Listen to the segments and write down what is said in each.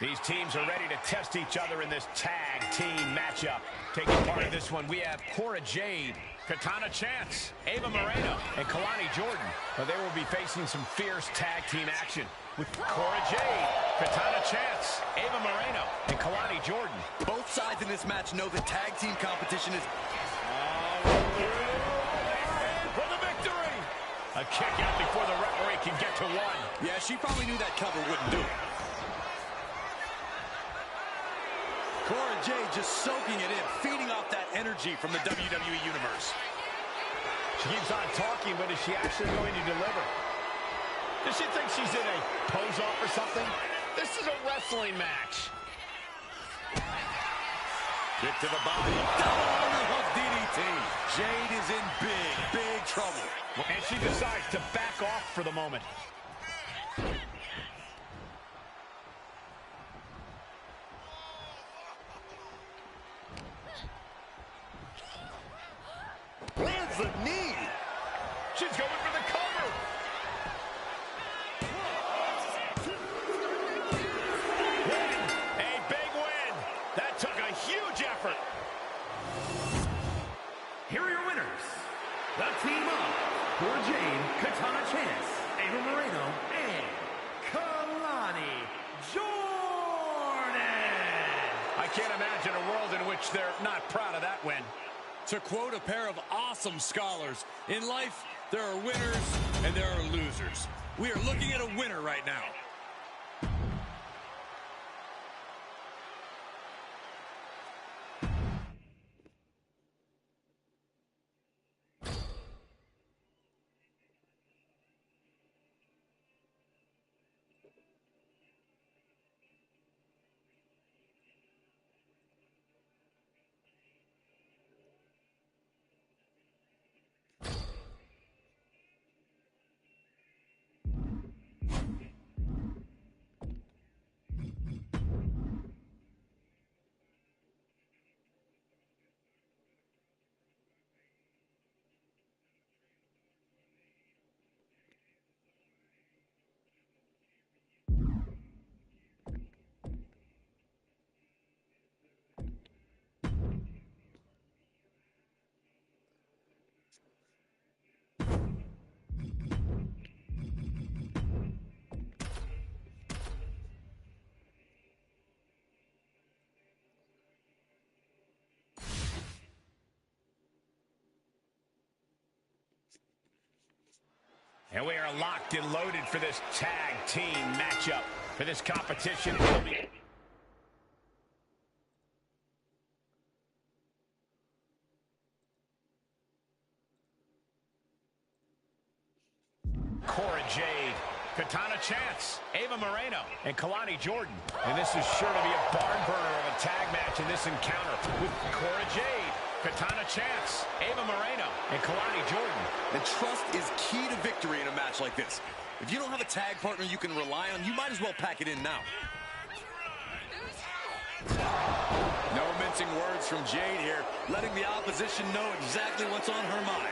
These teams are ready to test each other in this tag team matchup. Taking part of this one, we have Cora Jade, Katana Chance, Ava Moreno, and Kalani Jordan. Now, they will be facing some fierce tag team action with Cora Jade, Katana Chance, Ava Moreno, and Kalani Jordan. Both sides in this match know the tag team competition is... For the victory! A kick out before the referee can get to one. Yeah, she probably knew that cover wouldn't do it. Cora Jade just soaking it in, feeding off that energy from the WWE Universe. She keeps on talking, but is she actually going to deliver? Does she think she's in a pose-off or something? This is a wrestling match. Kick to the body. Double underhook DDT. Jade is in big trouble. And she decides to back off for the moment. Lands the knee. She's going for the cover. Win. A big win. That took a huge effort. Here are your winners. The team of Cora Jade, Katana Chance, Ava Moreno, and Kalani Jordan. I can't imagine a world in which they're not proud of that win. To quote a pair of awesome scholars, in life, there are winners and there are losers. We are looking at a winner right now. And we are locked and loaded for this tag team matchup. For this competition, will be... Cora Jade, Katana Chance, Ava Moreno, and Kalani Jordan. And this is sure to be a barn burner of a tag match in this encounter with Cora Jade, Katana Chance, Ava Moreno, and Kalani Jordan. And trust is key to victory in a match like this. If you don't have a tag partner you can rely on, you might as well pack it in now. No mincing words from Jade here, letting the opposition know exactly what's on her mind.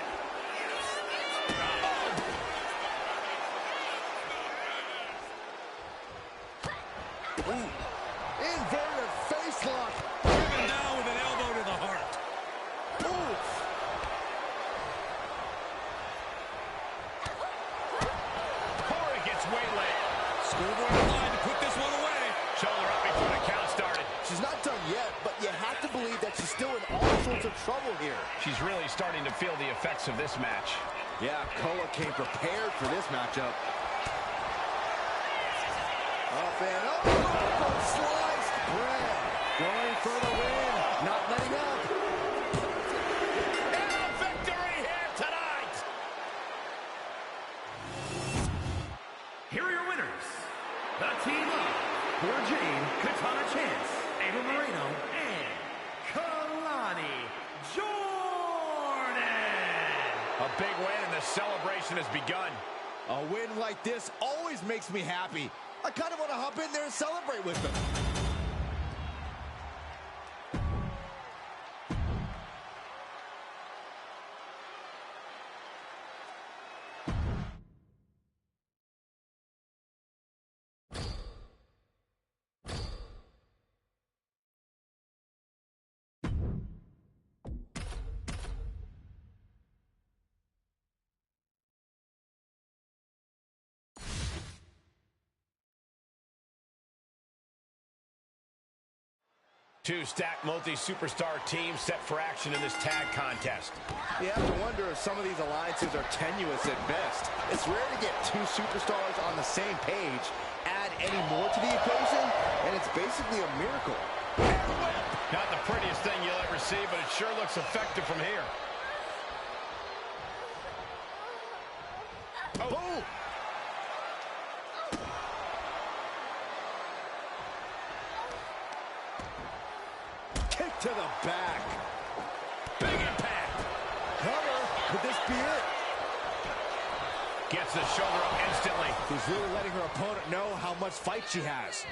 Ooh. Inverted face lock. Driven down with an elbow to the heart. Oof. Cora gets waylaid. Schoolboy line to put this one away. Shoulder up before the count started. She's not done yet, but you have to believe that she's still in all sorts of trouble here. She's really starting to feel the effects of this match. Yeah, Cora came prepared for this matchup. Up and up. Sliced bread. Going for the win. Not letting up. And a victory here tonight. Here are your winners. The team of Cora Jade, Katana Chance, Ava Moreno, and Kalani Jordan. A big win and the celebration has begun. A win like this always makes me happy. I kind of want to hop in there and celebrate with them. Two stacked multi-superstar teams set for action in this tag contest. You have to wonder if some of these alliances are tenuous at best. It's rare to get two superstars on the same page. Add any more to the equation, and it's basically a miracle. Not the prettiest thing you'll ever see, but it sure looks effective from here. Oh. Boom! Kick to the back. Big impact. Cover. Could this be it? Gets the shoulder up instantly. She's really letting her opponent know how much fight she has.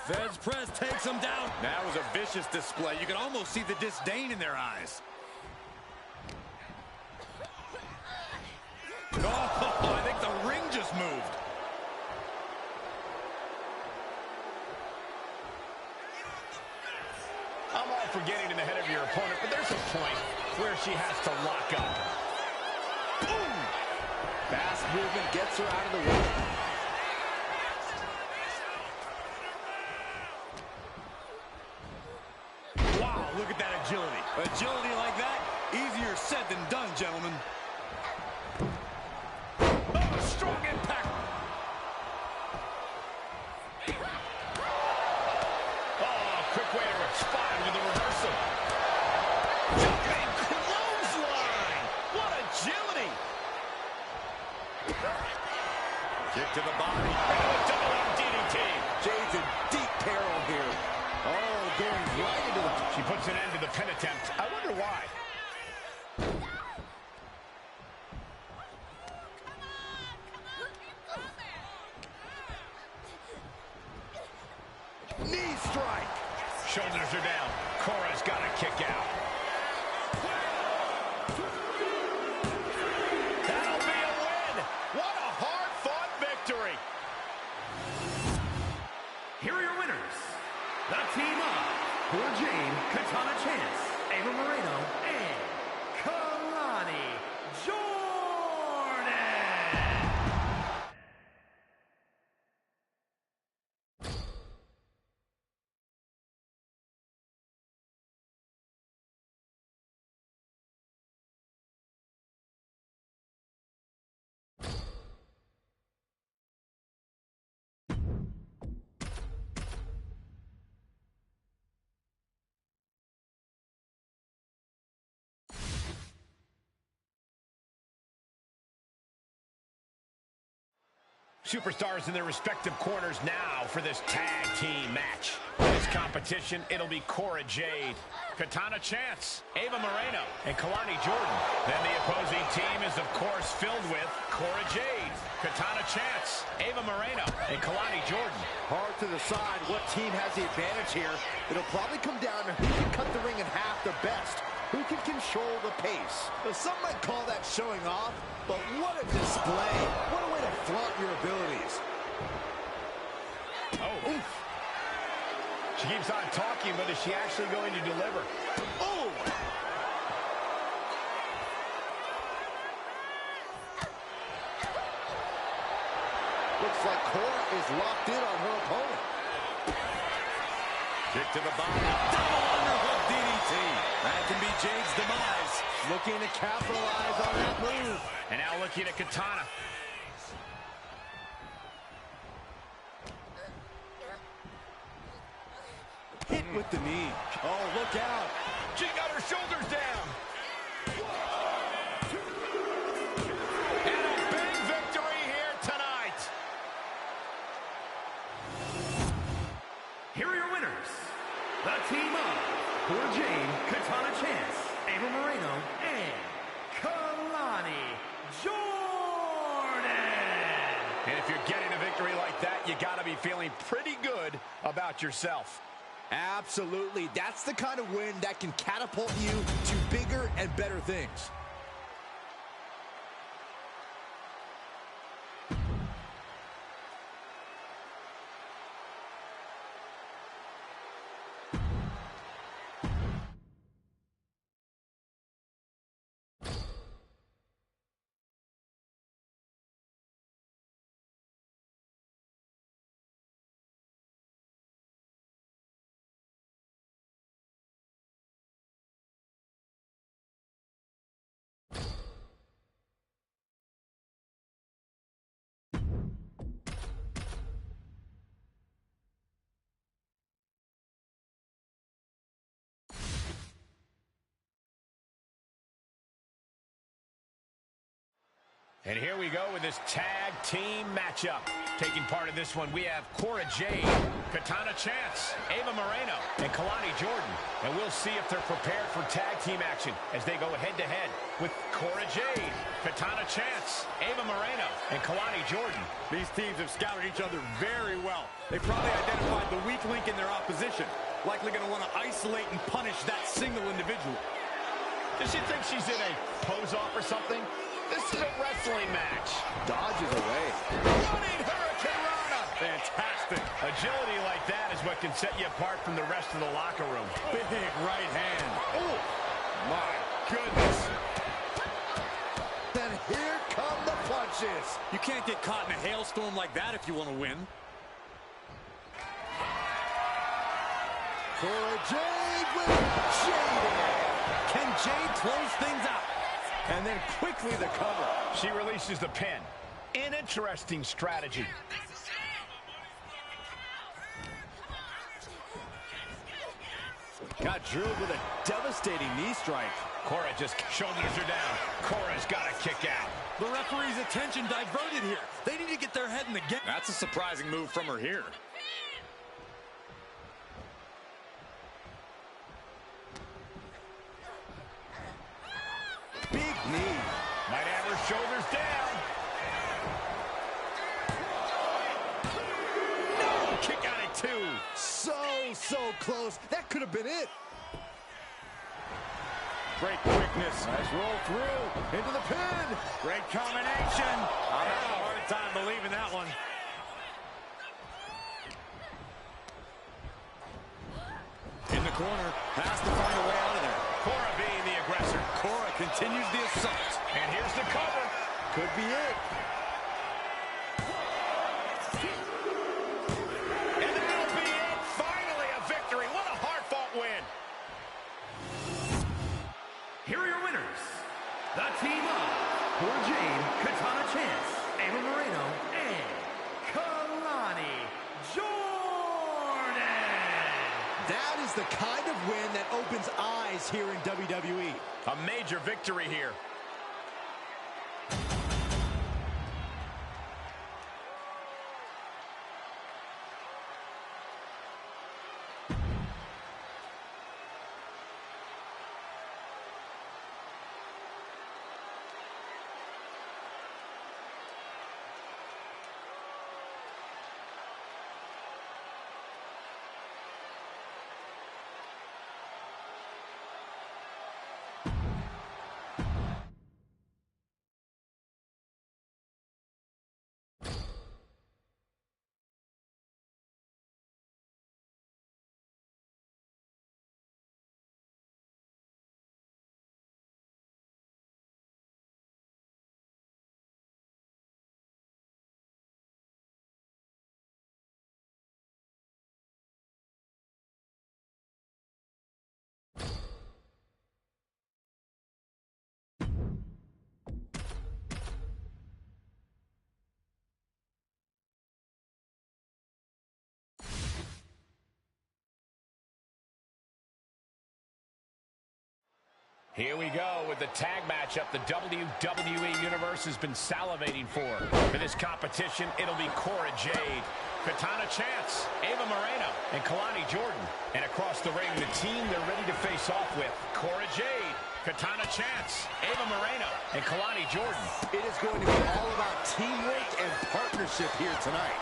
Feds press takes him down. That was a vicious display. You can almost see the disdain in their eyes. Oh, I think the ring just moved. I'm all for getting in the head of your opponent, but there's a point where she has to lock up. Boom! Fast movement gets her out of the way. Wow, look at that agility. Agility like that, easier said than done, gentlemen. Oh, strong impact. Oh, quick way to respond with a reversal. Jumping clothesline. What agility. Kick to the body. Oh, double arm DDT. Jade's in deep peril here. Oh, going right into the... She puts an end to the pin attempt. I wonder why. Knee strike. Shoulders are down. Cora's got to kick out. That'll be a win. What a hard-fought victory. Here are your winners. The team of Cora Jade, Katana Chance, Ava Moreno, and Kalani Jordan. Superstars in their respective corners now for this tag team match. In this competition, it'll be Cora Jade, Katana Chance, Ava Moreno, and Kalani Jordan. Then the opposing team is, of course, filled with Cora Jade, Katana Chance, Ava Moreno, and Kalani Jordan. Hard to decide what team has the advantage here. It'll probably come down to who can cut the ring in half the best. Who can control the pace? Now, some might call that showing off, but what a display. What a way to flaunt your abilities. Oh, oof. She keeps on talking, but is she actually going to deliver? Oh! Looks like Cora is locked in on her opponent. Kick to the body. Double underhook DDT. That can be Jade's demise. Looking to capitalize on that move. And now looking at Katana. Hit with the knee. Oh, look out. She got her shoulders down. And a big victory here tonight. Here are your winners. The team of Cora Jade, Katana Chance, Ava Moreno, and Kalani Jordan. And if you're getting a victory like that, you got to be feeling pretty good about yourself. Absolutely. That's the kind of win that can catapult you to bigger and better things. And here we go with this tag team matchup. Taking part of this one, we have Cora Jade, Katana Chance, Ava Moreno, and Kalani Jordan. And we'll see if they're prepared for tag team action as they go head-to-head with Cora Jade, Katana Chance, Ava Moreno, and Kalani Jordan. These teams have scouted each other very well. They probably identified the weak link in their opposition. Likely going to want to isolate and punish that single individual. Does she think she's in a pose-off or something? This is a wrestling match. Dodges away. Running Hurricane Rana. Fantastic. Agility like that is what can set you apart from the rest of the locker room. Big right hand. Oh, My goodness. Then here come the punches. You can't get caught in a hailstorm like that if you want to win. Cora Jade with Jade. Can Jade close things out? And then quickly the cover. she releases the pin. An interesting strategy. Got drilled with a devastating knee strike. Cora just shoulders her down. Cora's got to kick out. The referee's attention diverted here. They need to get their head in the game. That's a surprising move from her here. Big knee. Might have her shoulders down. No, kick out at two. So close. That could have been it. Great quickness. Nice roll through. Into the pin. Great combination. I'm having a hard time believing that one. In the corner. Has to find a way out of there. Cora being the aggressor. Cora continues the assault. And here's the cover. Could be it. And that'll be it. Finally a victory. What a hard-fought win. Here are your winners. The team of Cora Jade, Katana Chance, Ava Moreno, and Kalani Jordan. That is the kind of win that opens eyes here in WWE. A major victory here. Here we go with the tag matchup the WWE Universe has been salivating for. For this competition, it'll be Cora Jade, Katana Chance, Ava Moreno, and Kalani Jordan. And across the ring, the team they're ready to face off with, Cora Jade, Katana Chance, Ava Moreno, and Kalani Jordan. It is going to be all about teamwork and partnership here tonight.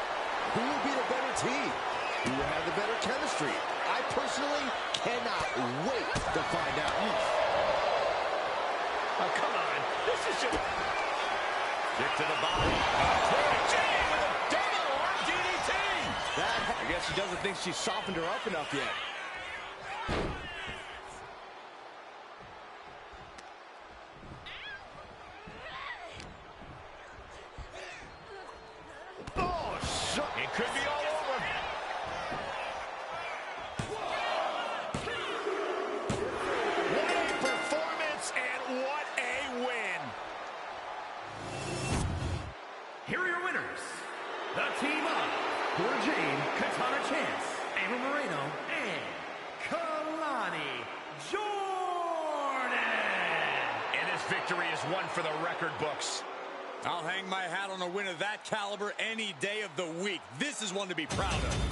Who will be the better team? Who will have the better chemistry? I personally cannot wait to find out. Oh, come on. This is just... Kick to the body. Cora Jade with a double arm DDT. I guess she doesn't think she's softened her up enough yet. Oh, it could be all over. What a performance and what a win. Here are your winners. The team of Cora Jade, Katana Chance, Ava Moreno, and Kalani Jordan. And this victory is one for the record books. I'll hang my hat on a win of that caliber any day of the week. This is one to be proud of.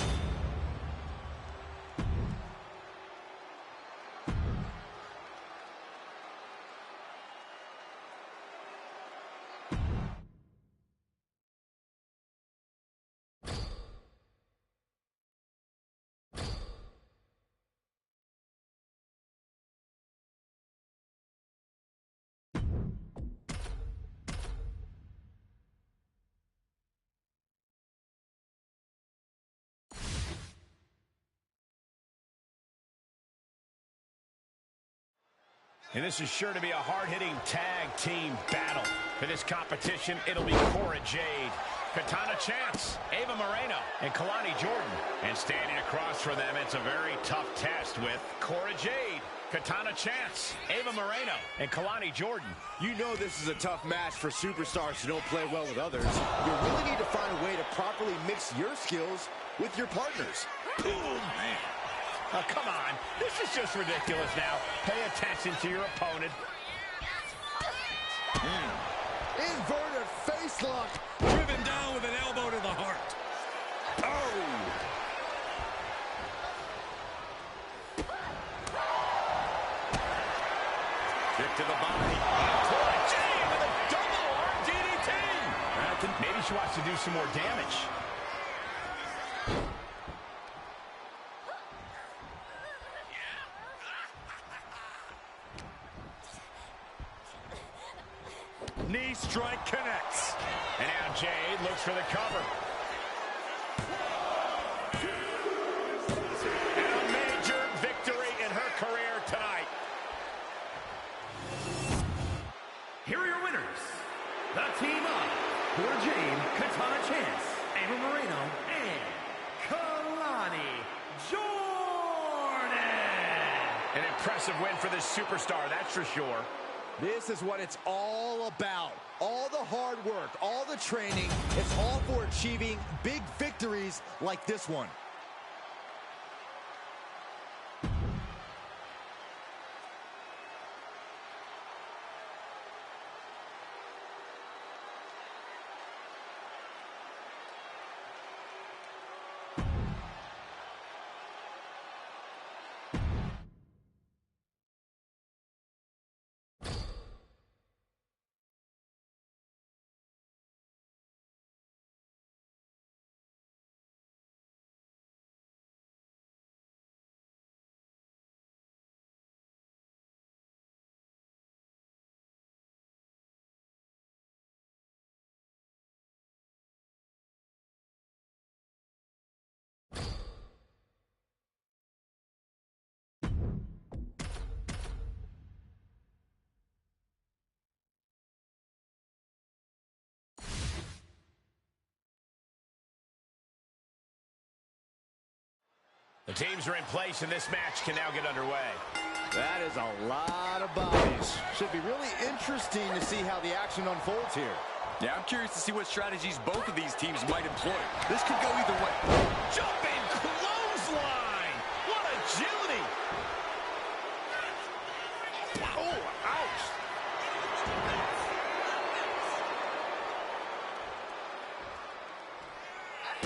And this is sure to be a hard-hitting tag team battle. For this competition, it'll be Cora Jade, Katana Chance, Ava Moreno, and Kalani Jordan. And standing across from them, it's a very tough test with Cora Jade, Katana Chance, Ava Moreno, and Kalani Jordan. You know this is a tough match for superstars who don't play well with others. You really need to find a way to properly mix your skills with your partners. Boom, man. Oh, come on. This is just ridiculous now. Pay attention to your opponent. Inverted face lock. Driven down with an elbow to the heart. Oh! Kick to the body. Cora Jade with a double arm DDT. Maybe she wants to do some more damage. Knee strike connects. And now Jade looks for the cover. And a major victory in her career tonight. Here are your winners. The team of Cora Jade, Katana Chance, Ava Moreno, and Kalani Jordan. An impressive win for this superstar, that's for sure. This is what it's all about. All the hard work, all the training, it's all for achieving big victories like this one. The teams are in place, and this match can now get underway. That is a lot of bodies. Should be really interesting to see how the action unfolds here. Yeah, I'm curious to see what strategies both of these teams might employ. This could go either way. Jumping clothesline! What agility! Oh, ouch!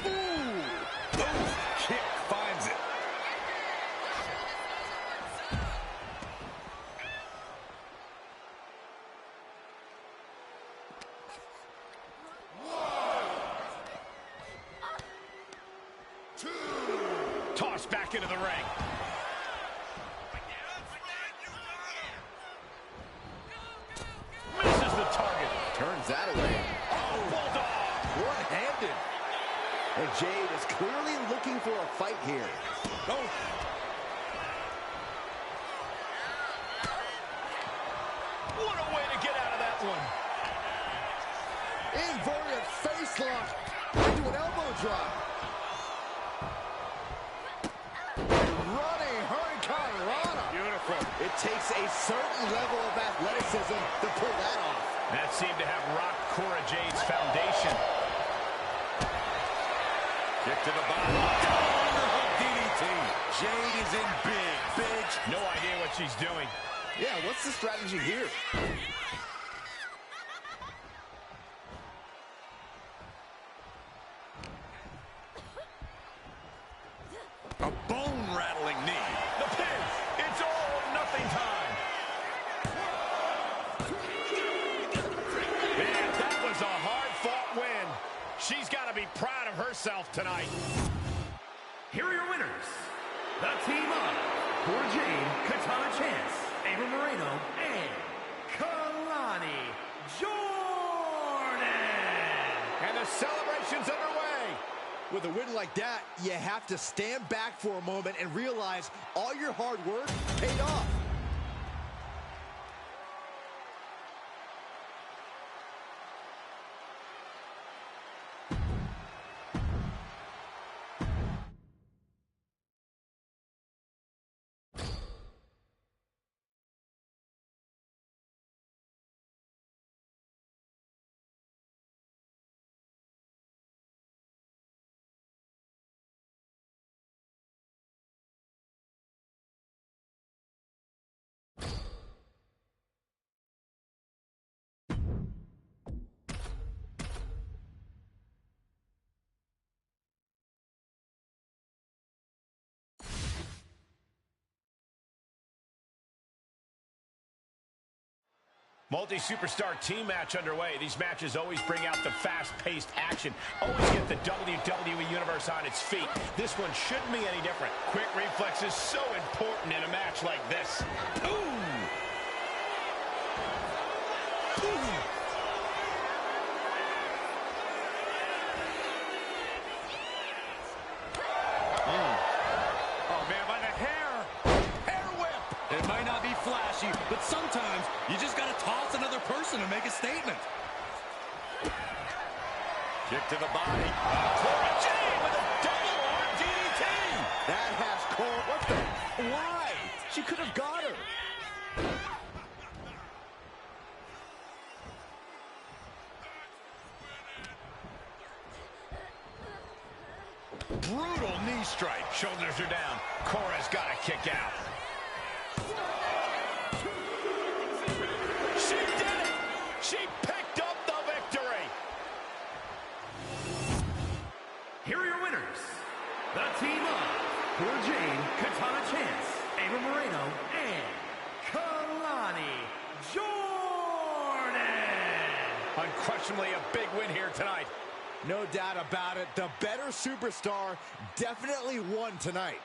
Ooh! Oh, kick finds it. Tossed back into the ring. Misses the target. Turns that away. Oh, bulldog! One-handed. And Jade is clearly looking for a fight here. Oh! What a way to get out of that one. Inverted face lock into an elbow drop. Running Hurricane Rana. Beautiful. It takes a certain level of athleticism to pull that off. That seemed to have rocked Cora Jade's foundation. Kick to the body. Underhook DDT. Jade is in big. No idea what she's doing. Yeah, what's the strategy here? herself tonight. Here are your winners, the team of Cora Jade, Katana Chance, Ava Moreno, and Kalani Jordan. And the celebration's underway. With a win like that, you have to stand back for a moment and realize all your hard work paid off. Multi-superstar team match underway. These matches always bring out the fast-paced action. Always get the WWE Universe on its feet. This one shouldn't be any different. Quick reflexes so important in a match like this. Ooh! Ooh! Oh, man, by the hair. Hair whip. It might not be flashy, but sometimes you just got to toss another person to make a statement. Kick to the body. Cora Jade with a double arm DDT. That has Cole. What the? Why? She could have got her. Brutal knee strike. Shoulders are down. Cora's got to kick out. She did it! She picked up the victory! Here are your winners, the team of Cora Jade, Katana Chance, Ava Moreno, and Kalani Jordan. Unquestionably a big win here tonight. No doubt about it. The better superstar definitely won tonight.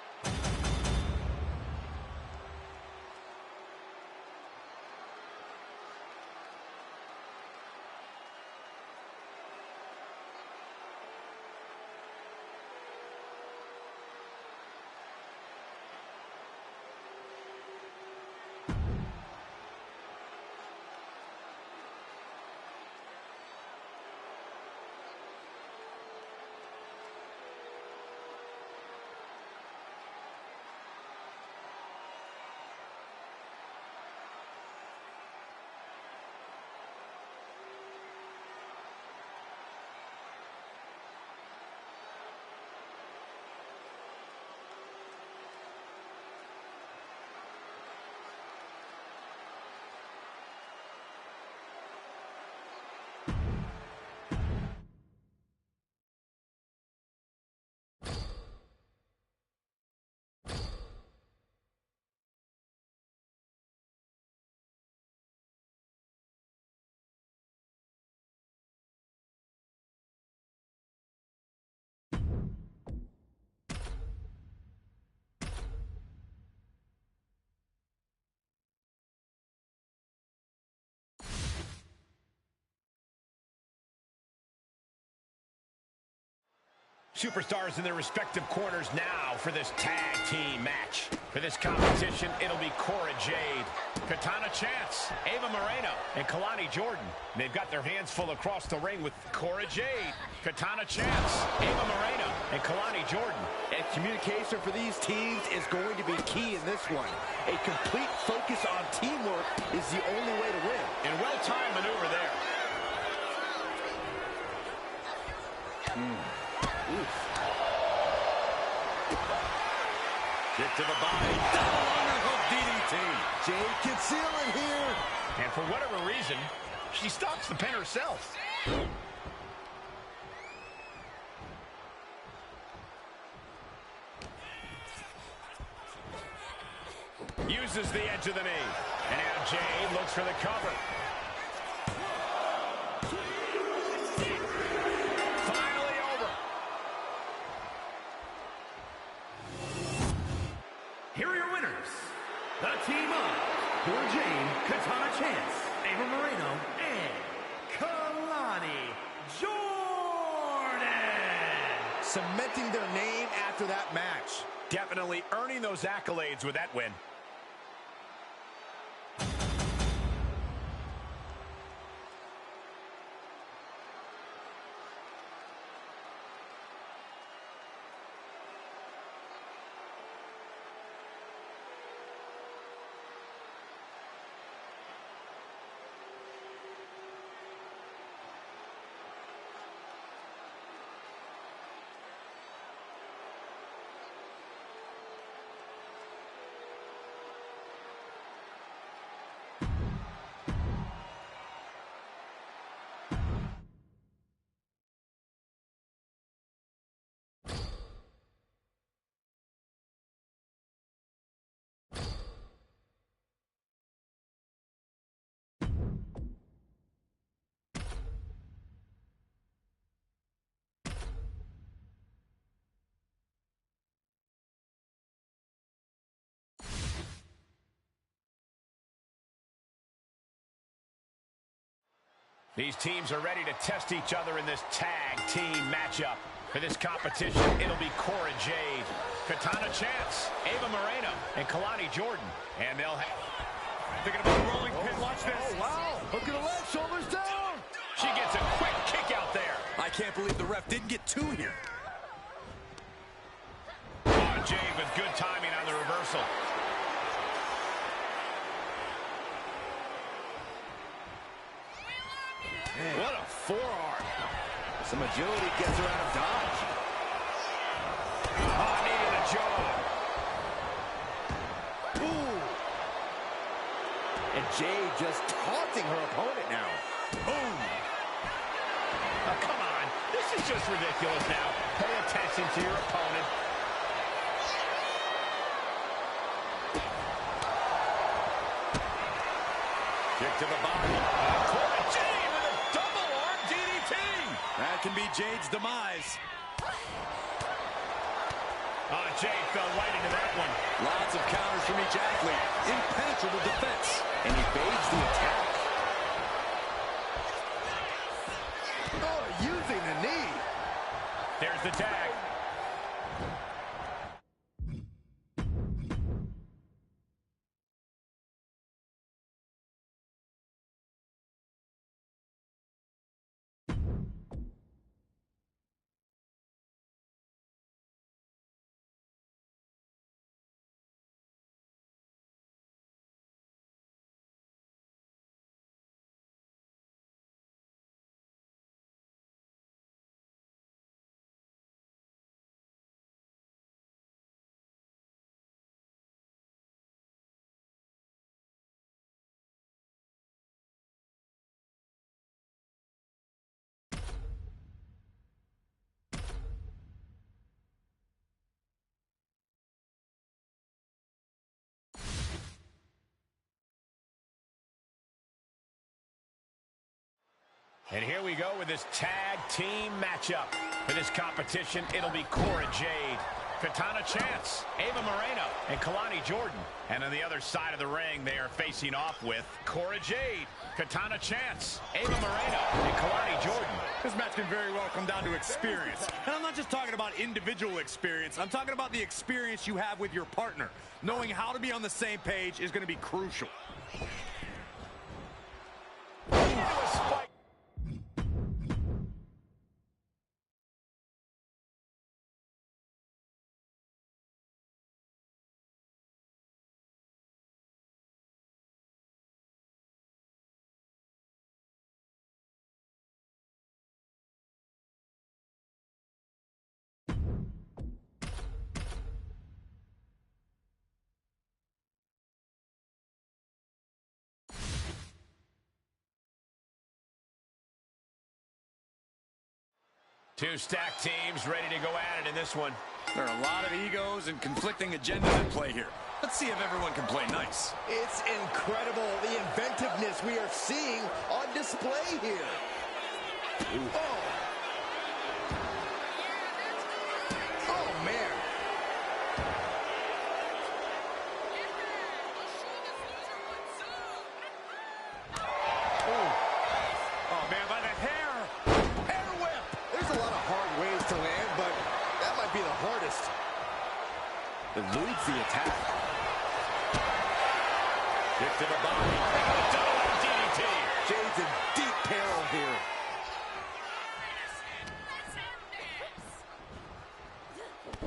Superstars in their respective corners now for this tag team match. For this competition, it'll be Cora Jade, Katana Chance, Ava Moreno, and Kalani Jordan. They've got their hands full across the ring with Cora Jade, Katana Chance, Ava Moreno, and Kalani Jordan. And communication for these teams is going to be key in this one. A complete focus on teamwork is the only way to win. And well-timed maneuver there. Kick to the body. Double underhook DDT. Jade can seal it here. And for whatever reason, she stops the pin herself. Uses the edge of the knee. And now Jade looks for the cover. Finally over. Cora Jade, Katana Chance, Ava Moreno, and Kalani Jordan. Cementing their name after that match. Definitely earning those accolades with that win. These teams are ready to test each other in this tag team matchup. For this competition, it'll be Cora Jade, Katana Chance, Ava Moreno, and Kalani Jordan. And they'll have... Thinking about the rolling pin. Watch this. Oh, wow. Look at the leg, shoulders down. She gets a quick kick out there. I can't believe the ref didn't get two here. Oh, Jade with good timing on the reversal. Man. What a forearm. Some agility gets her out of dodge. Oh, knee to the jaw. Ooh. And Jade just taunting her opponent now. Boom. Oh, come on. This is just ridiculous now. Pay attention to your opponent. Kick to the body. Cora Jade with a double arm DDT. That can be Jade's demise. Jade fell right into that one. Lots of counters from each athlete. Impenetrable defense. And he evades the attack. Oh, using the knee. There's the tag. And here we go with this tag team matchup. For this competition, it'll be Cora Jade, Katana Chance, Ava Moreno, and Kalani Jordan. And on the other side of the ring, they are facing off with Cora Jade, Katana Chance, Ava Moreno, and Kalani Jordan. This match can very well come down to experience. And I'm not just talking about individual experience. I'm talking about the experience you have with your partner. Knowing how to be on the same page is going to be crucial. Into a spike. Two stacked teams ready to go at it in this one. There are a lot of egos and conflicting agendas at play here. Let's see if everyone can play nice. It's incredible, the inventiveness we are seeing on display here. Ooh. Oh. Oh, man. eludes the attack. Kick to the body. Double DDT. Jade's in deep peril here.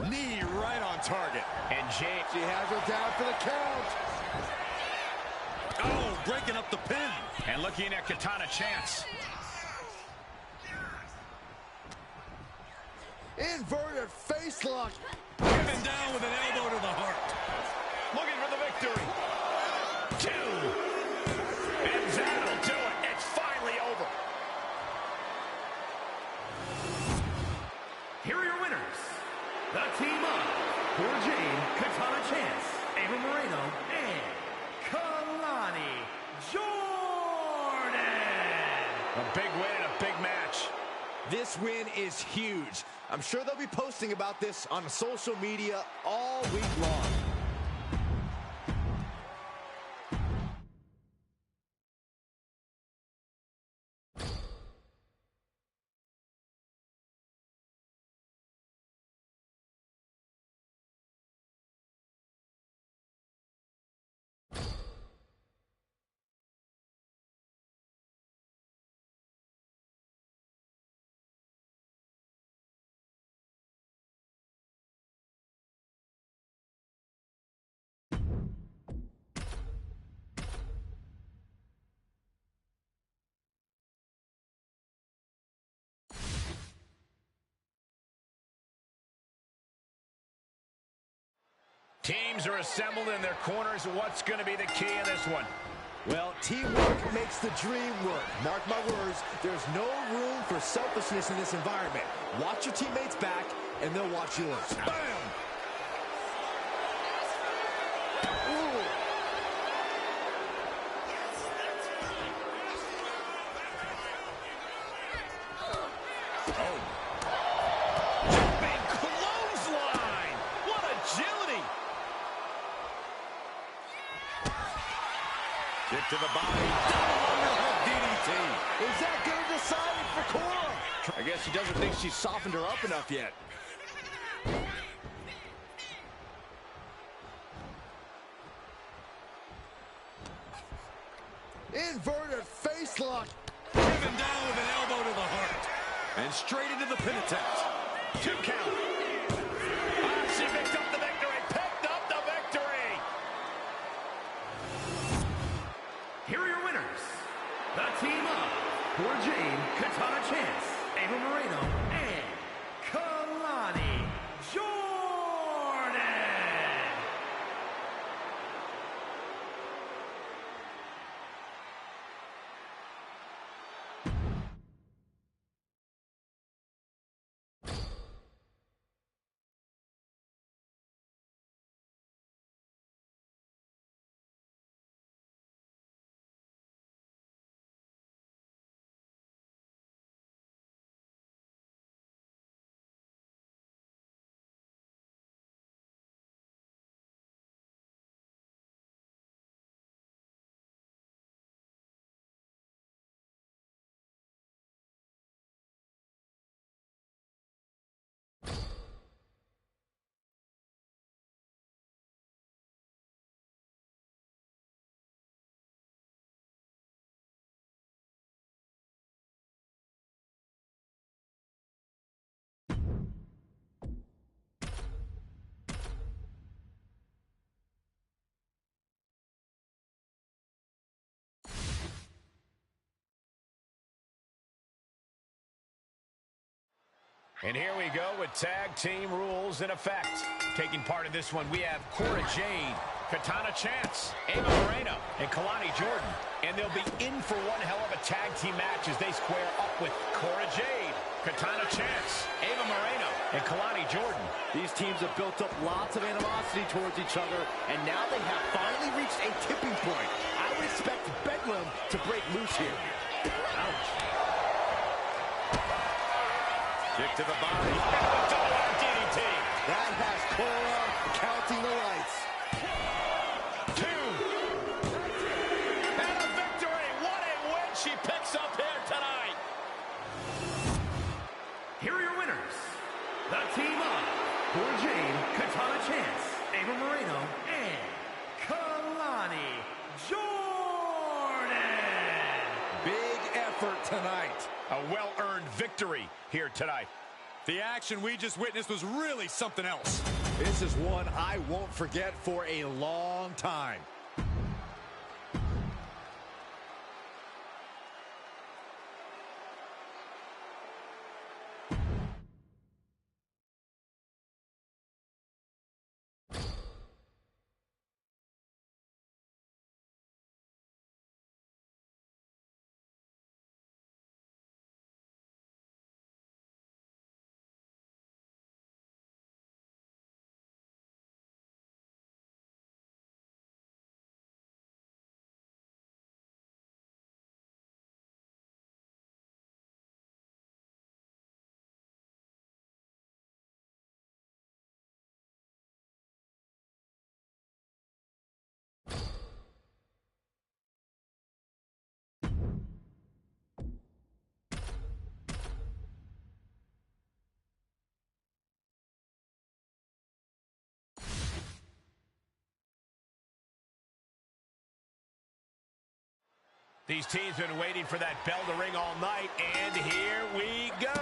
Knee right on target. And Jade. She has her down for the count. Oh, breaking up the pin. And looking at Katana Chance. Inverted face lock. Driven down with an elbow to the heart. Looking for the victory. 2. And that'll do it. It's finally over. Here are your winners. The team of Cora Jade, Katana Chance, Ava Moreno, and Kalani Jordan. A big win and a big match. This win is huge. I'm sure they'll be posting about this on social media all week long. Teams are assembled in their corners. What's going to be the key in this one? Well, teamwork makes the dream work. Mark my words, there's no room for selfishness in this environment. Watch your teammates back, and they'll watch yours. Bam! Ooh. Oh. Jumping clothesline. What agility. Kick to the body. Double underhook DDT. Is that going to decide it for Cora? I guess she doesn't think she's softened her up enough yet. Inverted face lock. Driven down with an elbow to the heart. And straight into the pin attempt. 2 count. She picked up the victory. Picked up the victory. Here are your winners. The team of Cora Jade, Katana Chance, Ava Moreno, and Kalani Jordan. And here we go with tag team rules in effect. Taking part in this one, we have Cora Jade, Katana Chance, Ava Moreno, and Kalani Jordan. And they'll be in for one hell of a tag team match as they square up with Cora Jade, Katana Chance, Ava Moreno, and Kalani Jordan. These teams have built up lots of animosity towards each other, and now they have finally reached a tipping point. I would expect Bedlam to break loose here. Ouch. Kick to the body. Double DDT. That has Cora counting the lights. 2. And a victory. What a win she picks up here tonight. Here are your winners. The team of Cora Jade, Katana Chance, Ava Moreno, effort tonight. A well-earned victory here tonight. The action we just witnessed was really something else. This is one I won't forget for a long time. These teams have been waiting for that bell to ring all night, and here we go.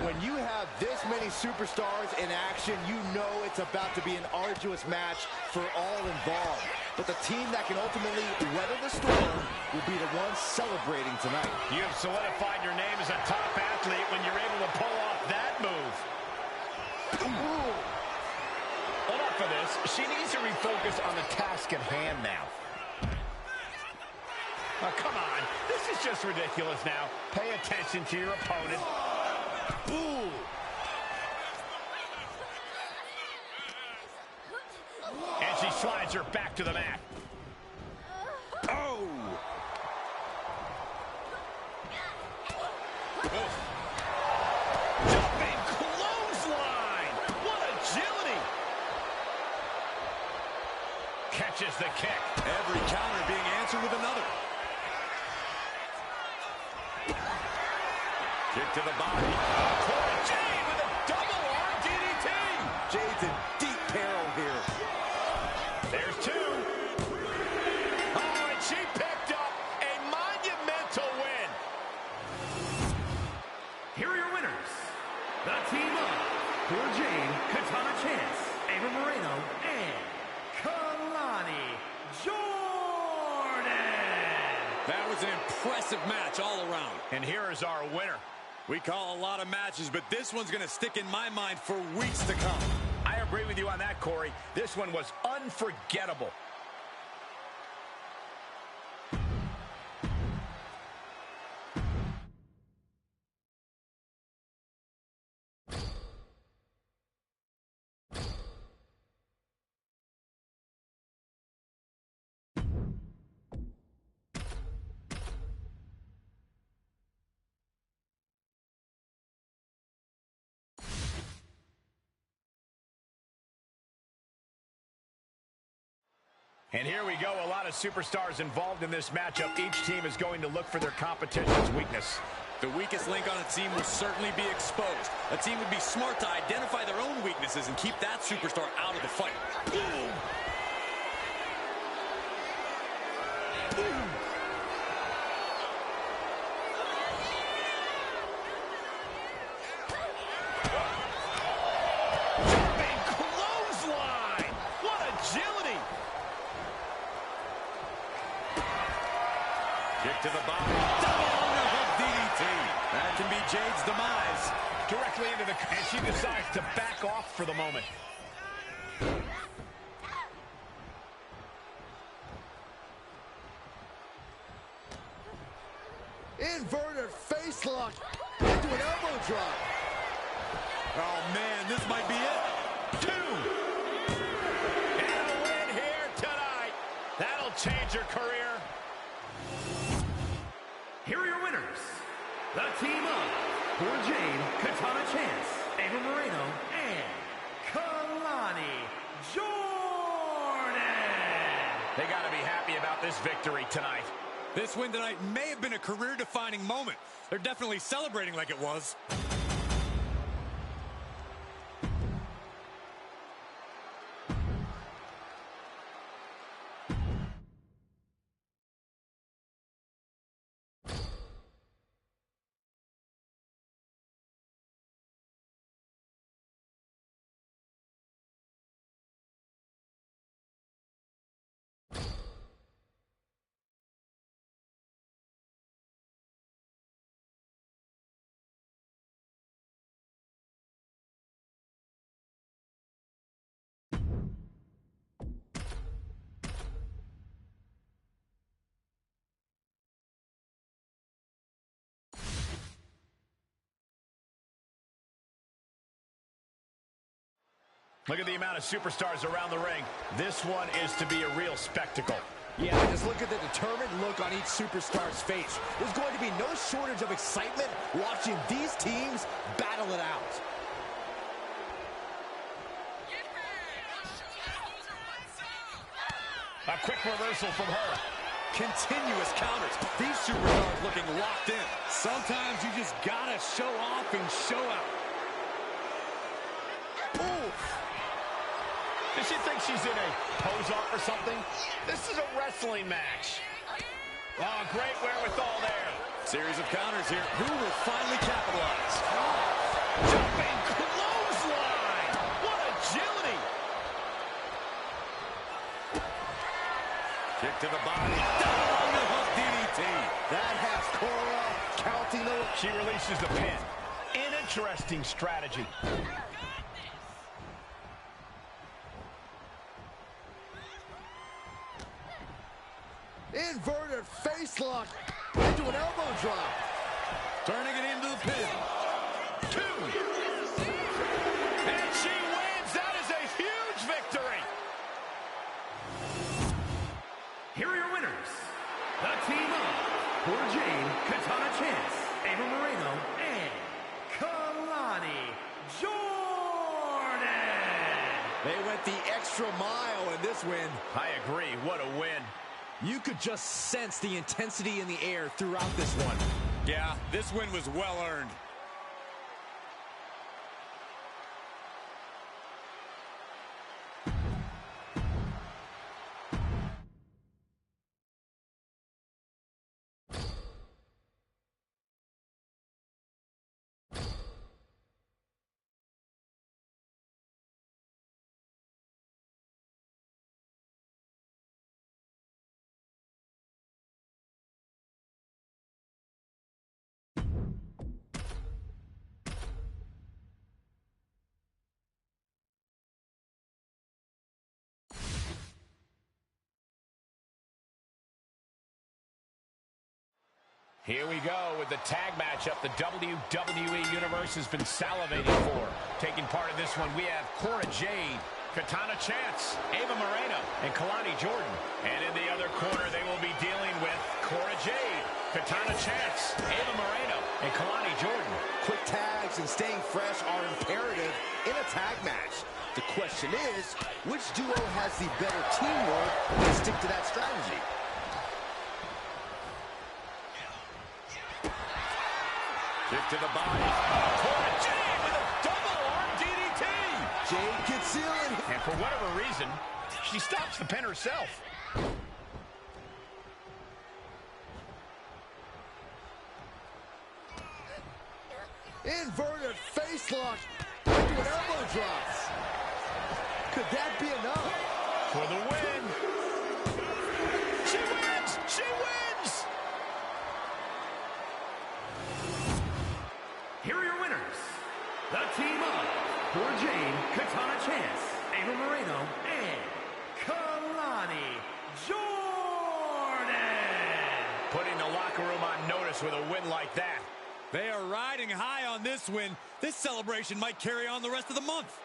When you have this many superstars in action, you know it's about to be an arduous match for all involved. But the team that can ultimately weather the storm will be the ones celebrating tonight. You have solidified your name as a top athlete when you're able to pull off that move. Enough of this. She needs to refocus on the task at hand now. Oh, come on. This is just ridiculous now. Pay attention to your opponent. Ooh. And she slides her back to the mat. Oh. Jumping clothesline. What agility. Catches the kick. Every counter being answered with another. Kick to the body. Cora Jade with a double arm DDT. Jade's in deep peril here. There's two. Oh, and she picked up a monumental win. Here are your winners. The team of Cora Jade, Katana Chance, Ava Moreno, and Kalani Jordan. That was an impressive match all around. And here is our winner. We call a lot of matches, but this one's going to stick in my mind for weeks to come. I agree with you on that, Corey. This one was unforgettable. And here we go, a lot of superstars involved in this matchup. Each team is going to look for their competition's weakness. The weakest link on a team will certainly be exposed. A team would be smart to identify their own weaknesses and keep that superstar out of the fight. Boom! Jumping clothesline! What agility! Kick to the body. Double underhook DDT. That can be Jade's demise. Directly into the... And she decides to back off for the moment. Inverted face lock into an elbow drop. Oh, man, this might be it. Two. And a win here tonight. That'll change her career. Here are your winners. The team of Cora Jade, Katana Chance, Ava Moreno, and Kalani Jordan. They got to be happy about this victory tonight. This win tonight may have been a career-defining moment. They're definitely celebrating like it was. Look at the amount of superstars around the ring. This one is to be a real spectacle. Yeah, just look at the determined look on each superstar's face. There's going to be no shortage of excitement watching these teams battle it out. A quick reversal from her. Continuous counters. These superstars looking locked in. Sometimes you just gotta show off and show out. Ooh. Does she think she's in a pose-off or something? This is a wrestling match. Oh, great wherewithal there. Series of counters here. Who will finally capitalize? Jumping clothesline. What agility. Kick to the body. Down the hook DDT. That has Cora counting the... She releases the pin. An interesting strategy. Inverted face lock into an elbow drop. Turning it into the pin. 2. And she wins. That is a huge victory. Here are your winners. The team of Cora Jade, Katana Chance, Ava Moreno, and Kalani Jordan. They went the extra mile in this win. I agree. What a win. You could just sense the intensity in the air throughout this one. Yeah, this win was well earned. Here we go with the tag matchup the WWE Universe has been salivating for. Taking part in this one, we have Cora Jade, Katana Chance, Ava Moreno, and Kalani Jordan. And in the other corner, they will be dealing with Cora Jade, Katana Chance, Ava Moreno, and Kalani Jordan. Quick tags and staying fresh are imperative in a tag match. The question is, which duo has the better teamwork to stick to that strategy? Kick to the body. Cora Jade with a double arm DDT. Jade can seal it. And for whatever reason, she stops the pin herself. Inverted face lock into an elbow drop. Could that be enough? For the win. She wins! She wins! Here are your winners. The team of Cora Jade, Katana Chance, Ava Moreno, and Kalani Jordan. Putting the locker room on notice with a win like that. They are riding high on this win. This celebration might carry on the rest of the month.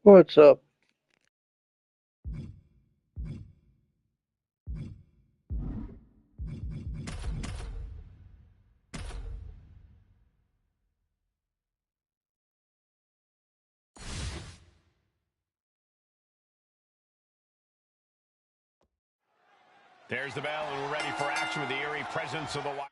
What's up? There's the bell, and we're ready for action with the eerie presence of the Wild.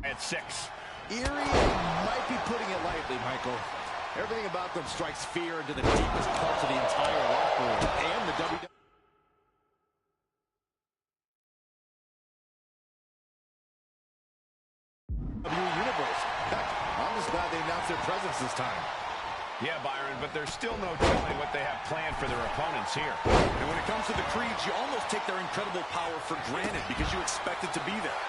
At 6. Eerie might be putting it lightly, Michael. Everything about them strikes fear into the deepest parts of the entire locker room and the WWE Universe. Heck, I'm just glad they announced their presence this time. Yeah, Byron, but there's still no telling what they have planned for their opponents here. And when it comes to the Creeds, you almost take their incredible power for granted because you expect it to be there.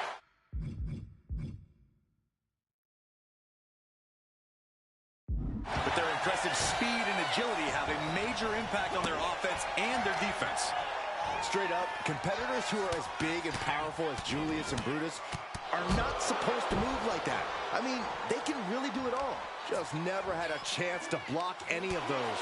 But their impressive speed and agility have a major impact on their offense and their defense. Straight up, competitors who are as big and powerful as Julius and Brutus are not supposed to move like that. I mean, they can really do it all. Just never had a chance to block any of those.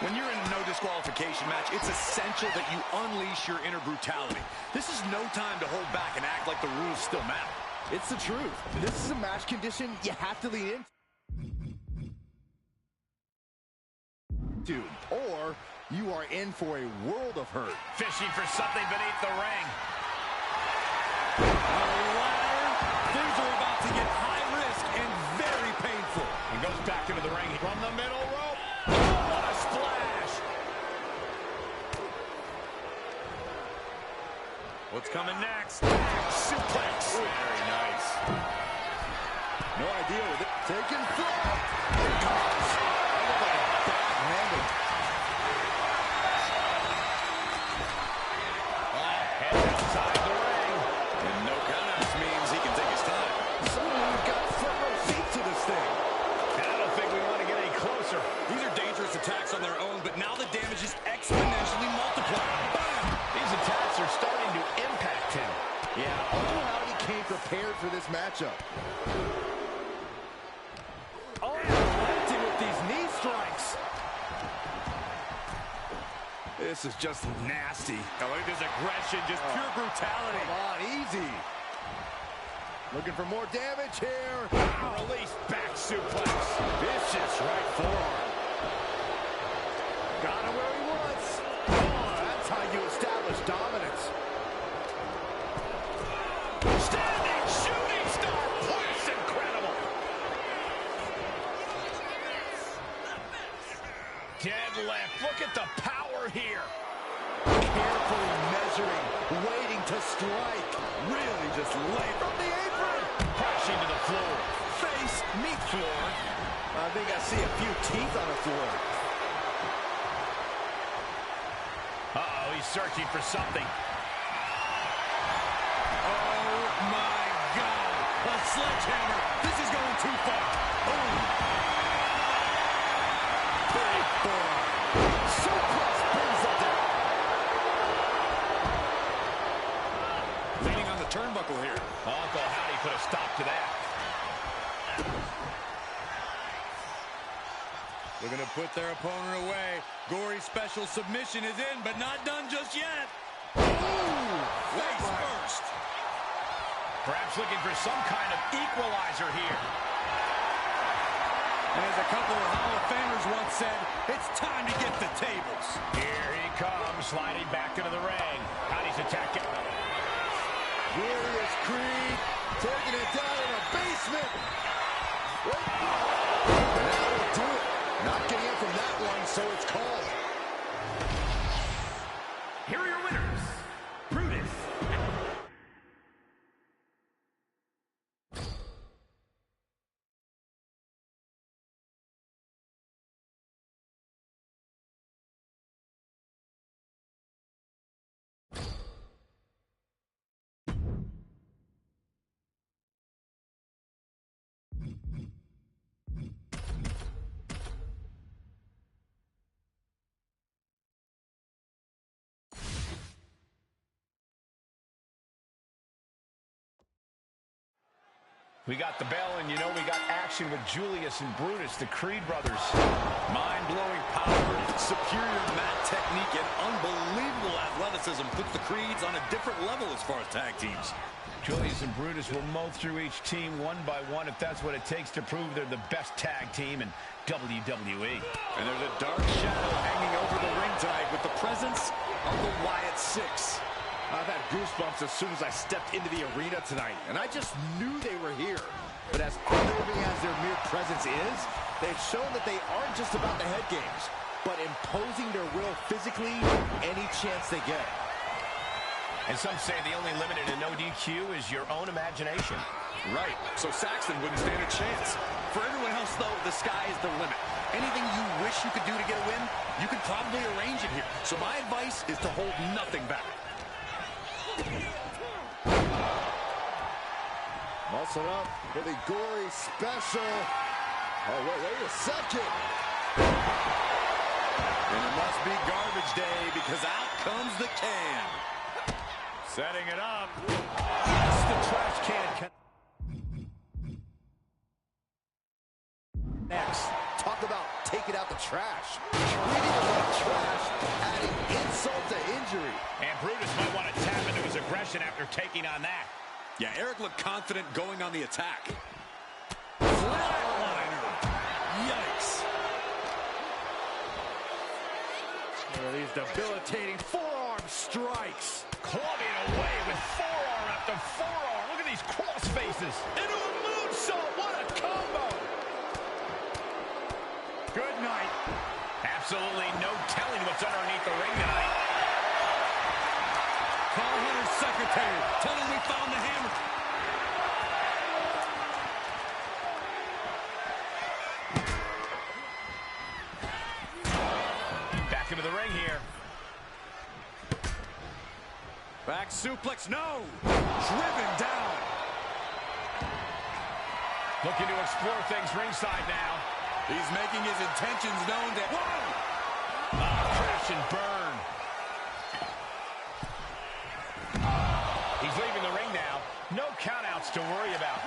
When you're in a no disqualification match, it's essential that you unleash your inner brutality. This is no time to hold back and act like the rules still matter. It's the truth. This is a match condition you have to lean into. Or you are in for a world of hurt. Fishing for something beneath the ring. Things are about to get high risk and very painful. And goes back into the ring from the middle rope. What a splash. What's coming next? Suplex. Very nice. No idea with it. Taking flight. Here it comes. That looked like a bad-handed. Head outside the ring. And no countouts means he can take his time. Someone's got front row seats to this thing. And I don't think we want to get any closer. These are dangerous attacks on their own, but now the damage is exponentially multiplied. Bam! These attacks are starting to impact him. Yeah, I wonder how he came prepared for this matchup. Oh, planting with these knee strikes. This is just nasty. Oh, look at this aggression, just pure brutality. Come on, easy. Looking for more damage here. Release back suplex. Vicious right forearm. Got him where he wants. Oh, that's how you establish dominance. Standing shooting star. Points incredible. Deadlift. Look at the power here. Carefully measuring, waiting to strike. Really just lay from the apron. Crashing to the floor. Face, meet floor. I think I see a few teeth on the floor. Uh-oh, he's searching for something. Oh, my God. A sledgehammer. This is going too far. Boom. Big forearm. Suplex brings it down. Leaning on the turnbuckle here. Uncle Howdy put a stop to that. Looking to put their opponent away. Gory special submission is in, but not done just yet. Ooh, face first. Perhaps looking for some kind of equalizer here. And as a couple of Hall of Famers once said, it's time to get the tables. Here he comes, sliding back into the ring. Howdy's attacking. Julius Creed taking it down in a basement. And that'll do it. Not getting up from that one, so it's called. Here are your winners, Brutus. We got the bell, and you know we got action with Julius and Brutus, the Creed brothers. Mind-blowing power, superior mat technique, and unbelievable athleticism puts the Creeds on a different level as far as tag teams. Julius and Brutus will mow through each team one by one if that's what it takes to prove they're the best tag team in WWE. And there's a dark shadow hanging over the ring tonight with the presence of the Wyatt Six. I've had goosebumps as soon as I stepped into the arena tonight, and I just knew they were here. But as unnerving as their mere presence is, they've shown that they aren't just about the head games, but imposing their will physically any chance they get. And some say the only limit in a no DQ is your own imagination. Right, so Saxton wouldn't stand a chance. For everyone else, though, the sky is the limit. Anything you wish you could do to get a win, you could probably arrange it here. So my advice is to hold nothing back. Muscle up for the gory special. Oh, wait a second. And it must be garbage day because out comes the can. Setting it up. Yes, the trash can. Next, talk about taking out the trash. Treating it like trash, adding insult to injury. And Brutus might want to tap into his aggression after taking on that. Yeah, Eric looked confident going on the attack. Flatliner. Yikes. One of these debilitating forearm strikes. Clubbing away with forearm after forearm. Look at these cross faces. Into a moonsault. What a combo. Good night. Absolutely no telling what's underneath the ring tonight. Call Hunter's secretary. Tell him we found the hammer. Back into the ring here. Back suplex, no. Driven down. Looking to explore things ringside now. He's making his intentions known to... Whoa! Crash and burn. He's leaving the ring now. No countouts to worry about.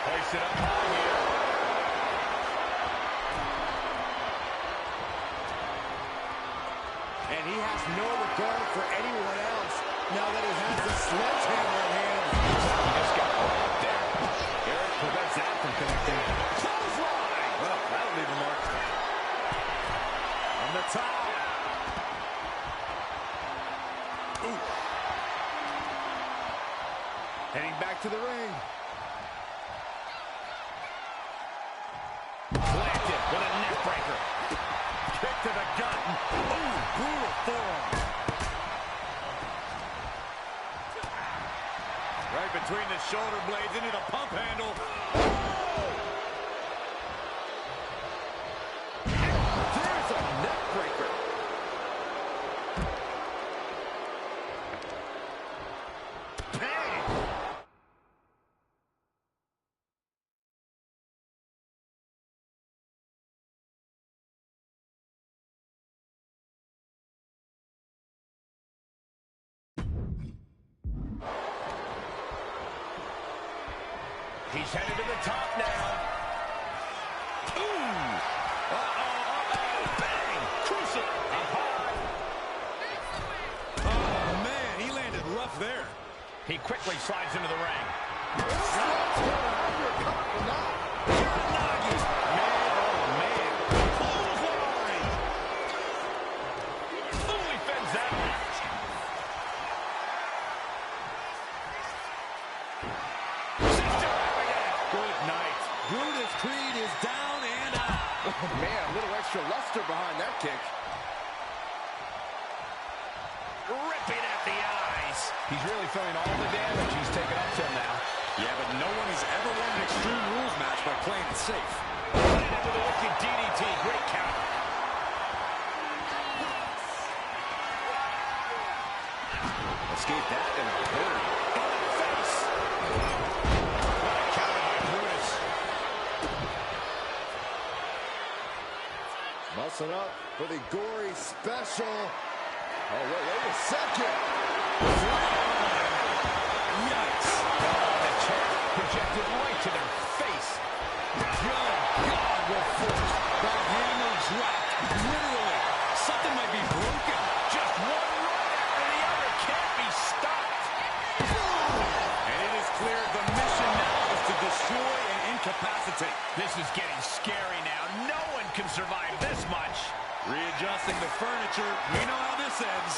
Place it up high here. And he has no regard for anyone else now that he has the sledgehammer in hand. He just got right there. Eric prevents that from connecting. Clothesline! Well, that'll leave a mark. On the top. Ooh. Heading back to the ring. Planted with a neck breaker. Kick to the gut. Ooh, brutal forearm. Right between the shoulder blades into the pump handle. There's a neck breaker. Bang! He's headed to the top now. Ooh! Bang! Crucial! Up high. Oh, man, he landed rough there. He quickly slides into the ring. Man, oh man. Clothesline! Fully fends down and out. Oh, man, a little extra luster behind that kick. Ripping at the eyes. He's really feeling all the damage he's taken up till now. Yeah, but no one has ever won an Extreme Rules match by playing it safe. Put it with a wicked DDT. Great counter. Escape that in a hurry. Face. What a counter by Brutus. Muscling up for the gory special. Oh, wait a second. Yikes. The chair projected right to their face. Good God, we're forced. The hammer dropped. Literally. Something might be broken. Just one right after the other. Can't be stopped. And it is clear the mission now is to destroy and incapacitate. This is getting scary now. No one can survive this much. Readjusting the furniture. We know how this ends.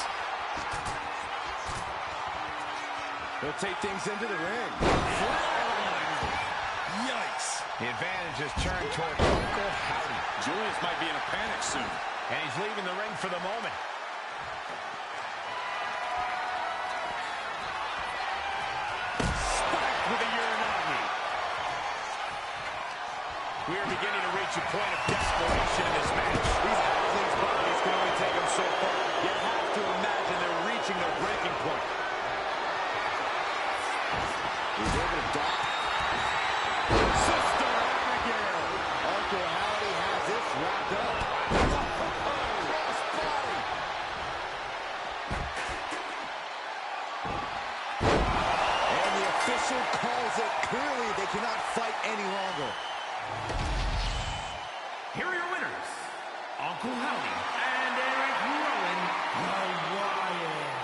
They'll take things into the ring. Yikes. The advantage is turned toward Uncle Howdy. Julius might be in a panic soon. And he's leaving the ring for the moment. Spiked with a Uranagi. We are beginning to reach a point of desperation in this match. These athletes' bodies can only take them so far. You have to imagine they're reaching their breaking point. He's able to dock. Sister Abigail. Uncle Howdy has this wrapped up. Cross body. And the official calls it. Clearly, they cannot fight any longer. Here are your winners, Uncle Howdy and Eric Rowan, the Wyatt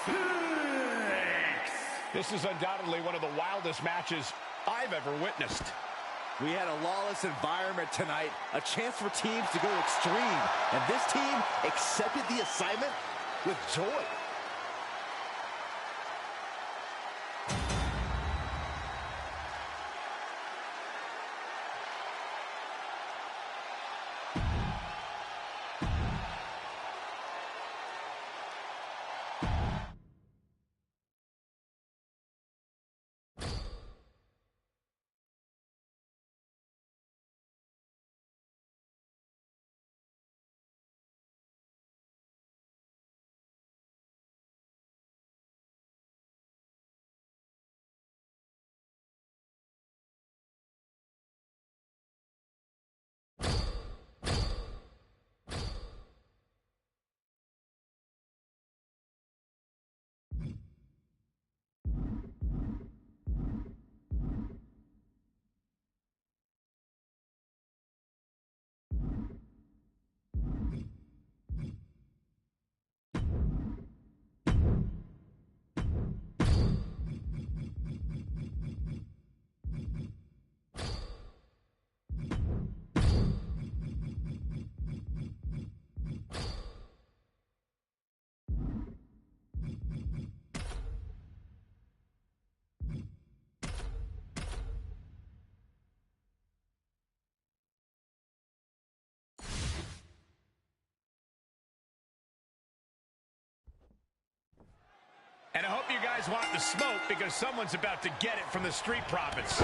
Six. This is undoubtedly one of the wildest matches I've ever witnessed. We had a lawless environment tonight, a chance for teams to go extreme, and this team accepted the assignment with joy. And I hope you guys want the smoke because someone's about to get it from the Street Profits.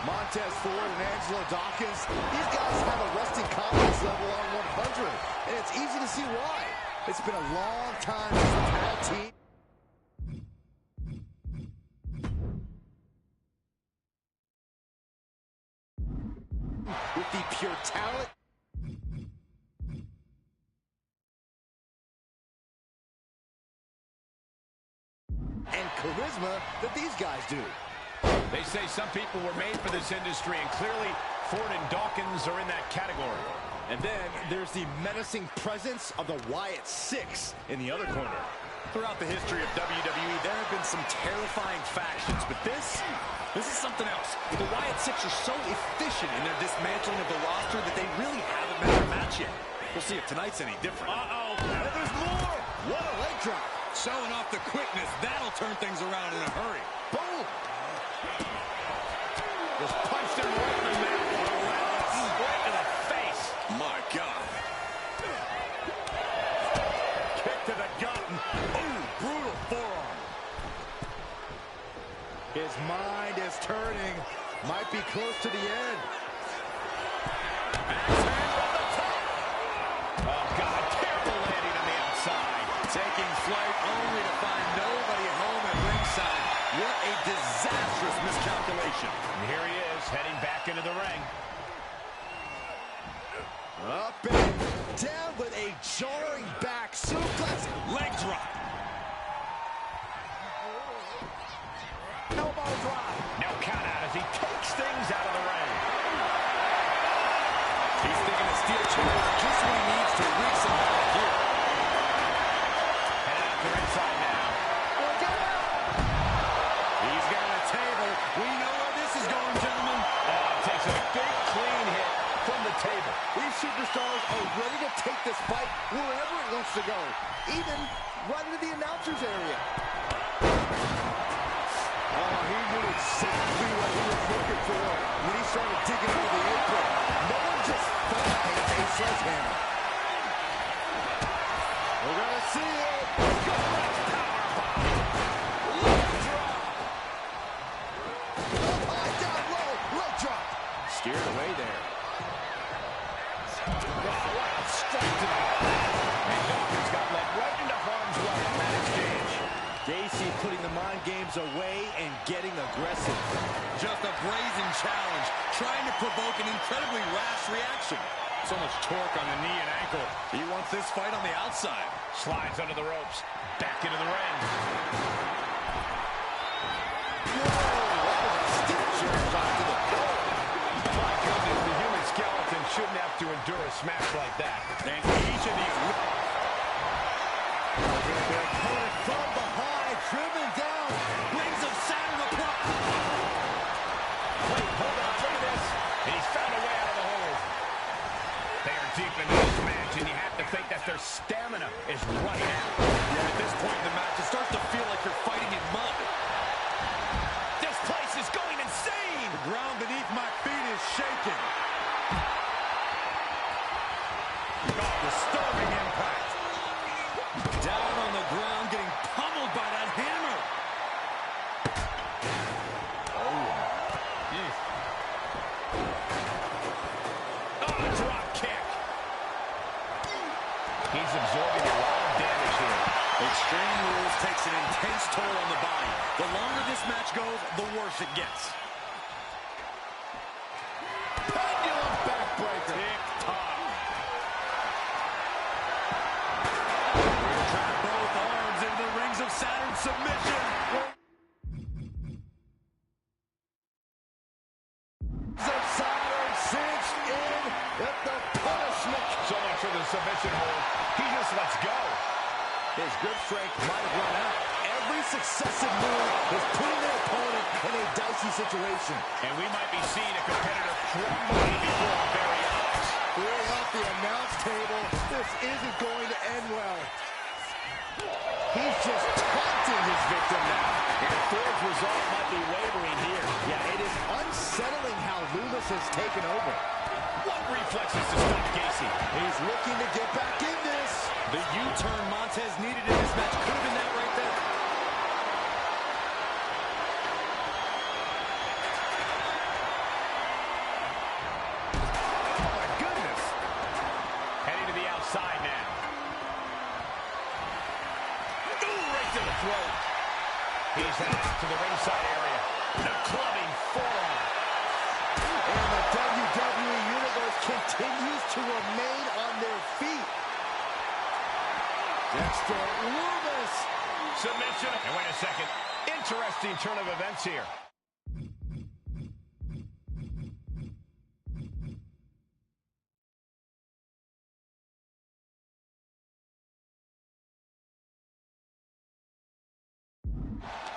Montez Ford and Angelo Dawkins, these guys have a resting confidence level on 100, and it's easy to see why. It's been a long time since the tag team. With the pure talent and charisma that these guys do. They say some people were made for this industry, and clearly Ford and Dawkins are in that category. And then there's the menacing presence of the Wyatt Six in the other corner. Throughout the history of WWE, there have been some terrifying factions, but this is something else. The Wyatt Six are so efficient in their dismantling of the roster that they really haven't met their match yet. We'll see if tonight's any different. Uh-oh, and there's more! What a leg drop! Showing off the quickness, that'll turn things around in a hurry. Boom! Just punched him right in the mouth. Axe handle on the top. Oh, God, terrible landing on the outside. Taking flight only to find nobody home at ringside. What a disastrous miscalculation. And here he is, heading back into the ring. Up and down with a jarring back suplex. Leg drop. Elbow drop. No count out as he takes things out of the ring. He's thinking a steel chair just what he needs to wreak some havoc here. Headed out to ringside now. Look out! He's got a table. We know where this is going, gentlemen. Takes a big clean hit from the table. These superstars are ready to take this fight wherever it wants to go, even right into the announcer's area. Oh, he knew exactly what he was looking for when he started digging into the apron. No one just thought a sledgehammer. We're going to see it. High down low, leg drop. Steered away there. Straight to the and Dawkins got led right into harm's way in that exchange. Gacy putting the mind games away and getting aggressive. Just a brazen challenge, trying to provoke an incredibly rash reaction. So much torque on the knee and ankle. He wants this fight on the outside. Slides under the ropes, back into the ring. My goodness, the human skeleton shouldn't have to endure a smash like that. And each of these... From behind, driven down. Rings of Saturn applied. Wait, hold on, look at this. And he's found a way out of the hole. They are deep into this match, and you have to think that their stamina is running out. Yeah, at this point in the match, it starts to feel like you're fighting in mud. This place is going insane. The ground beneath my feet is shaking. Oh, disturbing impact. Down on the ground, getting pummeled by that hammer. Drop kick. He's absorbing a lot of damage here. Extreme Rules takes an intense toll on the body. The longer this match goes, the worse it gets. Pendulum backbreaker. Tick-tock. Trap both arms into the rings of Saturn submission. Saturn cinched in at the punishment. So much for the submission hold. He just lets go. His grip strength might have run out. Every successive move is putting their opponent in a dicey situation. And we might be seeing a competitor crumbling before our very eyes. Clearing off the announce table. This isn't going to end well. He's just taunting his victim now. And Ford's resolve might be wavering here. Yeah, it is unsettling how Loomis has taken over. What reflexes to stop Gacy? He's looking to get back in this. The U-turn Montez needed in this match could have been that right there. Oh, my goodness. Heading to the outside now. Ooh, right to the throat. He's headed out to the ringside area. The clubbing forearm. And the WWE Universe continues to remain on their feet. Dexter Loomis. Submission. And wait a second. Interesting turn of events here.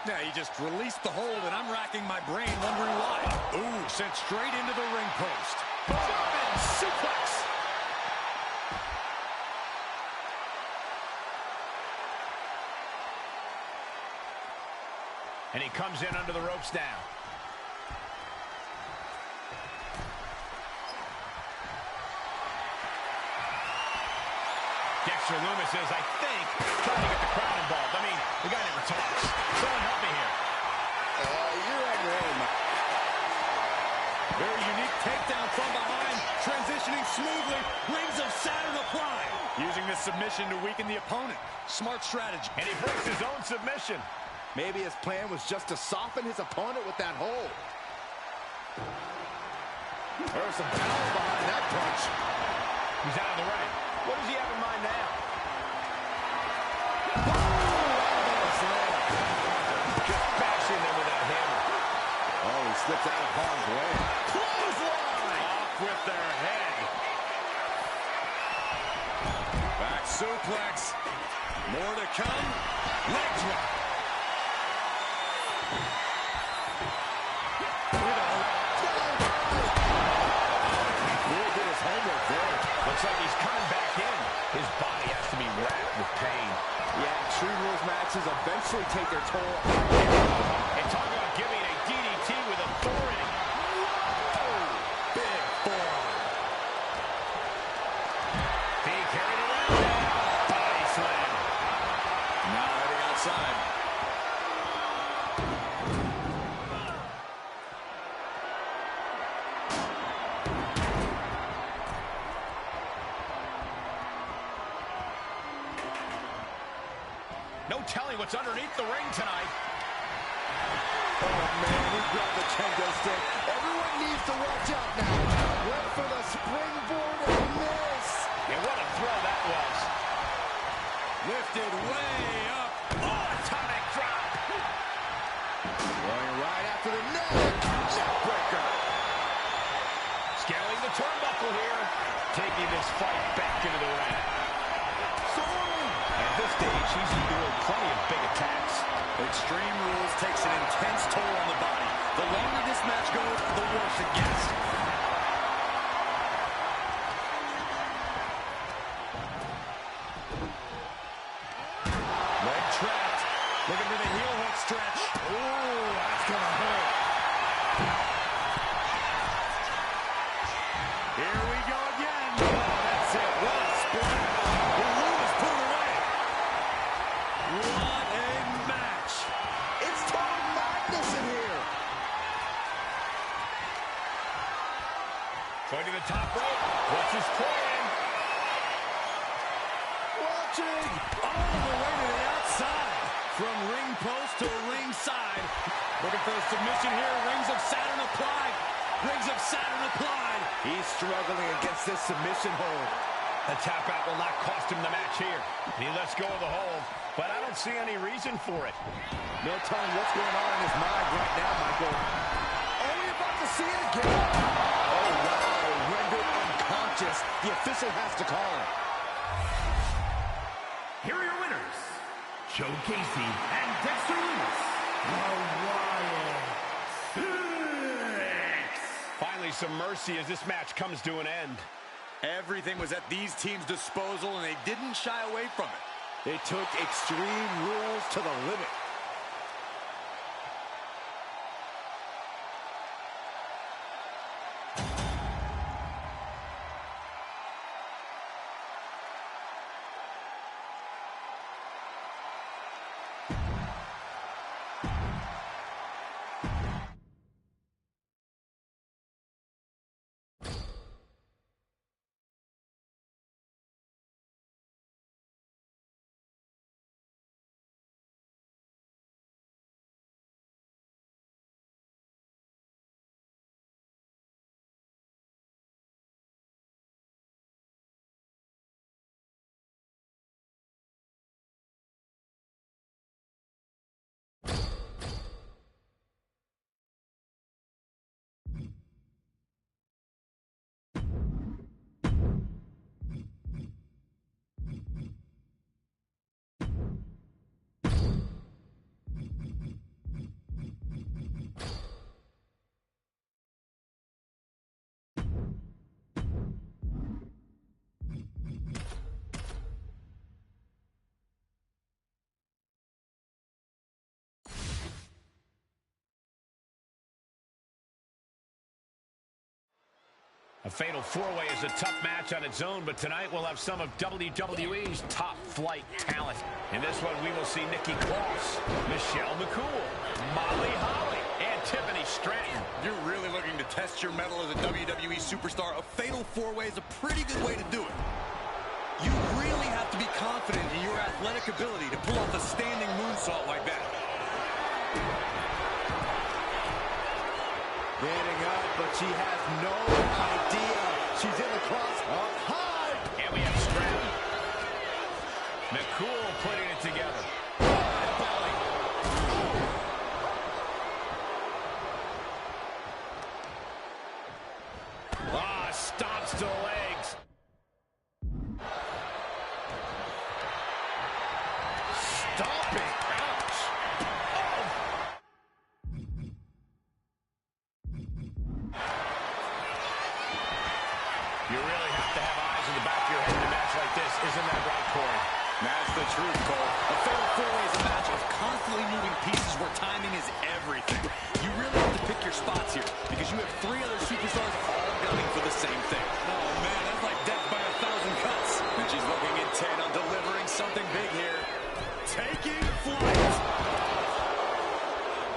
Yeah, he just released the hold, and I'm racking my brain wondering why. Ooh, sent straight into the ring post. German suplex. And he comes in under the ropes now. Dexter Loomis is, I think, trying to get the crowd involved. I mean, the guy never talks. Someone help me here. You're on your own. Very unique takedown from behind, transitioning this submission to weaken the opponent. Smart strategy. And he breaks his own submission. Maybe his plan was just to soften his opponent with that hold. There's some power behind that punch. He's out of the ring. What does he have in mind now? Just bashing them with that hammer. Oh, he slips out of harm's way. Clothesline! Off with their head. Back suplex. More to come. Leg drop. Looks like he's coming back in. His body has to be racked with pain. Yeah, Extreme Rules matches eventually take their toll. And talk about giving a DDT with authority. Whoa! Big forearm. Being carried around now. Body slam. Now heading outside. No telling what's underneath the ring tonight. Oh, man, he grabbed the kendo stick. Everyone needs to watch out now. Went for the springboard and miss. And what a throw that was. Lifted way up. Oh, atomic drop. Going right after the neck. Neckbreaker. Scaling the turnbuckle here. Taking this fight back into the ring. At this stage, he's endured plenty of big attacks. Extreme Rules takes an intense toll on the body. The longer this match goes, the worse it gets. Leg trapped. Looking for the heel hook stretch. Ooh, that's gonna hurt. Here we go again. Oh, that's it. What a splash. The room is put away. What a match. It's total madness in here. Going to the top rope. What's his plan? Watching. All the way to the outside. From ring post to ringside. Looking for a submission here. Rings of Saturn applied. Rings of Saturn applied. He's struggling against this submission hold. The tap out will not cost him the match here. He lets go of the hold, but I don't see any reason for it. No telling what's going on in his mind right now, Michael. Are we about to see it again? Oh, wow. Rendered unconscious. The official has to call him. Here are your winners, Joe Casey and Dexter Lewis. The Wyatt Six. Finally, some mercy as this match comes to an end. Everything was at these teams' disposal, and they didn't shy away from it. They took Extreme Rules to the limit. A fatal four-way is a tough match on its own, but tonight we'll have some of WWE's top-flight talent. In this one, we will see Nikki Cross, Michelle McCool, Molly Holly, and Tiffany Stratton. If you're really looking to test your mettle as a WWE superstar, a fatal four-way is a pretty good way to do it. You really have to be confident in your athletic ability to pull off a standing moonsault like that. Getting up, but she has no idea. She's in the cross. Up high. And we have Stratton. McCool putting it together. Belly. Ah, stomps to the legs. Stomping. Ouch. Oh. You really have to have eyes in the back of your head in a match like this. Isn't that right, Corey? That's the truth, Cole. A fatal four-way is a match of constantly moving pieces where timing is everything. You really have to pick your spots here because you have three other superstars all gunning for the same thing. Oh, man, that's like death by 1,000 cuts. And she's looking intent on delivering something big here. Taking flight.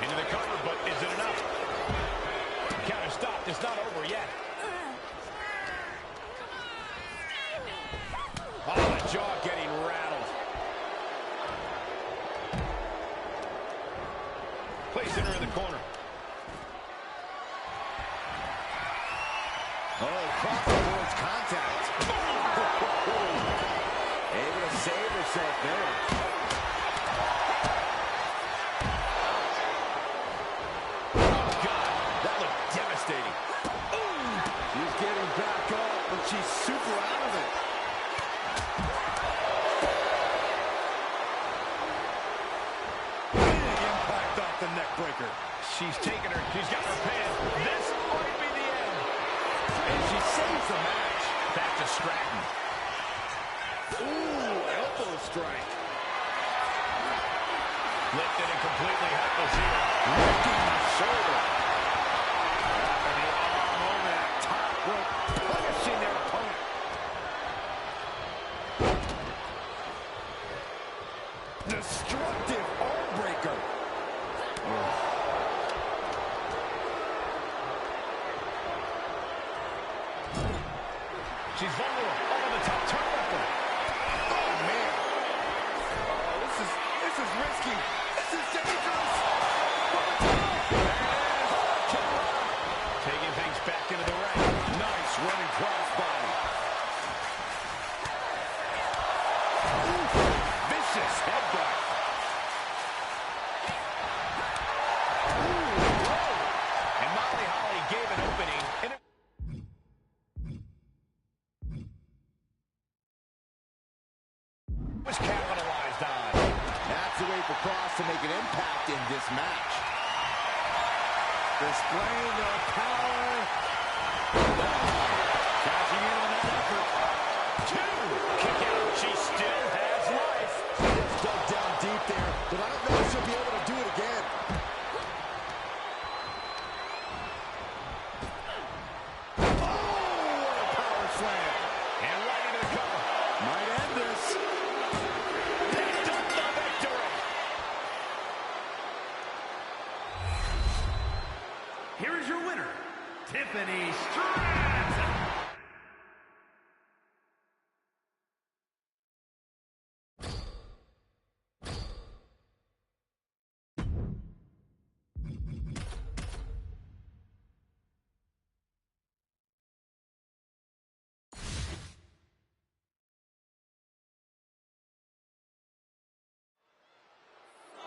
Into the cover, but is it enough? Counter stopped. It's not over yet. Oh, the jaw getting rattled. Placing her in the corner. Oh, cross the board's contact. Able to save herself there. Oh, God. That looked devastating. Ooh. She's getting back up, but she's super out of it. The neck breaker. She's taken her. She's got her pin. This might be the end. And she saves the match. Back to Stratton. Ooh, elbow strike. Lifted and completely helpless here. Lifting the shoulder. And the moment at top rope, punishing their opponent. Destructive arm breaker. She's vulnerable over the top turnbuckle. Oh, man. Oh, this is risky. This is dangerous. Taking things back into the ring. Nice running crossbody. Vicious headbutt. And Molly Holly gave an opening. And it was capitalized on. That's the way for Cross to make an impact in this match. Displaying their power. Cashing in on that effort. Two. Kick out. She still has life. She just dug down deep there, but I don't know if she'll be able to do it again. Oh, what a power slam. And right into the cover. Might end this. Picked up the victory. Here is your winner, Tiffany Stratton.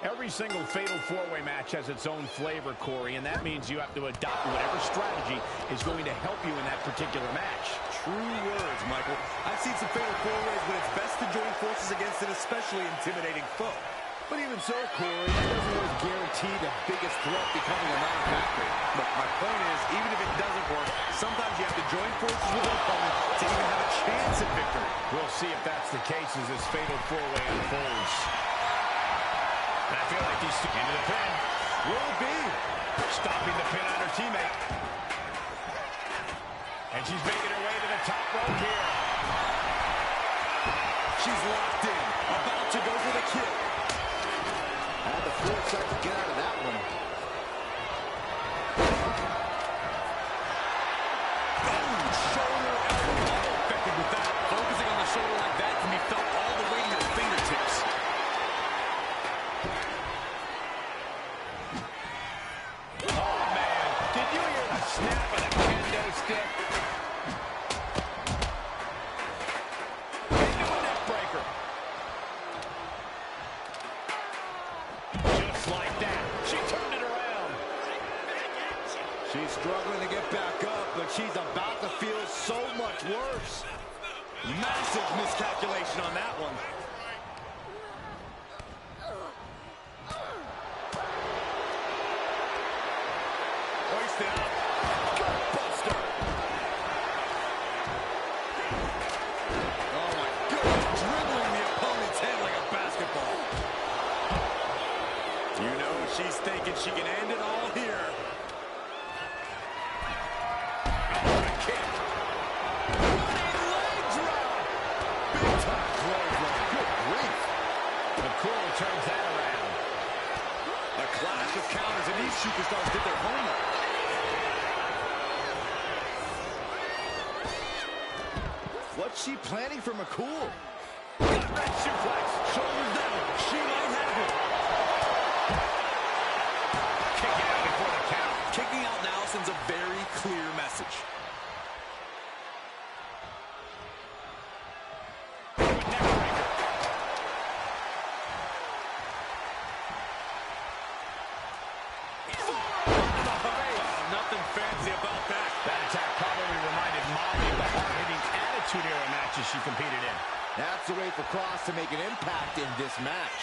Every single fatal four-way match has its own flavor, Corey, and that means you have to adopt whatever strategy is going to help you in that particular match. True words, Michael. I've seen some fatal four-ways, but it's best to join forces against an especially intimidating foe. But even so, Corey, that doesn't always guarantee the biggest threat becoming a non-factor. Look, my point is, even if it doesn't work, sometimes you have to join forces with an opponent to even have a chance at victory. We'll see if that's the case as this fatal four-way unfolds. And I feel like these two into the pin. Will it be? Stopping the pin on her teammate. And she's making her way to the top rope here. She's locked in, about to go for the kill. Had the foresight to get out of that one. Boom! Shoulder elbow. Effective with that. Focusing on the shoulder like that to feel so much worse. Massive miscalculation on that one. Hoisted up. Gut buster. Oh my goodness, dribbling the opponent's head like a basketball. You know she's thinking she can end it all here. Oh, a kick. Running leg drop. Big time clothesline. Good grief. McCool turns that around. A clash of counters, and these superstars did their homework. What's she planning for McCool? Gut wrench suplex. Shoulders down. She might have it. Kicking out before the count. Kicking out now sends a very clear message. Nothing fancy about that. That attack probably reminded Molly of the hard-hitting Attitude Era matches she competed in. That's the way for Cross to make an impact in this match.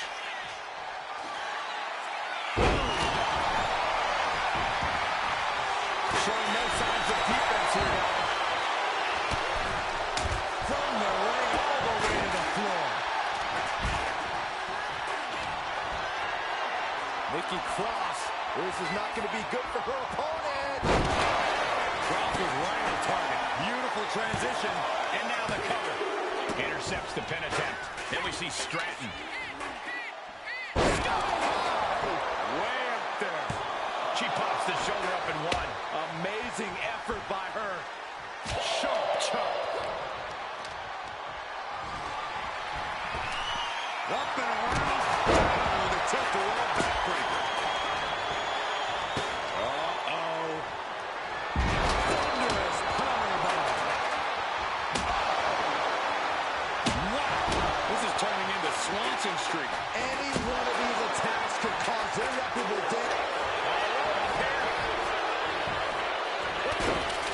Showing no signs of defense here, though. From the ring all the way to the floor. Nikki Cross, this is not going to be good for her opponent. Cross was right on target. Beautiful transition. And now the cover. Intercepts the pin attempt. Then we see Stratton. Way up there. She pops the shoulder up and one. Amazing effort by her. Sharp chop. Up and around. Oh, the tilt-a-whirl backbreaker. Uh-oh. Thunderous powerbomb. Wow. This is turning into Swanson Street. Any one of these attacks could cause irreparable damage.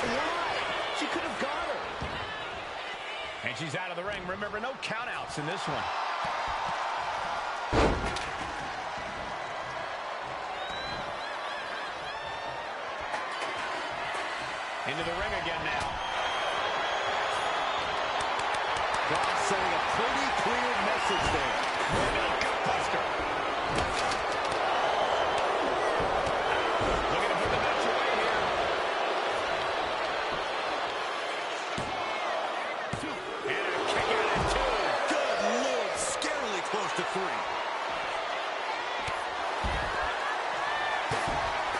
Why? She could have got her. And she's out of the ring. Remember, no countouts in this one. Into the ring again now. Cross sending a pretty clear message there. Gutbuster. Looking to put the match away here. And a kick out at two. Good Lord, scarily close to three.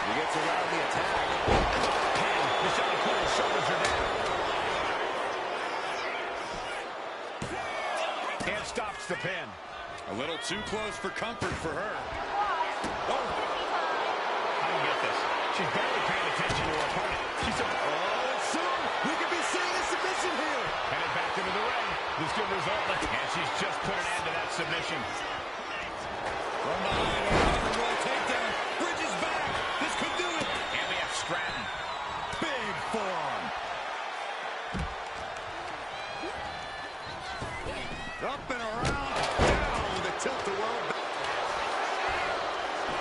He gets around the attack. Michelle McCool's shoulders are down. And stops the pin. A little too close for comfort for her. Oh. I don't get this. She's barely paying attention to her opponent. She's a... Oh, soon we could be seeing a submission here. Headed back into the ring. This could result in... And she's just put an end to that submission. From behind, a rock and roll takedown. Bridges back. This could do it. And we have Stratton. Big forearm. Up and around. Down with a tilt-a-whirl.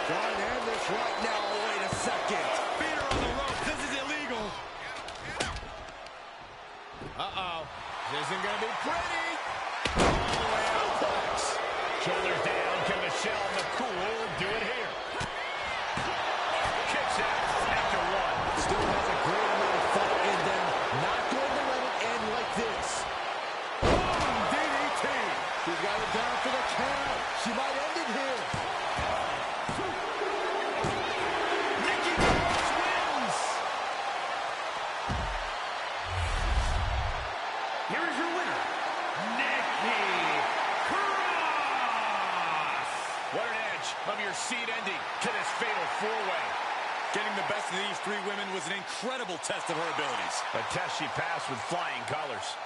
Trying to end this right now. Oh, wait a second. Feet her on the ropes. This is illegal. Uh-oh. This isn't going to be pretty. All the way out. Flex. Shoulders down. Can Michelle McCool do it here? Kicks out after one. Still has a great amount of fight in them. Not going to let it end like this. Boom, DDT. She's got it down for the count. She might end it here. Nikki Cross wins. Here is your winner, Nikki Cross. What an edge of your seed ending to this fatal four-way. Getting the best of these three women was an incredible test of her abilities. A test she passed with flying colors.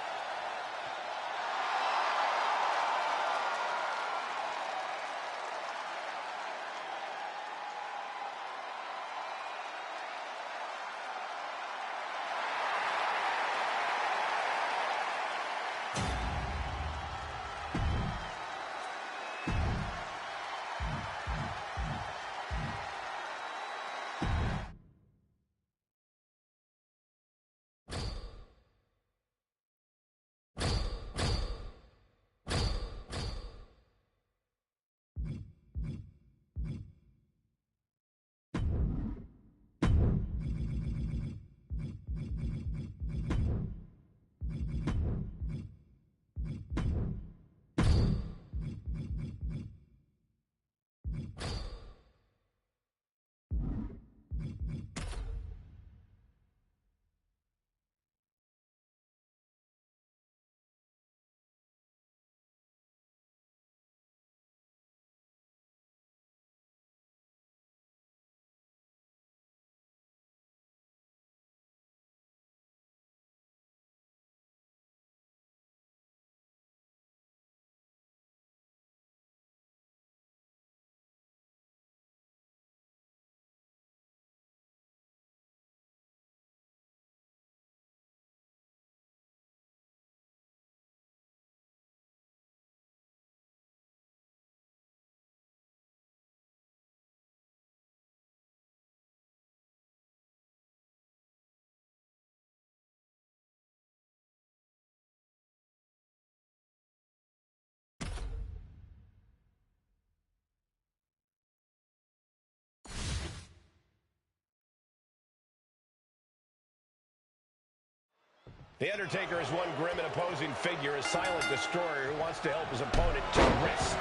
The Undertaker is one grim and opposing figure, a silent destroyer who wants to help his opponent to rest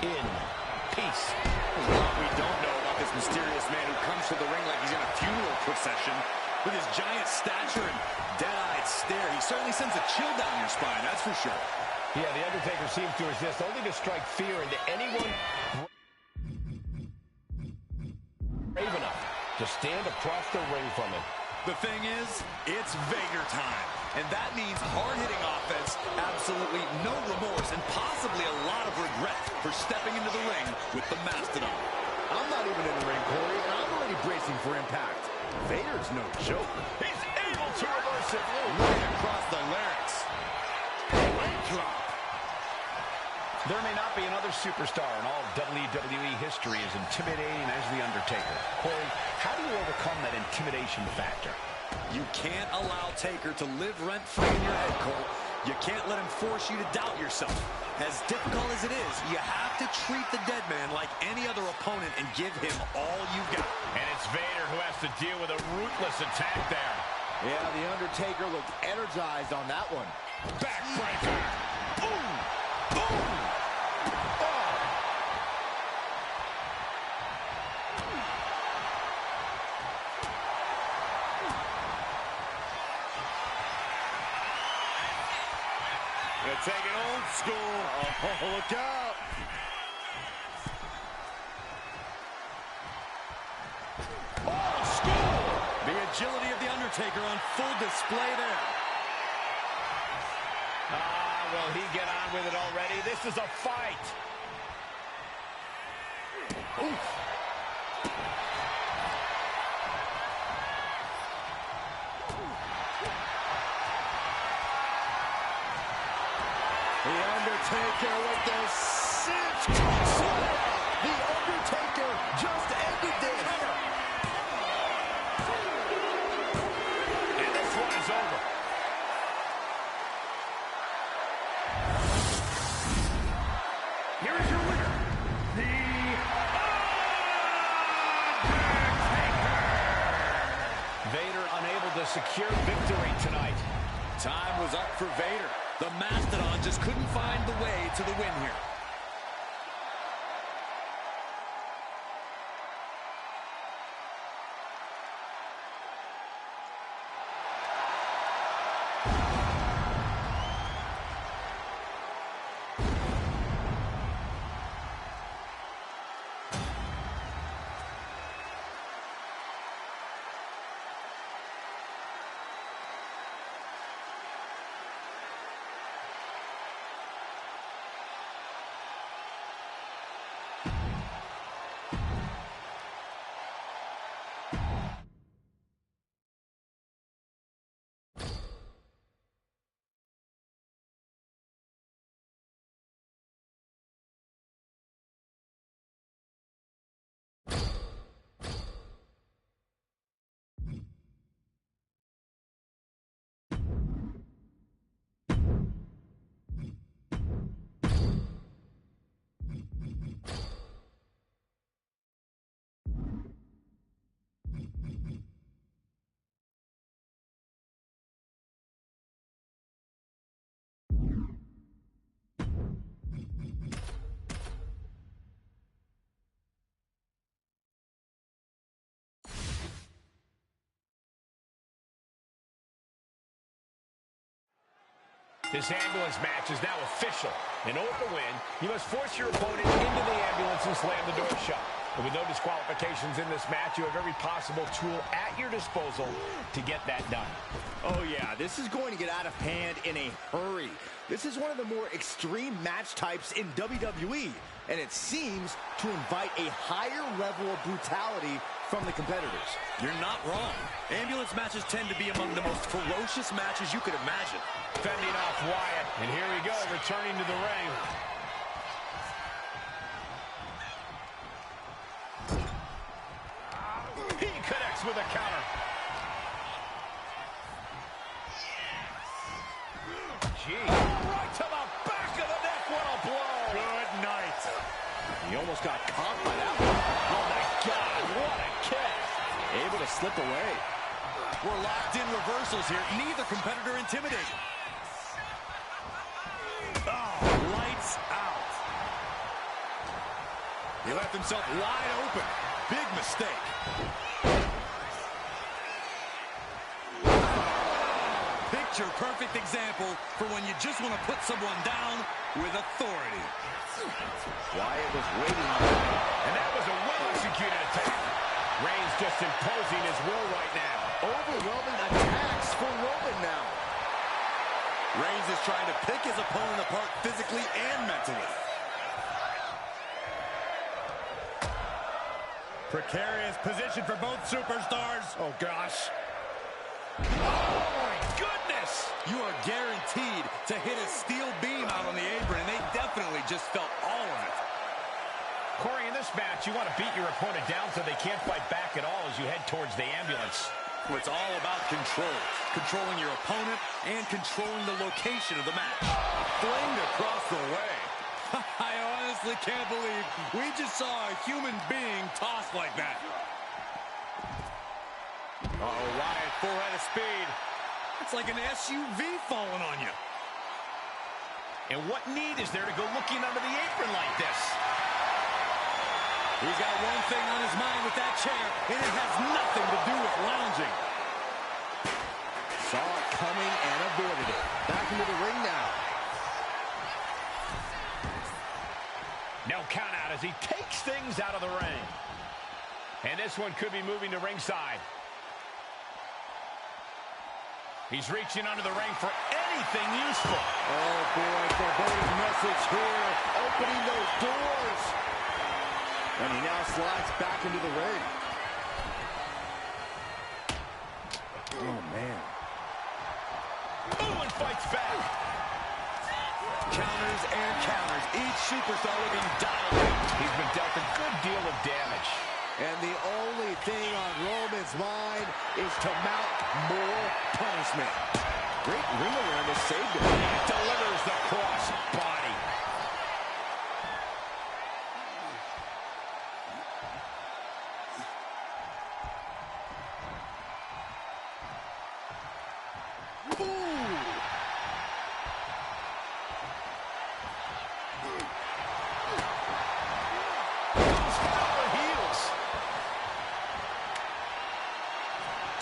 in peace. There's a lot we don't know about this mysterious man who comes to the ring like he's in a funeral procession. With his giant stature and dead-eyed stare, he certainly sends a chill down your spine, that's for sure. Yeah, The Undertaker seems to resist only to strike fear into anyone brave enough to stand across the ring from him. The thing is, it's Vader time. And that means hard-hitting offense, absolutely no remorse, and possibly a lot of regret for stepping into the ring with the Mastodon. I'm not even in the ring, Corey, and I'm already bracing for impact. Vader's no joke. He's able to reverse it. Right across the larynx. Leg drop. There may not be another superstar in all WWE history as intimidating as The Undertaker. Corey, how do you overcome that intimidation factor? You can't allow Taker to live rent-free in your head, Cole. You can't let him force you to doubt yourself. As difficult as it is, you have to treat the dead man like any other opponent and give him all you've got. And it's Vader who has to deal with a ruthless attack there. Yeah, The Undertaker looked energized on that one. Backbreaker. Boom! Boom! Gonna take it old school. Oh, look out. Old school! The agility of The Undertaker on full display there. Will he get on with it already? This is a fight. Oof. The Undertaker with the cinch. The Undertaker just ended this. And this one is over. Here is your winner, The Undertaker. Vader unable to secure victory tonight. Time was up for Vader. The Mastodon just couldn't find the way to the win here. This ambulance match is now official. In order to win, you must force your opponent into the ambulance and slam the door shut. And with no disqualifications in this match, you have every possible tool at your disposal to get that done. Oh, yeah, this is going to get out of hand in a hurry. This is one of the more extreme match types in WWE, and it seems to invite a higher level of brutality from the competitors. You're not wrong. Ambulance matches tend to be among the most ferocious matches you could imagine. Fending off Wyatt, and here we go, returning to the ring. He connects with a counter. Gee. Right to the back of the neck, what a blow. Good night. He almost got caught by that one. Oh, my God, what a kick. Able to slip away. We're locked in reversals here. Neither competitor intimidated. himself wide open. Big mistake. Picture-perfect example for when you just want to put someone down with authority. Wyatt was waiting on that. And that was a well-executed attack. Reigns just imposing his will right now. Overwhelming attacks for Roman now. Reigns is trying to pick his opponent apart physically and mentally. Precarious position for both superstars. Oh, gosh. Oh, my goodness! You are guaranteed to hit a steel beam out on the apron, and they definitely just felt all of it. Corey, in this match, you want to beat your opponent down so they can't fight back at all as you head towards the ambulance. It's all about control. Controlling your opponent and controlling the location of the match. Flamed across the way. I honestly can't believe we just saw a human being tossed like that. Uh-oh, Wyatt, full head of speed. It's like an SUV falling on you. And what need is there to go looking under the apron like this? He's got one thing on his mind with that chair, and it has nothing to do with lounging. Saw it coming and avoided it. Back into the ring now. No count out as he takes things out of the ring. And this one could be moving to ringside. He's reaching under the ring for anything useful. Oh, boy, foreboding message here. Opening those doors. And he now slides back into the ring. Oh, man. Ooh, and fights back. Counters and counters. Each superstar looking dialed in. He's been dealt a good deal of damage. And the only thing on Roman's mind is to mount more punishment. Great ring awareness saved him. Delivers the cross body.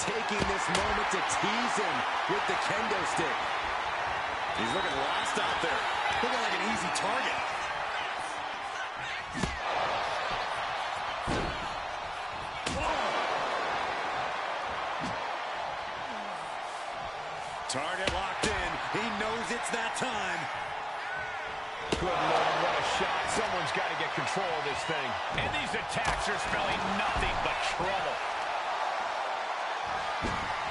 Taking this moment to tease him with the kendo stick. He's looking lost out there. Looking like an easy target. Target locked in. He knows it's that time. Good Lord, what a shot. Someone's got to get control of this thing. And these attacks are spelling nothing but trouble.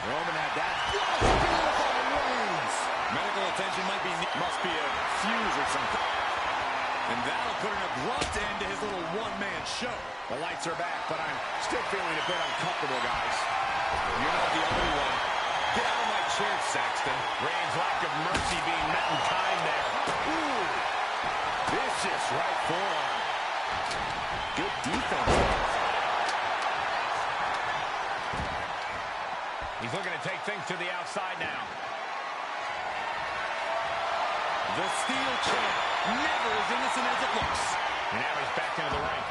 Roman had that. Beautiful wings. Medical attention must be a fuse or something. And that'll put an abrupt end to his little one-man show. The lights are back, but I'm still feeling a bit uncomfortable, guys. You're not the only one. Get out of my chair, Saxton. Reigns' lack of mercy being met in kind there. Ooh. Vicious right forearm. Good defense. He's looking to take things to the outside now. The steel chair, never as innocent as it looks. And now he's back into the ring.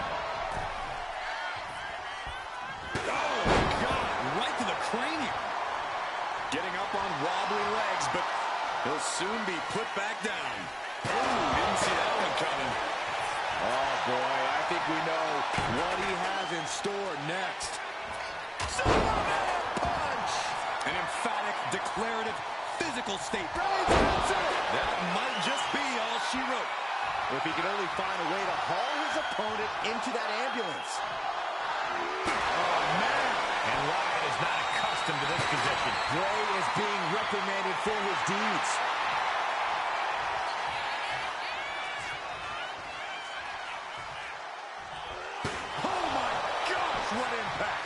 Oh, God, right to the cranium. Getting up on wobbly legs, but he'll soon be put back down. Oh, didn't see that one coming. Oh, boy, I think we know what he has in store next. An emphatic, declarative, physical statement. That might just be all she wrote. If he could only find a way to haul his opponent into that ambulance. Oh, man. And Wyatt is not accustomed to this position. Bray is being reprimanded for his deeds. Oh, my gosh, what impact.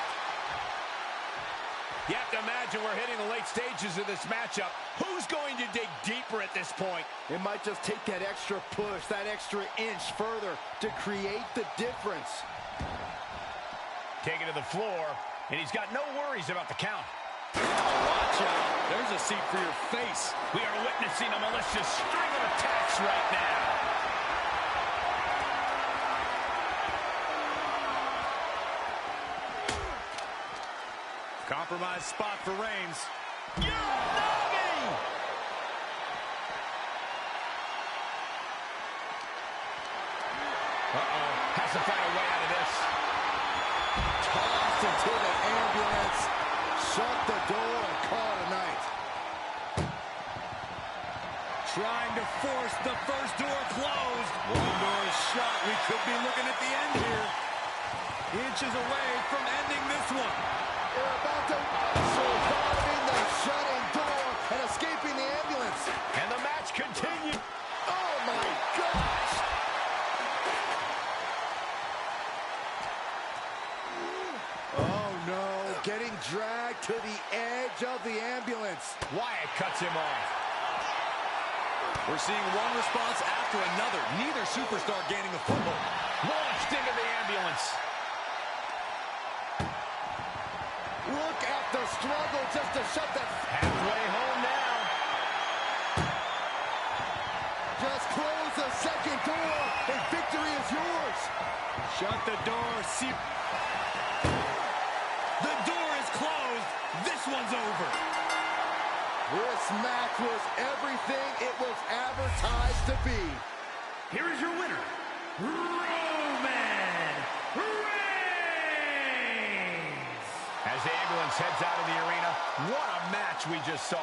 You have to imagine we're hitting the late stages of this matchup. Who's going to dig deeper at this point? It might just take that extra push, that extra inch further to create the difference. Taken to the floor, and he's got no worries about the count. Watch out. There's a seat for your face. We are witnessing a malicious string of attacks right now. Compromised spot for Reigns. Has to find a way out of this. Tossed into the ambulance. Shut the door and call it a night. Trying to force the first door closed. One door is shut. We could be looking at the end here. Inches away from ending this one. They're about to surviving the shutting door and escaping the ambulance. And the match continues. Oh my gosh! Oh no, getting dragged to the edge of the ambulance. Wyatt cuts him off. We're seeing one response after another. Neither superstar gaining a foothold. Launched into the ambulance. Look at the struggle just to shut that. Halfway home now. Just close the second door and victory is yours. Shut the door. See. The door is closed. This one's over. This match was everything it was advertised to be. Here is your winner, Roman Reigns. As the ambulance heads out of the arena, what a match we just saw.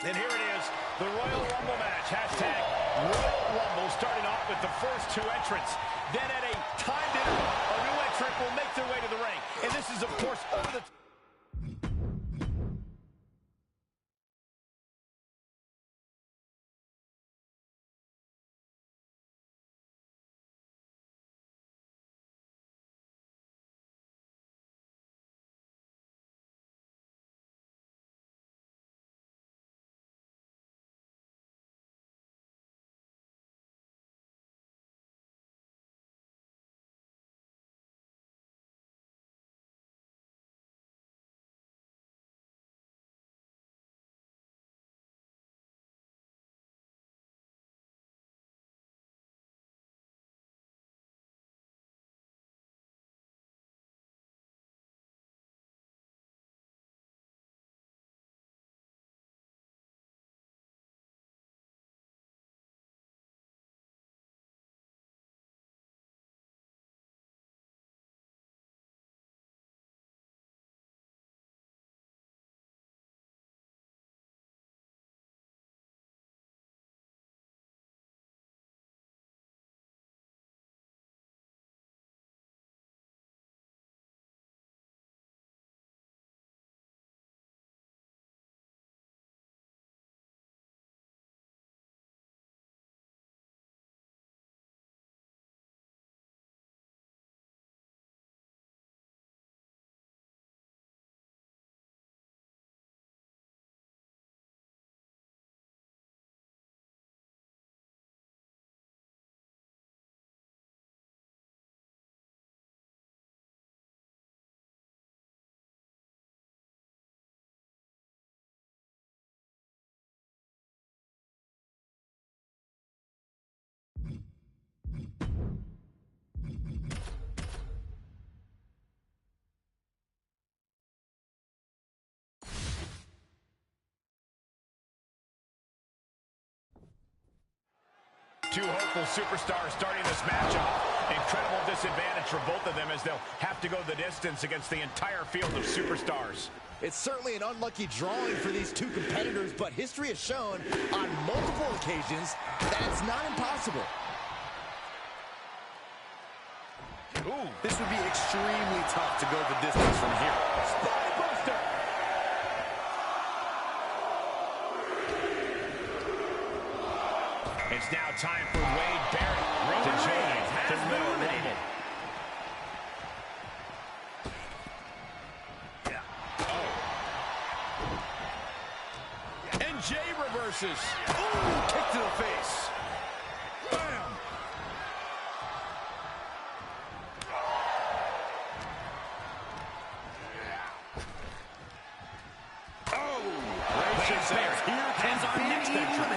And here it is, the Royal Rumble match. Hashtag Royal Rumble, starting off with the first two entrants. Then at a timed interval, a new entrant will make their way to the ring. And this is, of course, over the... Two hopeful superstars starting this match off. Incredible disadvantage for both of them as they'll have to go the distance against the entire field of superstars. It's certainly an unlucky drawing for these two competitors, but history has shown on multiple occasions that it's not impossible. Ooh, this would be extremely tough to go the distance from here. Spine buster. It's now time for Wade Barrett to join the middle rumble. And Jay reverses. Ooh, kick to the face. Bam. Oh, gracious there. Here comes our next entrant.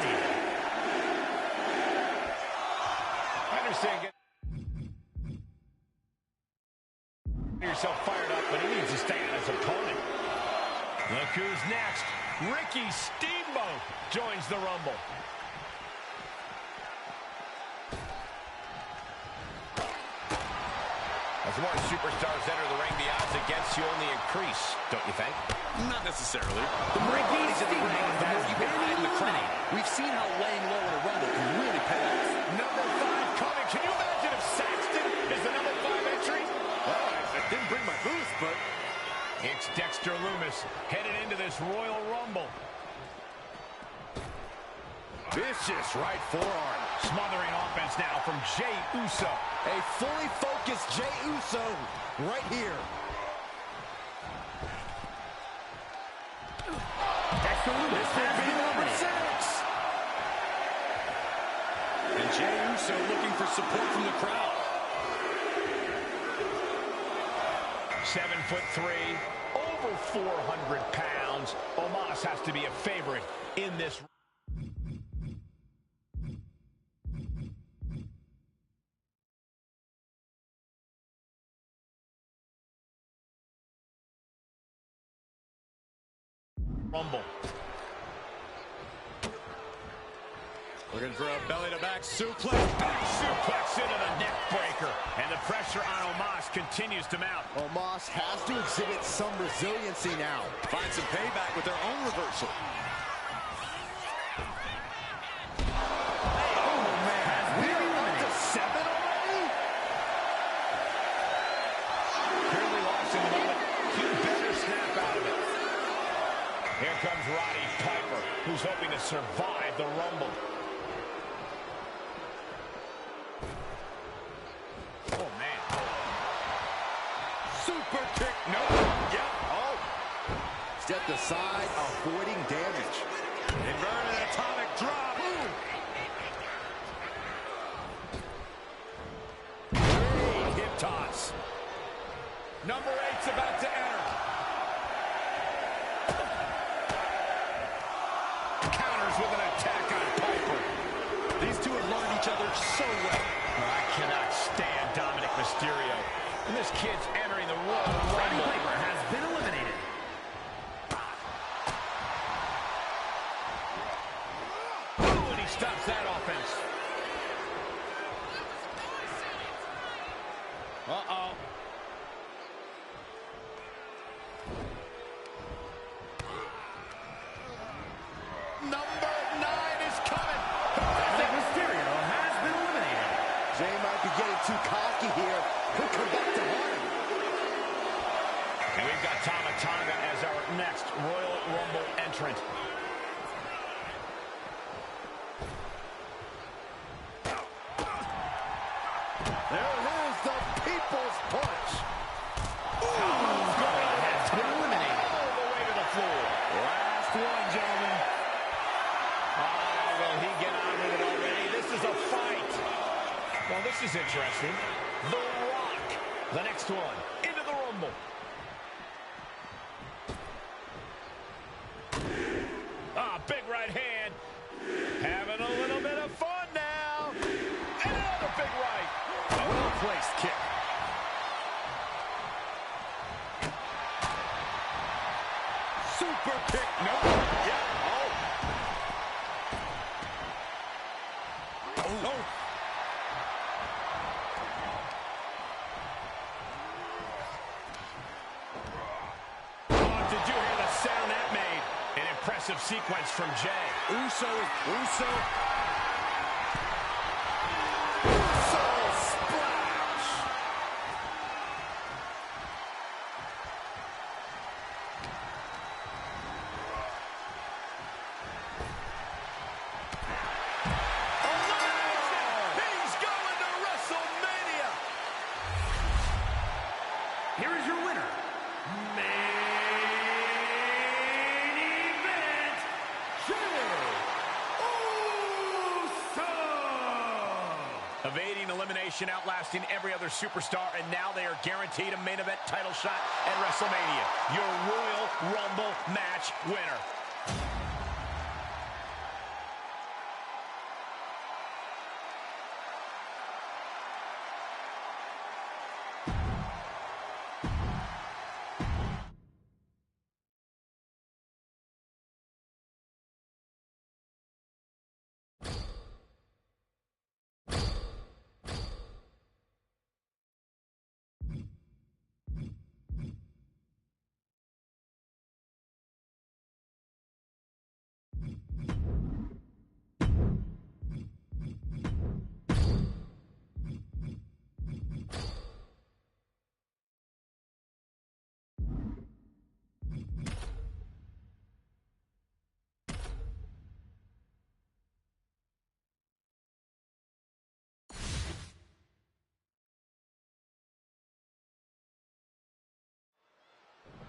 I understand getting yourself fired up, but he needs to stay on his opponent. Look who's next. Ricky Steamboat joins the Rumble. As more superstars enter the ring, the odds against you only increase, don't you think? Not necessarily. The more bodies in the ring, the more you can hide in the crowd. We've seen how laying low in a Rumble can really pay off. Number 5 coming. Can you imagine if Saxton is the number 5 entry? Well, I didn't bring my booth, but... It's Dexter Lumis headed into this Royal Rumble. Vicious right forearm. Smothering offense now from Jey Uso. A fully focused Jey Uso right here. Dexter Lumis has been Number eliminated. 6. And Jey Uso looking for support from the crowd. 7'3", over 400 pounds. Omos has to be a favorite in this. Rumble. Looking for a belly-to-back suplex. Back suplex into the neck breaker. And the pressure on Omos continues to mount. Omos has to exhibit some resiliency now. Find some payback with their own reversal. Oh, man. We're up to 7 already? Clearly lost in the moment. You better snap out of it. Here comes Roddy Piper, who's hoping to survive the Rumble. Oh, man. Super kick. Nope. Yep. Oh. Stepped aside, avoiding damage. Inverted atomic drop. Great hip toss. Number 8's about to enter. Counters with an attack on Piper. These two have learned each other so well. I cannot stand Dominic Mysterio. And this kid's entering the Royal Roddy Rumble. Piper has been eliminated. Oh, and he stops that offense. Uh-oh. Number 9 is coming. Dominic Mysterio has been eliminated. Jay might be getting too cocky here. He'll come back to haunt him. And we've got Tama Tonga as our next Royal Rumble entrant. There it is, the People's Punch. Has been eliminated. All the way to the floor. Last one, gentlemen. Will he get on with it already? This is a fight. Well, this is interesting. The Rock, the next one, into the Rumble. Ah, big right hand. Having a little bit of fun now. And another big right. A well-placed kick. Super kick. Nope. Yeah. Oh. Oh. Did you hear the sound that made? An impressive sequence from Jay. Uso splash. He's going to WrestleMania. Here is your winner, main event, Jey Uso! Evading elimination, outlasting every other superstar, and now they are guaranteed a main event title shot at WrestleMania. Your Royal Rumble match winner.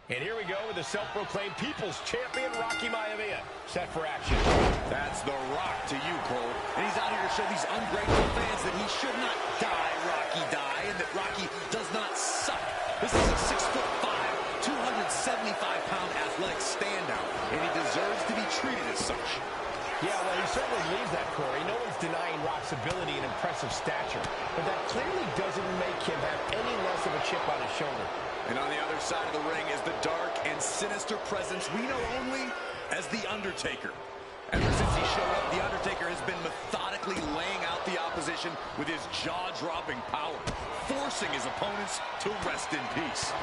And here we go with the self-proclaimed People's Champion, Rocky Maivia, set for action. That's The Rock to you, Cole. And he's out here to show these ungrateful fans that he should not die, Rocky, die, and that Rocky does not suck. This is a 6'5", 275-pound athletic standout, and he deserves to be treated as such. Yeah, well, he certainly believes that, Corey. No one's denying Rock's ability and impressive stature, but that clearly doesn't make him have any less of a chip on his shoulder. And on the other side of the ring is the dark and sinister presence we know only as The Undertaker. Ever since he showed up, The Undertaker has been methodically laying out the opposition with his jaw-dropping power, forcing his opponents to rest in peace.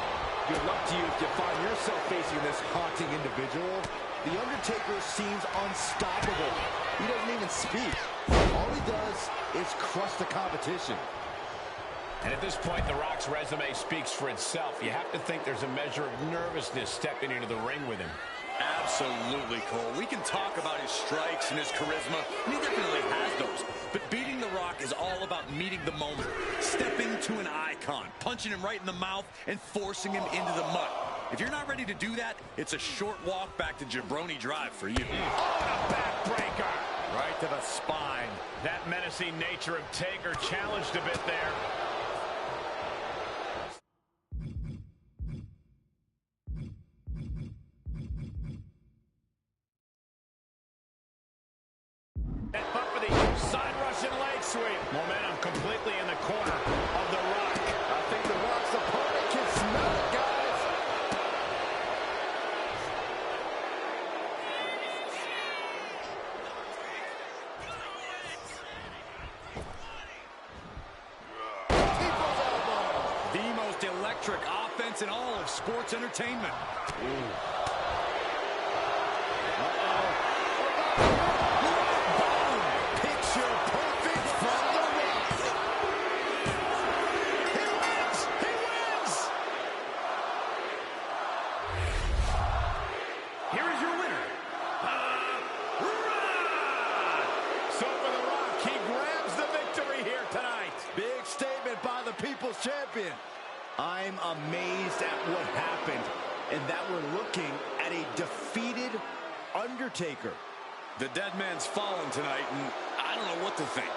Good luck to you if you find yourself facing this haunting individual. The Undertaker seems unstoppable. He doesn't even speak. All he does is crush the competition. And at this point, The Rock's resume speaks for itself. You have to think there's a measure of nervousness stepping into the ring with him. Absolutely, Cole. We can talk about his strikes and his charisma, and he definitely has those. But beating The Rock is all about meeting the moment, stepping to an icon, punching him right in the mouth, and forcing him into the mud. If you're not ready to do that, it's a short walk back to Jabroni Drive for you. Oh, a backbreaker! Right to the spine. That menacing nature of Taker challenged a bit there. That butt for the side Russian leg sweep. Momentum completely in the corner of The Rock. I think The Rock's opponent can smell it, guys. People's elbow. The most electric offense in all of sports entertainment. Picture perfect from The Rock. He wins! He wins! Here is your winner, The Rock! So for The Rock, he grabs the victory here tonight. Big statement by the People's Champion. I'm amazed at what happened, and that we're looking at a defeated Undertaker. The dead man's fallen tonight, and I don't know what to think.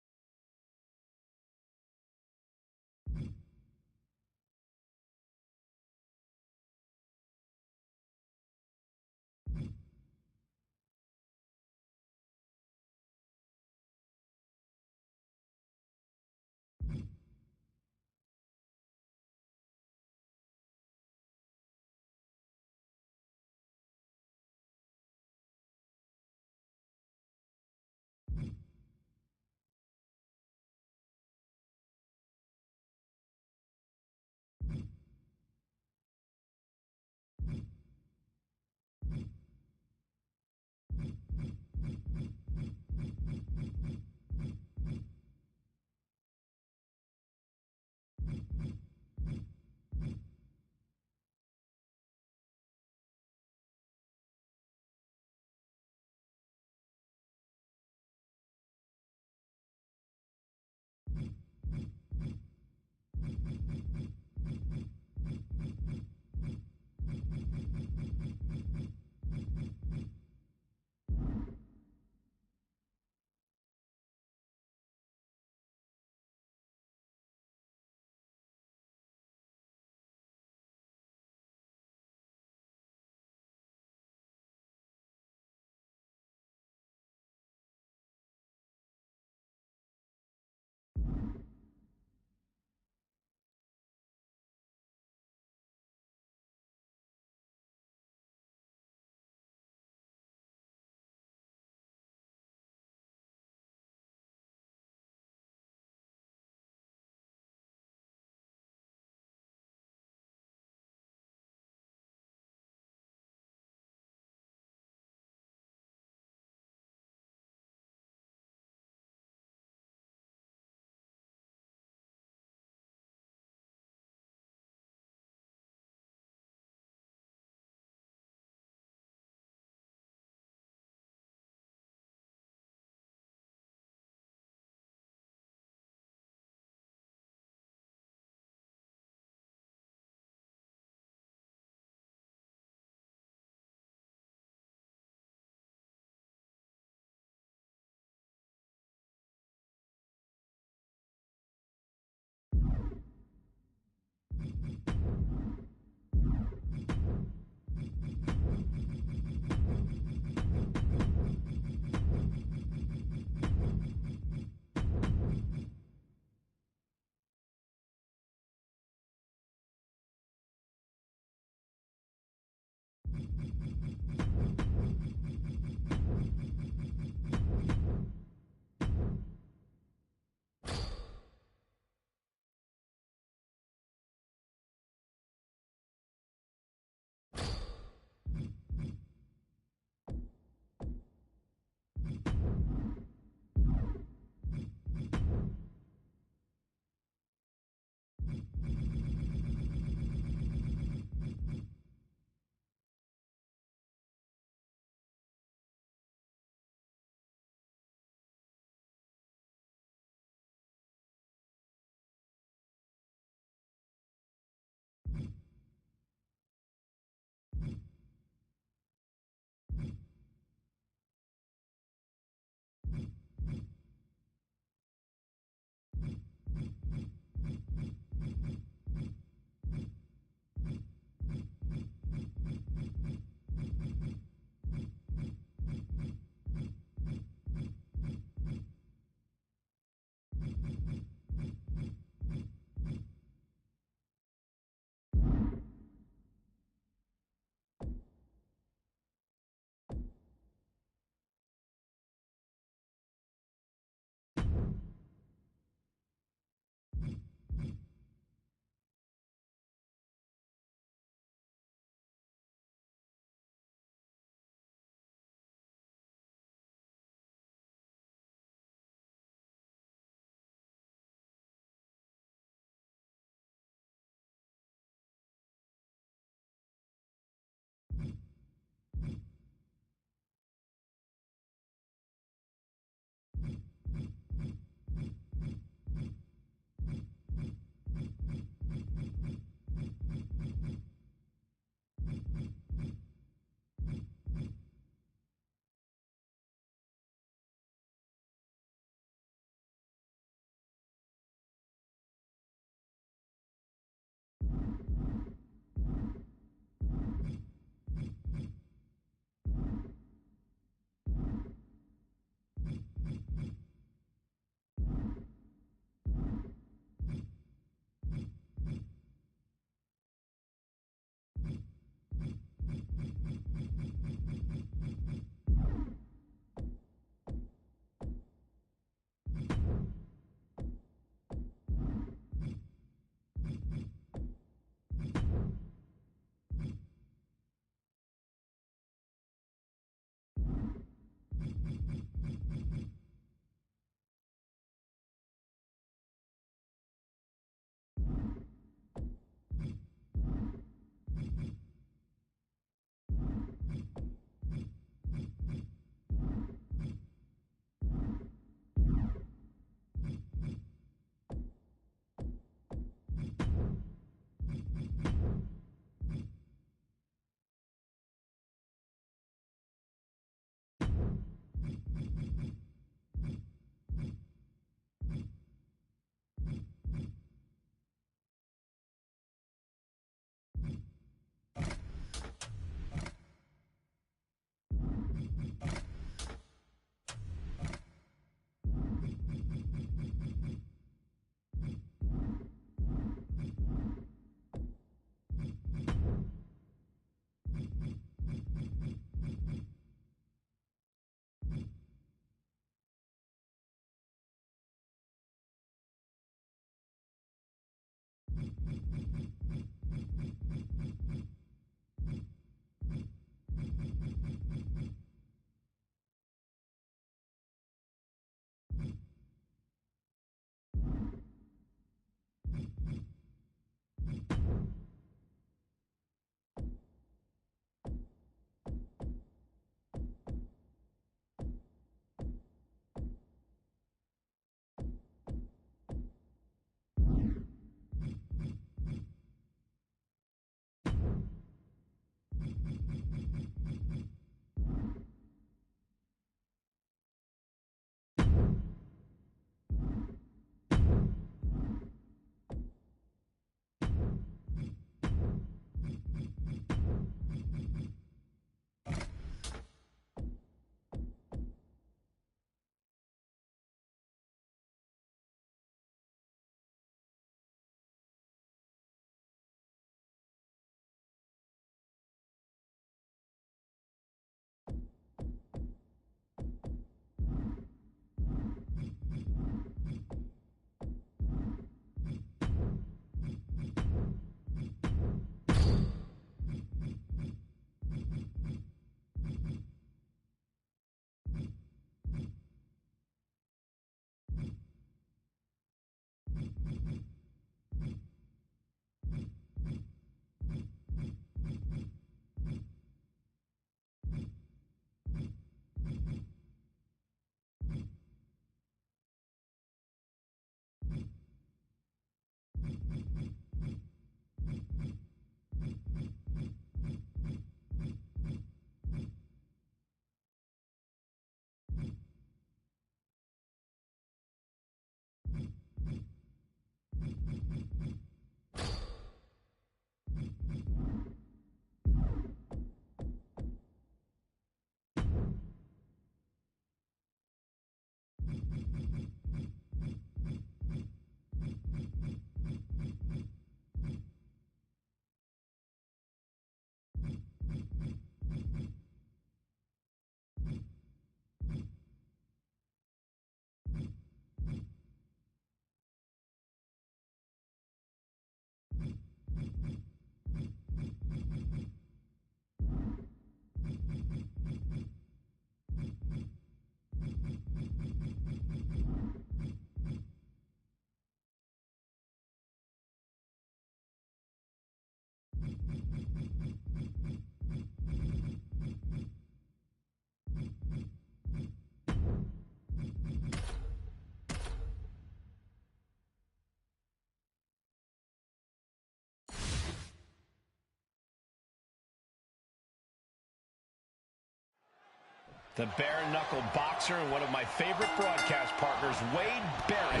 The bare-knuckle boxer and one of my favorite broadcast partners, Wade Barrett,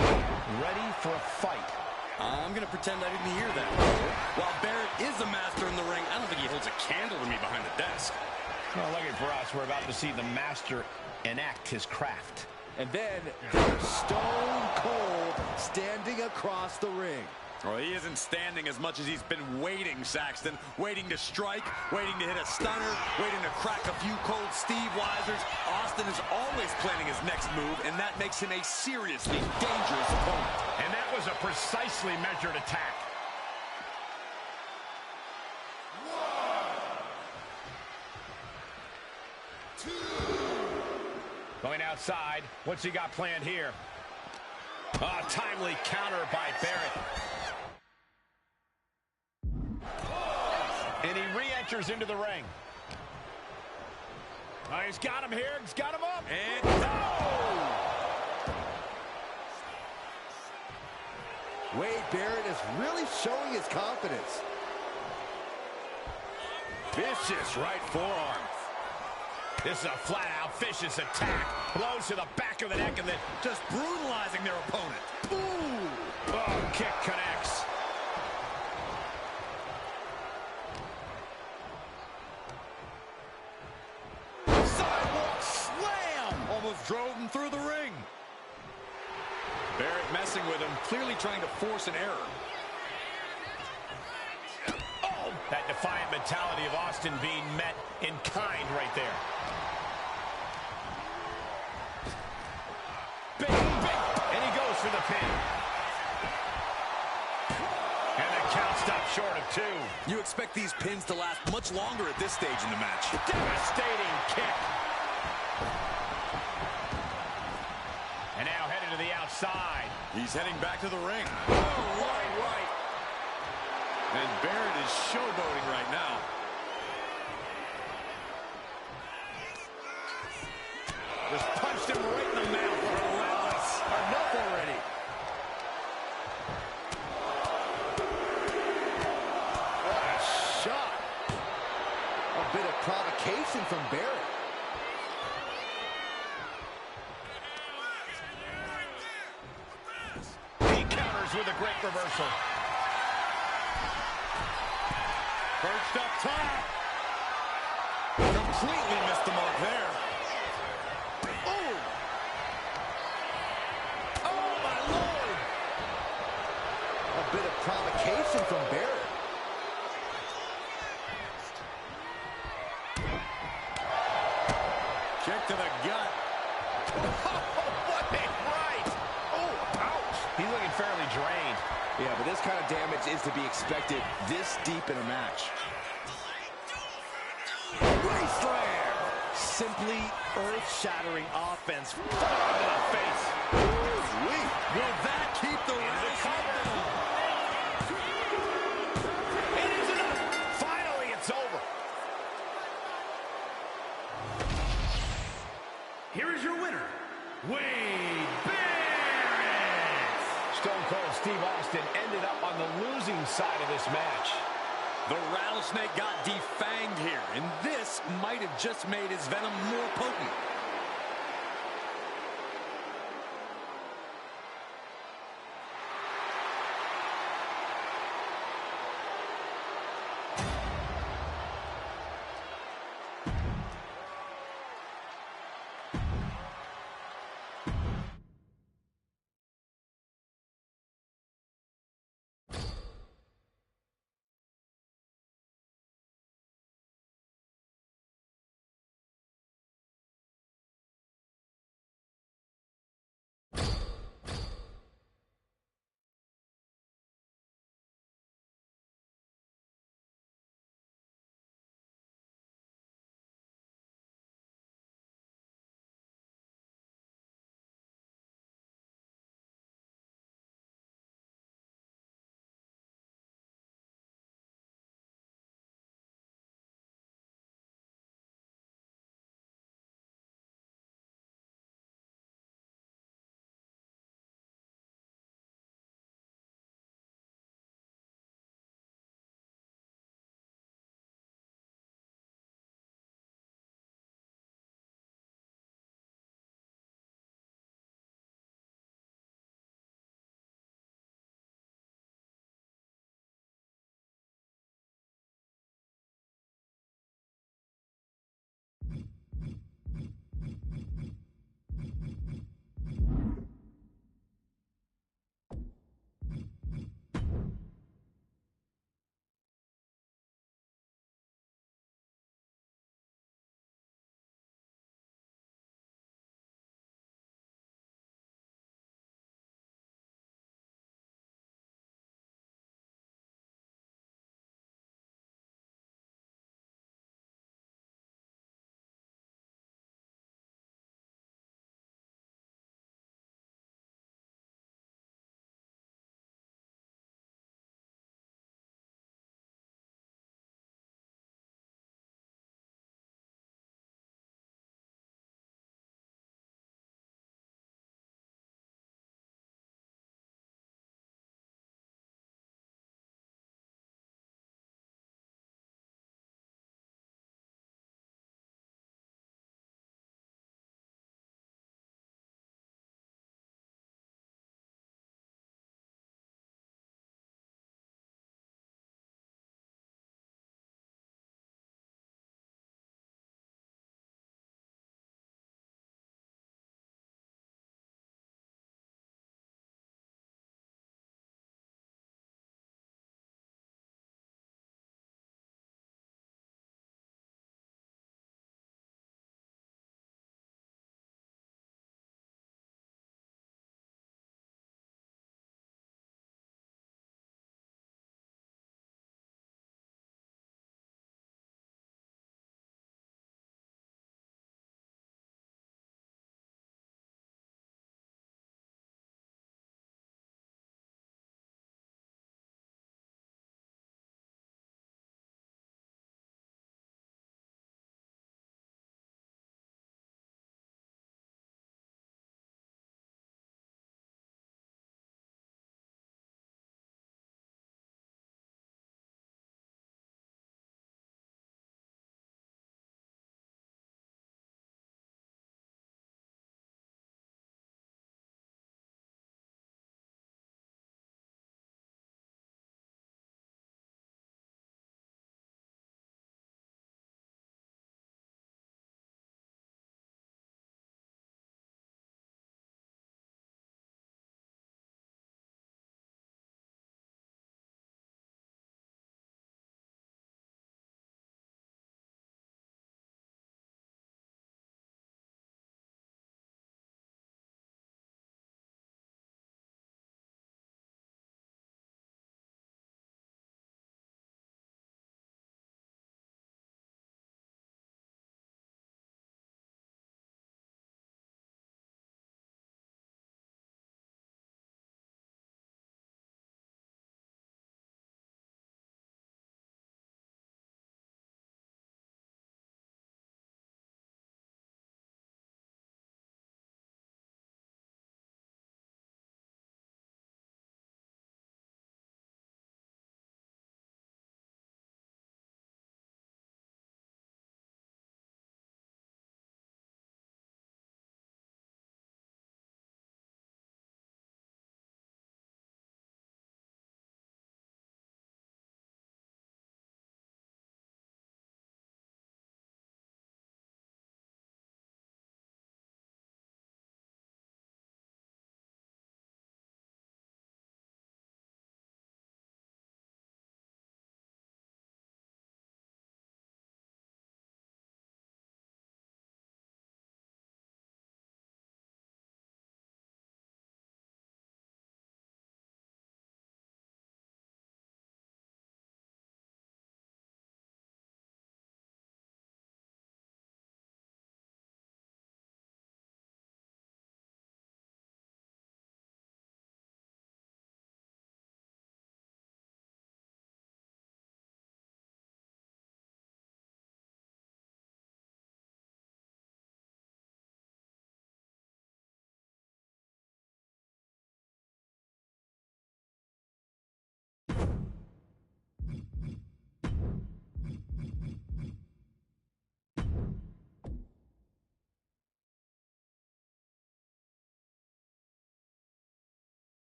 ready for a fight. I'm going to pretend I didn't hear that. While Barrett is a master in the ring, I don't think he holds a candle to me behind the desk. Well, lucky for us, we're about to see the master enact his craft. And then they're stone cold standing across the ring. Well, he isn't standing as much as he's been waiting, Saxton. Waiting to strike, waiting to hit a stunner, waiting to crack a few cold Steve Weisers. Austin is always planning his next move, and that makes him a seriously dangerous opponent. And that was a precisely measured attack. Going outside. What's he got planned here? Oh, timely counter by Barrett. And he re-enters into the ring. Oh, he's got him here. He's got him up. And Wade Barrett is really showing his confidence. Vicious right forearm. this is a flat-out vicious attack. Blows to the back of the neck and then Just brutalizing their opponent. ooh. Oh, kick connects. Sidewalk slam! Almost drove him through the ring. Barrett messing with him, clearly trying to force an error. Oh, that defiant mentality of Austin being met in kind right there. Big, and he goes for the pin. And the count's done. short of 2. You expect these pins to last much longer at this stage in the match. Devastating kick. And now headed to the outside. He's heading back to the ring. Oh, right. And Barrett is showboating right now. Just punched him right in the mouth. Relentless. Enough already. What a shot. A bit of provocation from Barrett. He counters with a great reversal. Perched up top. Completely missed the mark there. A bit of provocation from Barrett. Kick to the gut. What a right! Oh, ouch! He's looking fairly drained. Yeah, but this kind of damage is to be expected this deep in a match. Slam! Simply earth-shattering offense. To the face. Will that keep the Rams coming? It is enough. Finally, it's over. Here is your winner, Wade Barrett. Stone Cold Steve Austin ended up on the losing side of this match. The rattlesnake got defanged here, and this might have just made his venom more potent.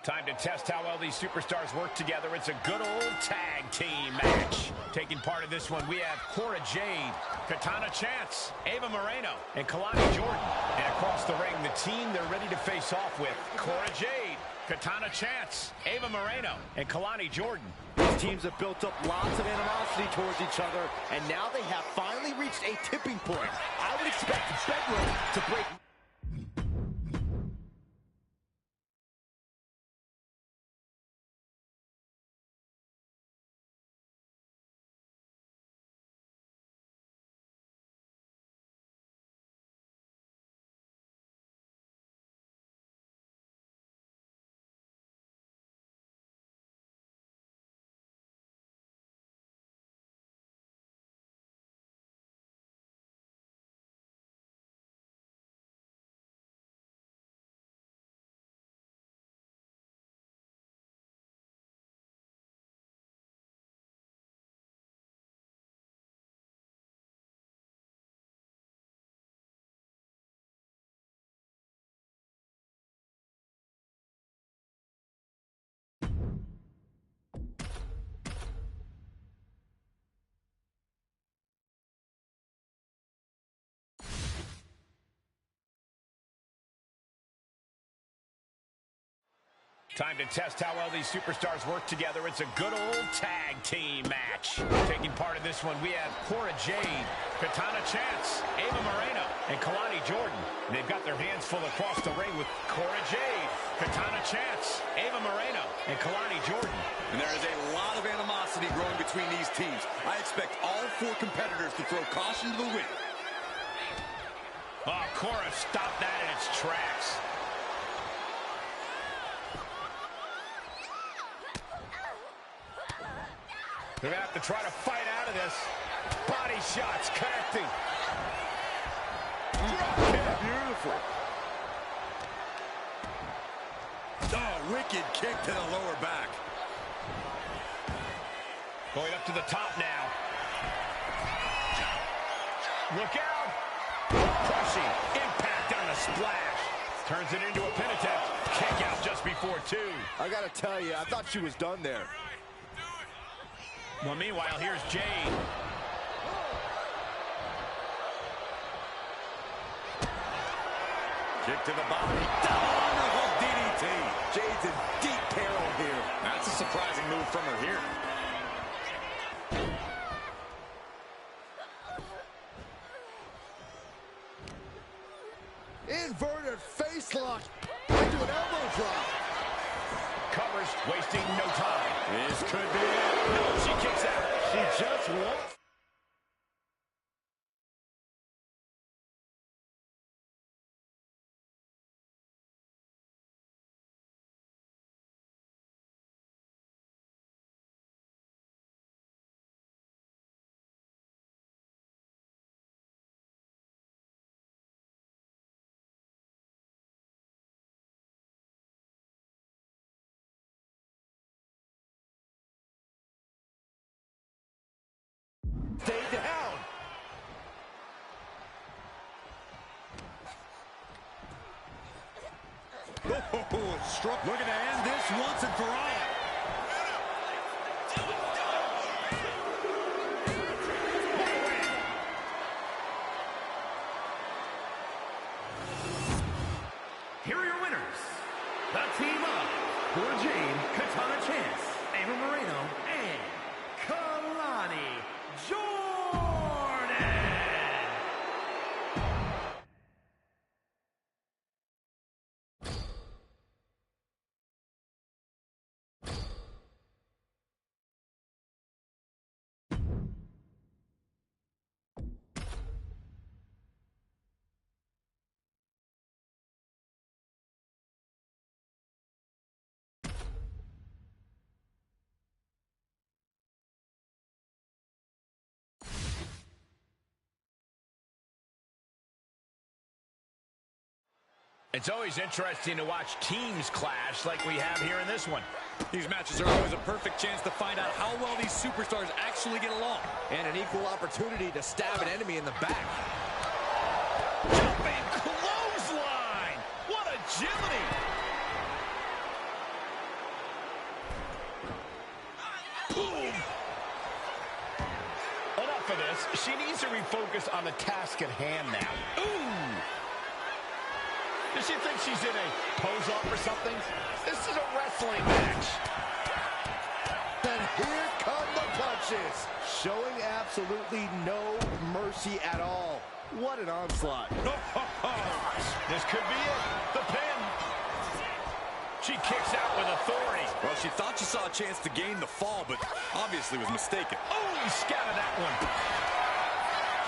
Time to test how well these superstars work together. It's a good old tag team match. Taking part in this one, we have Cora Jade, Katana Chance, Ava Moreno, and Kalani Jordan. And across the ring, the team they're ready to face off with, Cora Jade, Katana Chance, Ava Moreno, and Kalani Jordan. These teams have built up lots of animosity towards each other, and now they have finally reached a tipping point. I would expect Bedroom to break. Time to test how well these superstars work together. It's a good old tag team match. Taking part in this one, we have Cora Jade, Katana Chance, Ava Moreno, and Kalani Jordan. And they've got their hands full across the ring with Cora Jade, Katana Chance, Ava Moreno, and Kalani Jordan. And there is a lot of animosity growing between these teams. I expect all four competitors to throw caution to the wind. Oh, Cora stopped that in its tracks. They're going to have to try to fight out of this. Body shots connecting. Beautiful. Oh, wicked kick to the lower back. Going up to the top now. Look out. Crushing impact on the splash. Turns it into a pin attempt. Kick out just before two. I got to tell you, I thought she was done there. Well, meanwhile, here's Jade. Kick to the body. Double underhook DDT. Jade's in deep peril here. That's a surprising move from her here. Inverted face lock into an elbow drop. Covers, wasting no time. This could be it. No, she kicks out. She just won. Stay down. Oh, struck. Looking to end this once and for all. Here are your winners. The team of Cora Jade, Katana Chance, Ava Moreno, and Kalani Jordan. It's always interesting to watch teams clash like we have here in this one. These matches are always a perfect chance to find out how well these superstars actually get along. And an equal opportunity to stab an enemy in the back. Jumping clothesline! What agility! Boom! Enough of this. She needs to refocus on the task at hand now. Ooh! Does she think she's in a pose-off or something? This is a wrestling match. And here come the punches. Showing absolutely no mercy at all. What an onslaught. This could be it. The pin. She kicks out with authority. Well, she thought she saw a chance to gain the fall, but obviously was mistaken. Oh, he scattered that one.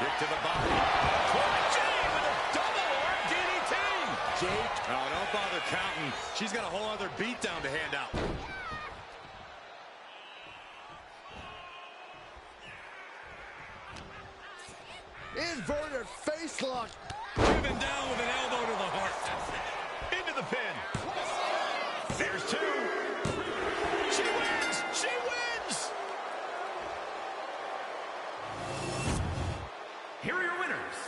Kick to the body. Cora Jade with a double arm DDT. Jade. Oh, don't bother counting. She's got a whole other beatdown to hand out. Inverted face lock. Driven down with an elbow to the heart. Into the pin. There's two. She wins. She wins. Here are your winners.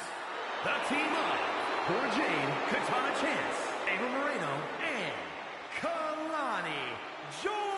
The team of Cora Jade, Katana Chance, Ava Moreno, and Kalani Jordan.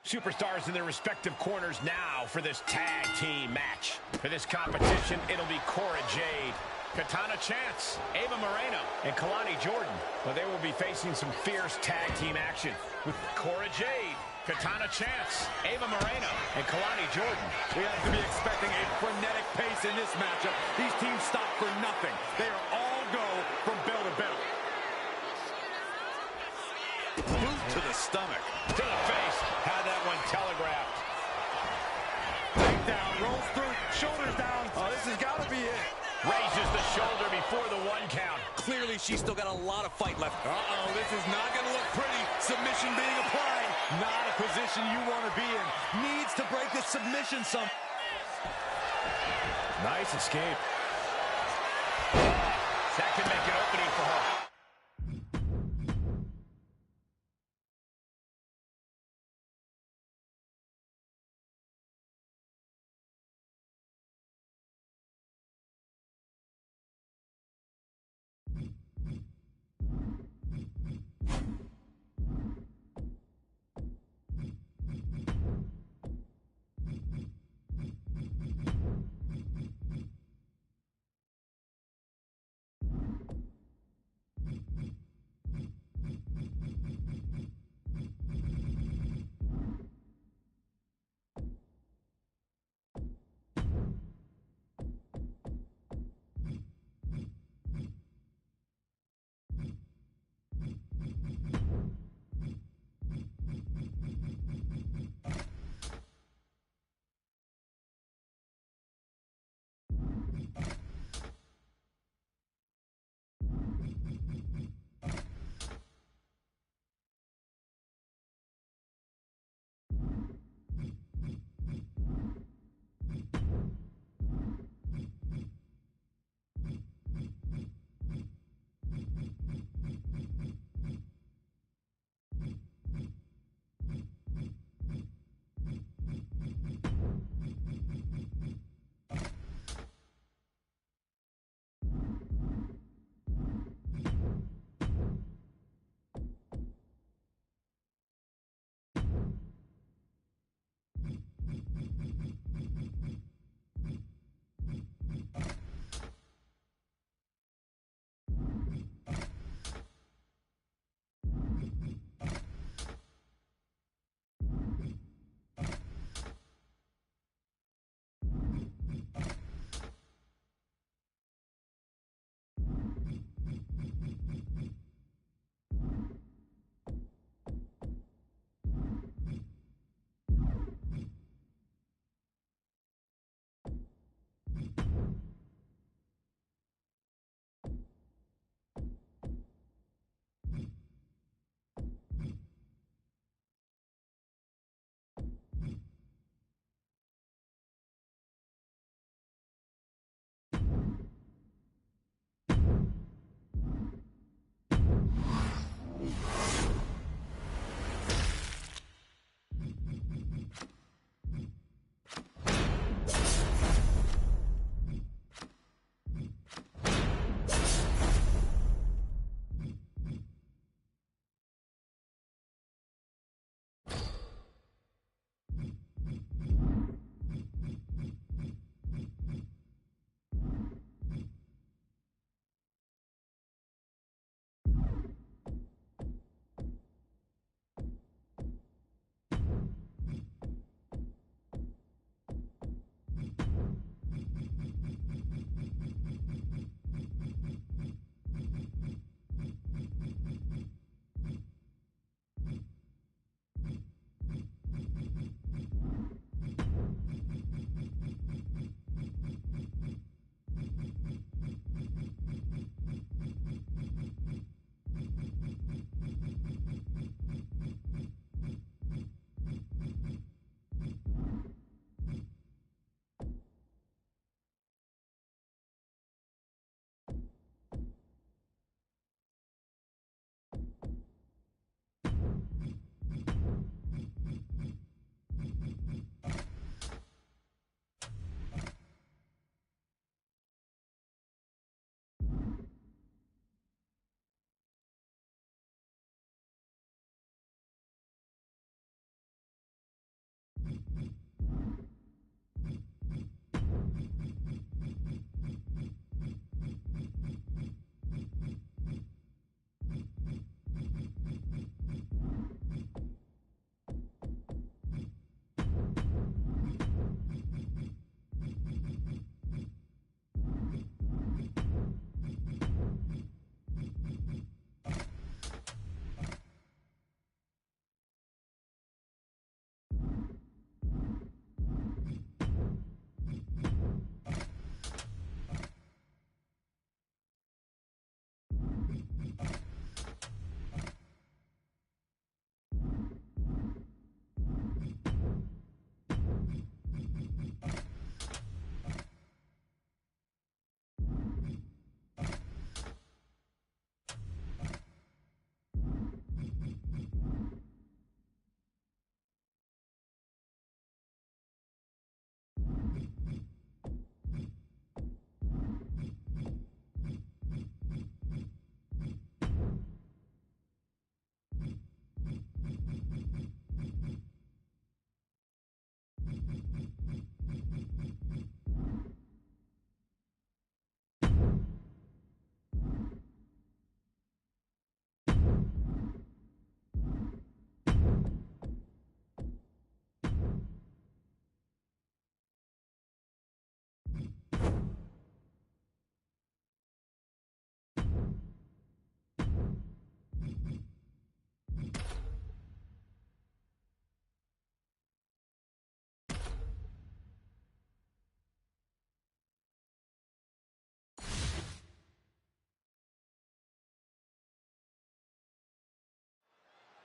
Superstars in their respective corners now for this tag team match. For this competition, it'll be Cora Jade, Katana Chance, Ava Moreno, and Kalani Jordan. Well, they will be facing some fierce tag team action with Cora Jade, Katana Chance, Ava Moreno, and Kalani Jordan. We have to be expecting a frenetic pace in this matchup. These teams stop for nothing. They are all go from bell to bell. Boot to the stomach. To the face. Had that one telegraphed. Takedown, rolls through, shoulders down. Oh, this has got to be it. Raises the shoulder before the one count. Clearly, she's still got a lot of fight left. Uh-oh, this is not going to look pretty. Submission being applied. Not a position you want to be in. Needs to break this submission some. Nice escape. That can make an opening for her.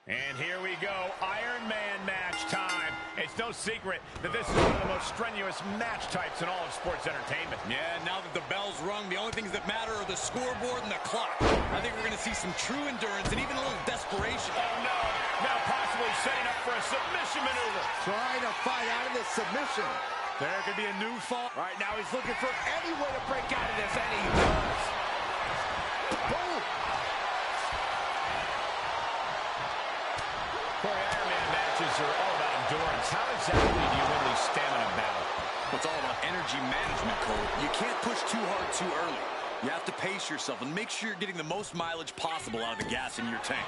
And here we go, Iron Man match time. It's no secret that this is one of the most strenuous match types in all of sports entertainment. Yeah, now that the bell's rung, the only things that matter are the scoreboard and the clock. I think we're going to see some true endurance and even a little desperation. Oh, no. Now possibly setting up for a submission maneuver. Trying to fight out of this submission. There could be a new fall. All right, now he's looking for any way to break out of this, and he does. Boom. Corey, Iron Man matches are all about endurance. How exactly do you win these stamina battles? It's all about energy management, Cole. You can't push too hard too early. You have to pace yourself and make sure you're getting the most mileage possible out of the gas in your tank.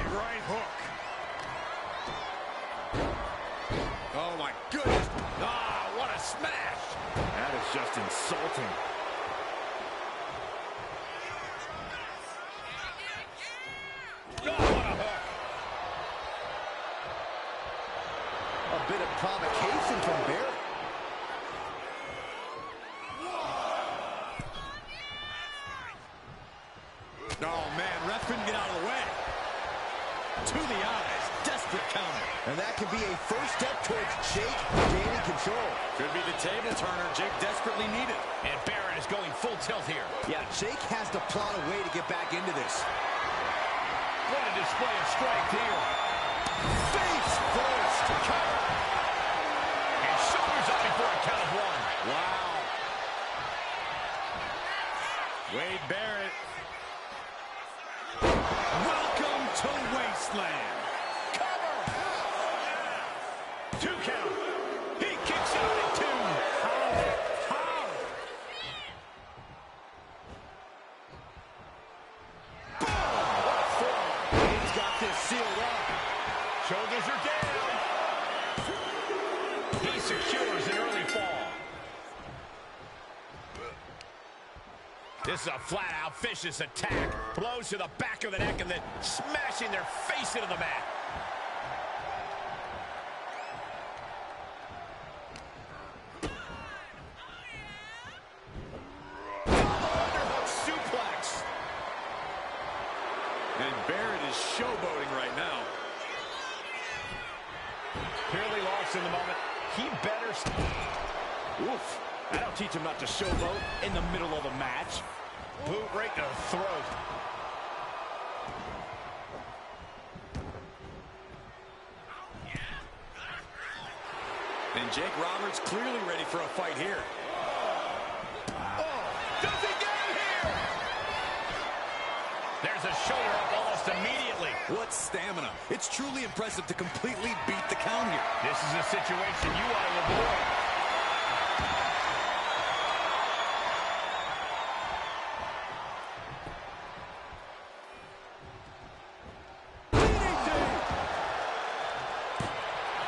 Right hook. Oh, my goodness. Ah, what a smash. That is just insulting. Oh, what a hook. A bit of provocation from Barrett. Oh, man, ref couldn't get out of the way. To the eyes, desperate counter. And that could be a first step towards Jake gaining control. Could be the table turner Jake desperately needed. And Barrett is going full tilt here. Yeah, Jake has to plot a way to get back into this. What a display of strength here. Face first. And shoulders up before a count of one. Wow. Wade Barrett. Welcome to Wasteland. Cover. 2 count. He kicks out at 2. How? Wade's got this sealed up. Shoulders are down. He secures an early fall. This is a flat-out vicious attack. Blows to the back of the neck and then smashing their face into the mat. Underhook suplex. And Barrett is showboating right now. Clearly lost in the moment. He better... Oof. I don't teach him not to showboat in the middle of the match. Boot right to the throat. And Jake Roberts clearly ready for a fight here. Oh, does he get him here? There's a shoulder up almost immediately. What stamina. It's truly impressive to completely beat the count here. This is a situation you want to avoid.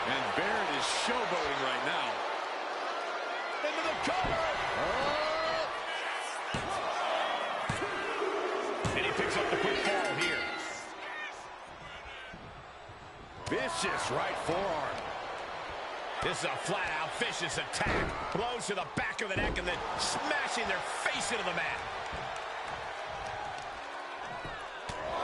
And Barrett is showboating right now. Into the cover. And he picks up the quick fall here. Vicious right forearm. This is a flat-out vicious attack. Blows to the back of the neck and then smashing their face into the mat.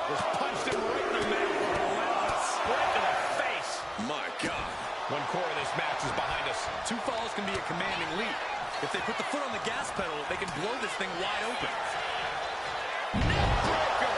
Just punched him right in the mat. Relentless. Right to the face. My God. One core of this match is behind us. 2 falls can be a commanding lead. If they put the foot on the gas pedal, they can blow this thing wide open. Neckbreaker.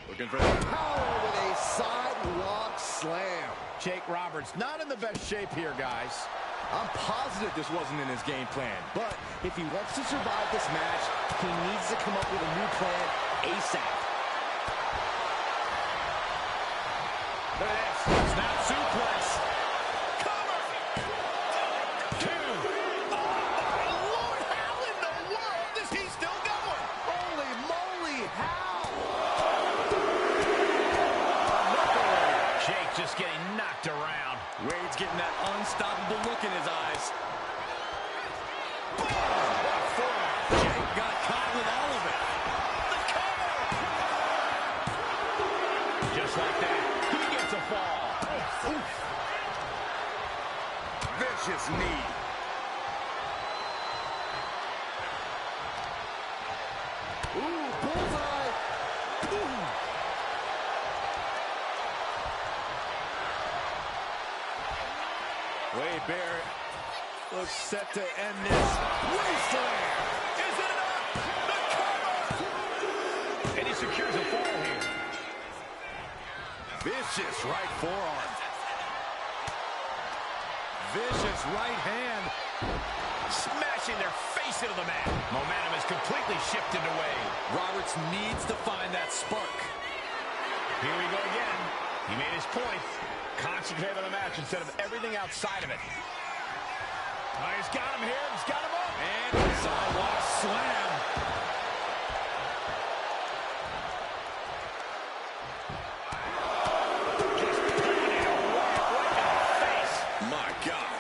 Looking for that. Power with a sidewalk slam. Jake Roberts not in the best shape here, guys. I'm positive this wasn't in his game plan, but if he wants to survive this match, he needs to come up with a new plan ASAP. Look at this. Snap suplex. Cover. 2. Oh, my Lord. How in the world is he still going? Holy moly, how? Jake just getting knocked around. Wade's getting that unstoppable look in his eyes. Boom! What a forearm. Jake got caught with all of it. The cover. Just like that, he gets a fall. Oof. Bullseye. Boom. Wade Barrett looks set to end this. Wasteland. Is it enough? The cover! And he secures a fall here. Vicious right forearm. Vicious right hand. Smashing their face into the mat. Momentum is completely shifted away. Roberts needs to find that spark. Here we go again. He made his point. Concentrate on the match instead of everything outside of it. Oh, he's got him here. He's got him up. And sidewalk slam. Just pounding a right in the face. My God.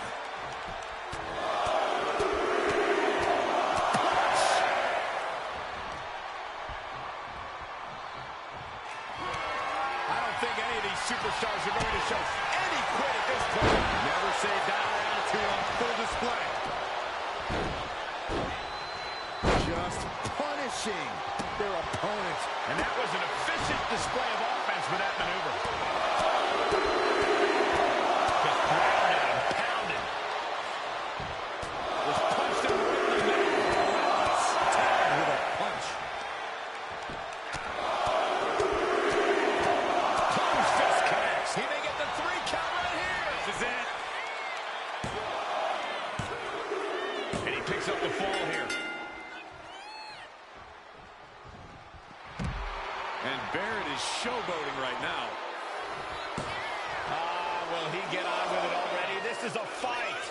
I don't think any of these superstars are going to show any quit at this point. Never say die or attitude on full display. Just punishing their opponent. And that was an efficient display of offense with that maneuver. Just grounded and pounded. Just punched him right in the middle. Tagged with a punch. Closed fist connects. He may get the 3 count right here. This is it. And he picks up the fall here. And Barrett is showboating right now. Will he get on with it already? This is a fight.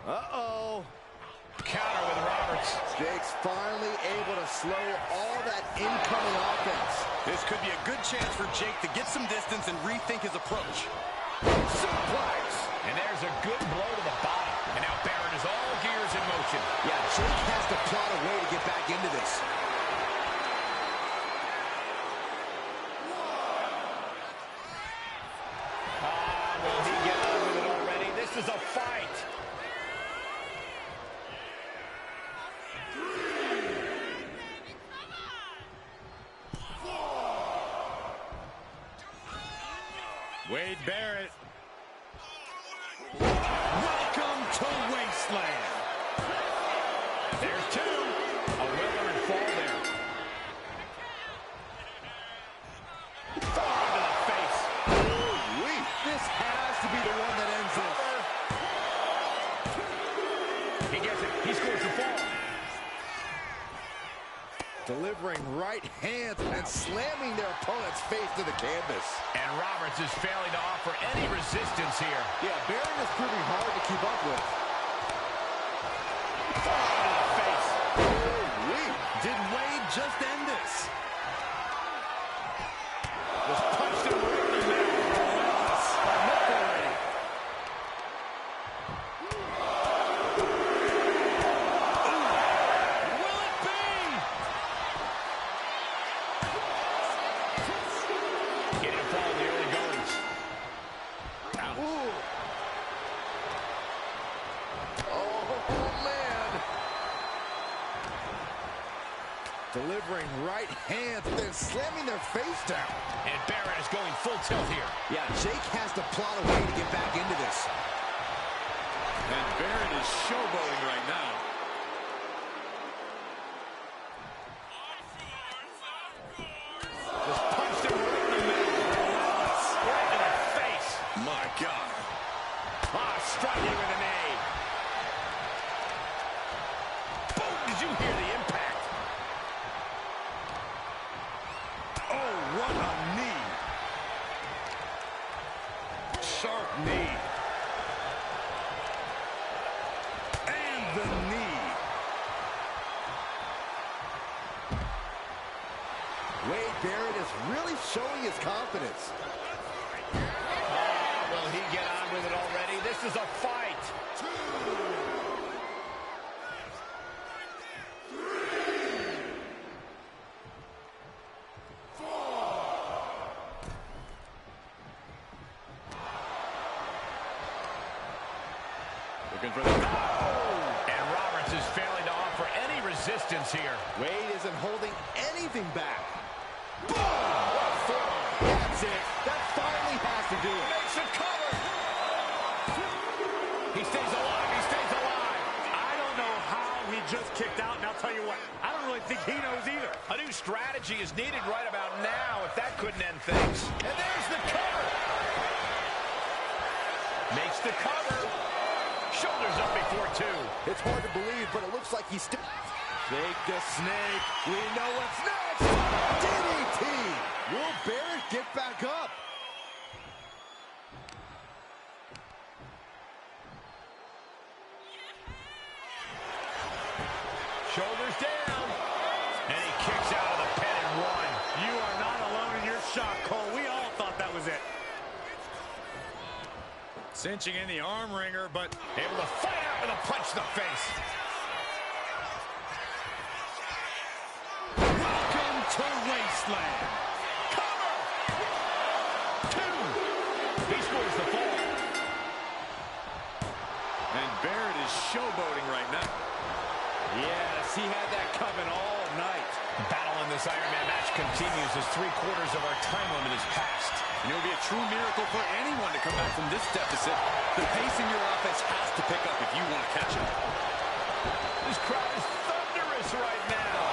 Uh-oh. Counter with Roberts. Jake's finally able to slow all that incoming offense. This could be a good chance for Jake to get some distance and rethink his approach. Suplex. And there's a good blow to the bottom. And now Barrett is all gears in motion. Yeah, Jake has to plot a way to get back into this. Will he get on with it already? This is a fight. Wade Barrett. Welcome to Wasteland. There's 2. A well-earned fall there. Fall to the face. Ooh-wee. This has to be the one that ends this. He gets it. He scores the fall. Delivering right hands and slamming their opponent's face to the canvas. And Roberts is failing to offer any resistance here. Yeah, Barrett is proving hard to keep up with. Fall to the face. Ooh-wee. Did Wade just end this? Just punched him right in the mouth. Enough already. Will it be? Getting a fall in the early goings. Ooh. Oh, man. Delivering right hands, then slamming their face down. And Barrett is going full tilt here. Yeah, Jake has to plot a way to get back into this. And Barrett is showboating right now. Just punched him right in the middle. Right in the face. My God. Striking with a knee. Boom, did you hear the impact? Oh, what a knee. Sharp knee. And the knee. Wade Barrett is really showing his confidence. Will he get on with it already? This is a fight. 2, 3, 4. for the... And Roberts is failing to offer any resistance here. Wade isn't holding anything back. Boom! What form? That's it. That finally has to do it. Makes a cover. He stays alive. He stays alive. I don't know how he just kicked out, and I'll tell you what, I don't really think he knows either. A new strategy is needed right about now if that couldn't end things. And there's the cover. Makes the cover. Shoulders up before two. It's hard to believe, but it looks like he's still... Shake the snake. We know what's next. DDT. Will Barrett get back up? Shoulders down. And he kicks out of the pin and one. You are not alone in your shock, Cole. We all thought that was it. Cinching in the arm wringer, but able to fight out with a punch to the face. welcome to Wasteland. Cover! Two. He scores the fall. And Barrett is showboating right now. Yes, he had that coming all night. The battle in this Iron Man match continues as 3/4 of our time limit is passed. And it would be a true miracle for anyone to come back from this deficit. The pace in your offense has to pick up if you want to catch it. This crowd is thunderous right now.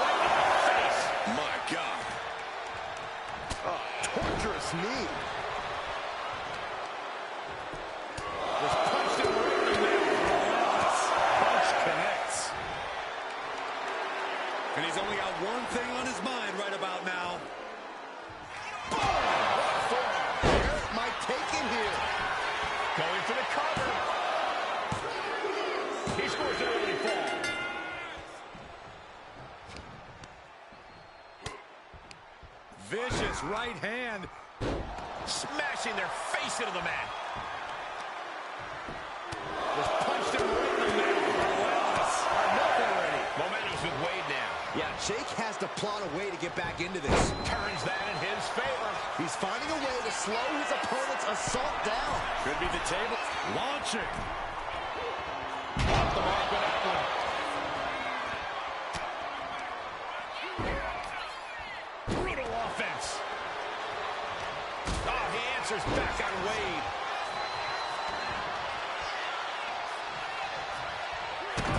Right in the face. My God. Torturous knee. Was punched him right in the middle. Punch connects. And he's only got one thing on his mind right about now. Barrett might take it here. Going for the cover. He scores an early fall. Vicious right hand. Smashing their face into the mat. Just punched him right in the middle. Enough already. Momentum's with Wade now. Yeah, Jake has to plot a way to get back into this. Turns that in his favor. He's finding a way to slow his opponent's assault down. Could be the table. Launching. Off the mark with that one. Brutal offense. Oh, he answers back on Wade.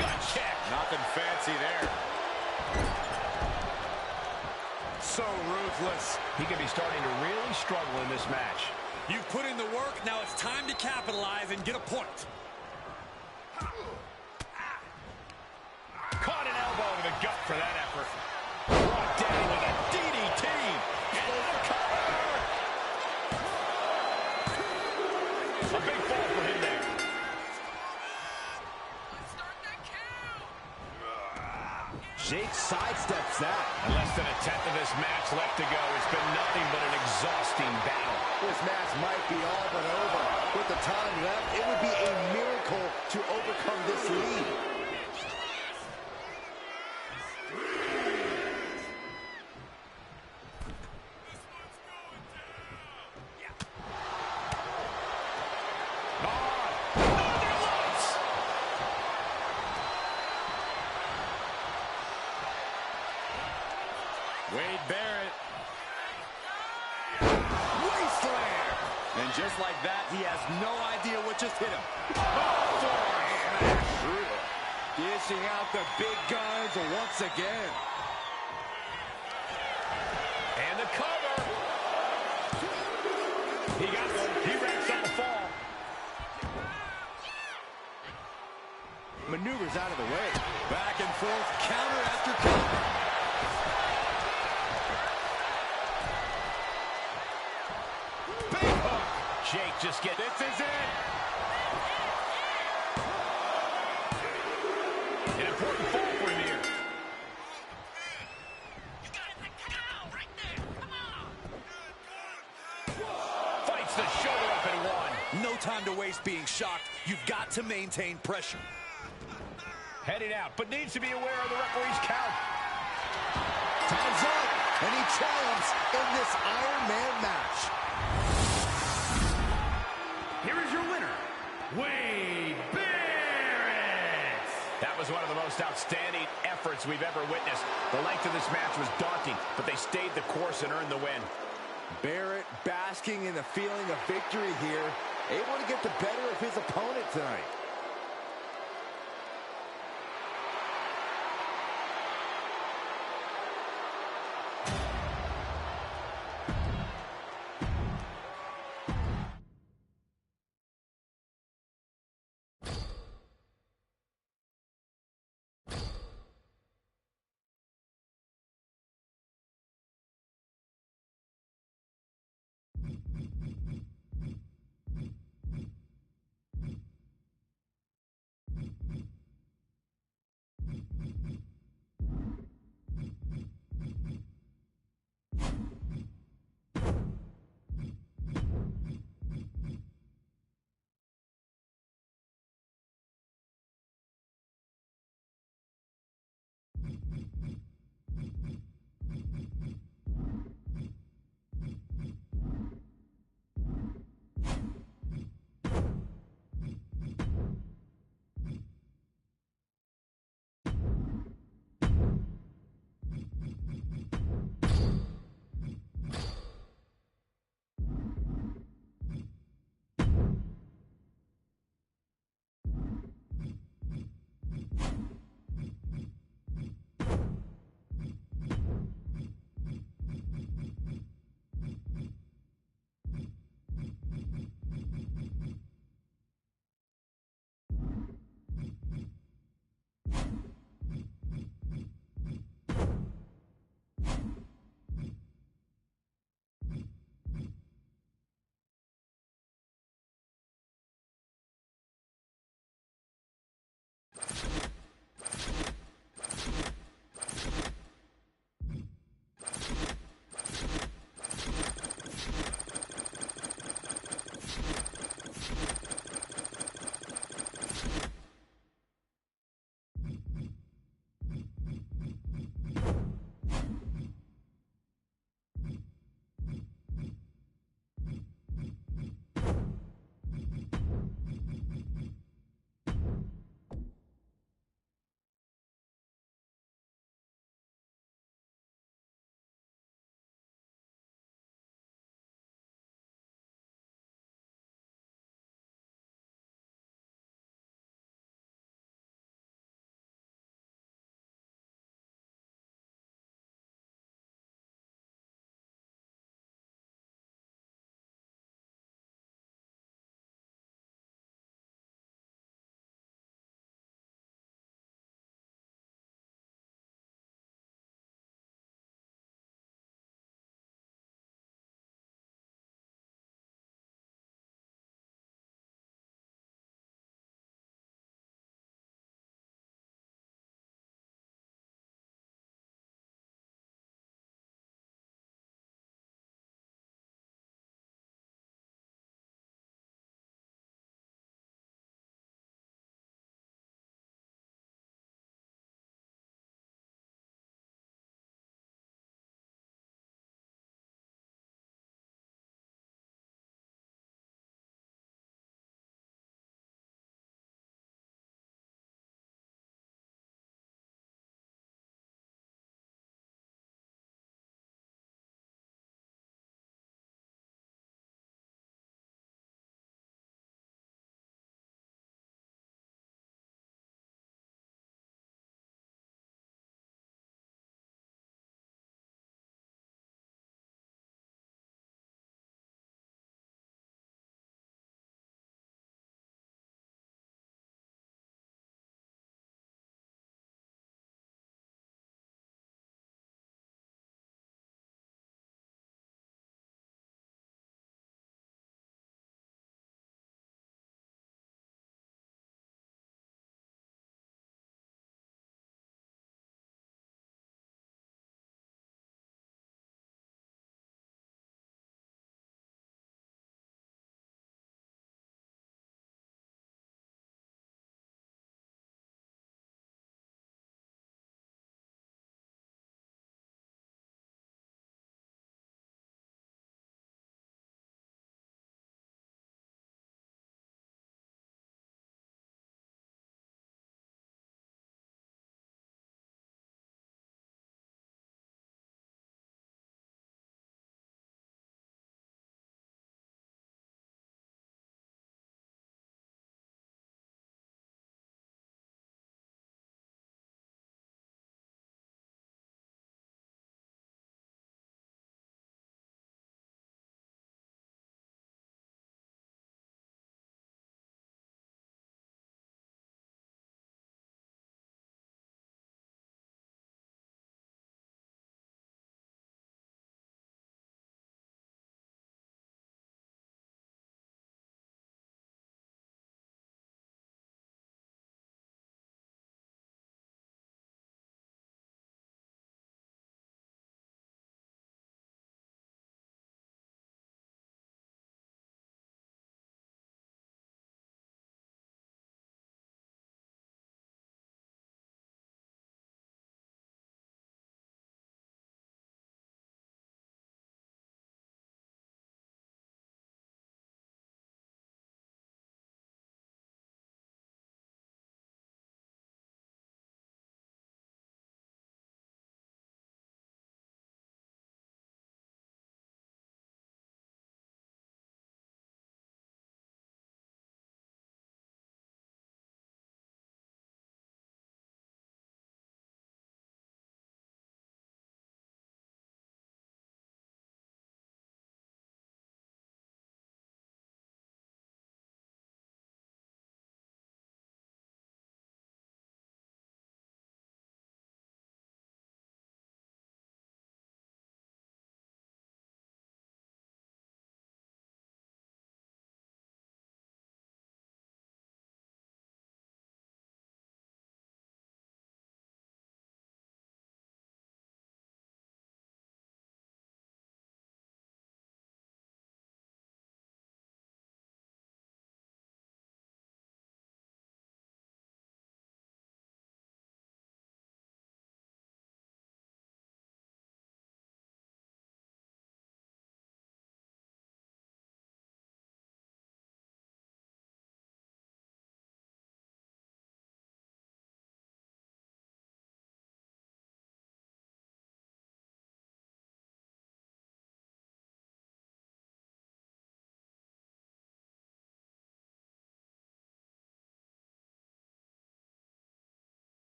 Gut check. Nothing fancy there. So ruthless. He could be starting to really struggle in this match. You've put in the work, now it's time to capitalize and get a point. Caught an elbow to the gut for that effort. Brought down with a DDT. And the cover. A big fall for him there. Jake sidesteps that. Less than a tenth of this match left to go. It's been nothing but an exhausting battle. This match might be all but over. With the time left, it would be a miracle to overcome this lead. Wade Barrett. Wasteland! And just like that, he has no idea what just hit him. Dishing out the big guns once again. And the cover. He got one. He racks up a fall. Maneuvers out of the way. Back and forth, counter after counter. Big hook. Jake just get. This is it. An important fall for him here. Fights the shoulder up and one. No time to waste being shocked. You've got to maintain pressure. Heading out, but needs to be aware of the referee's count. Time's up, and he triumphs in this Iron Man match. Here is your winner, Wade Barrett. That was one of the most outstanding efforts we've ever witnessed. The length of this match was daunting, but they stayed the course and earned the win. Barrett basking in the feeling of victory here, able to get the better of his opponent tonight.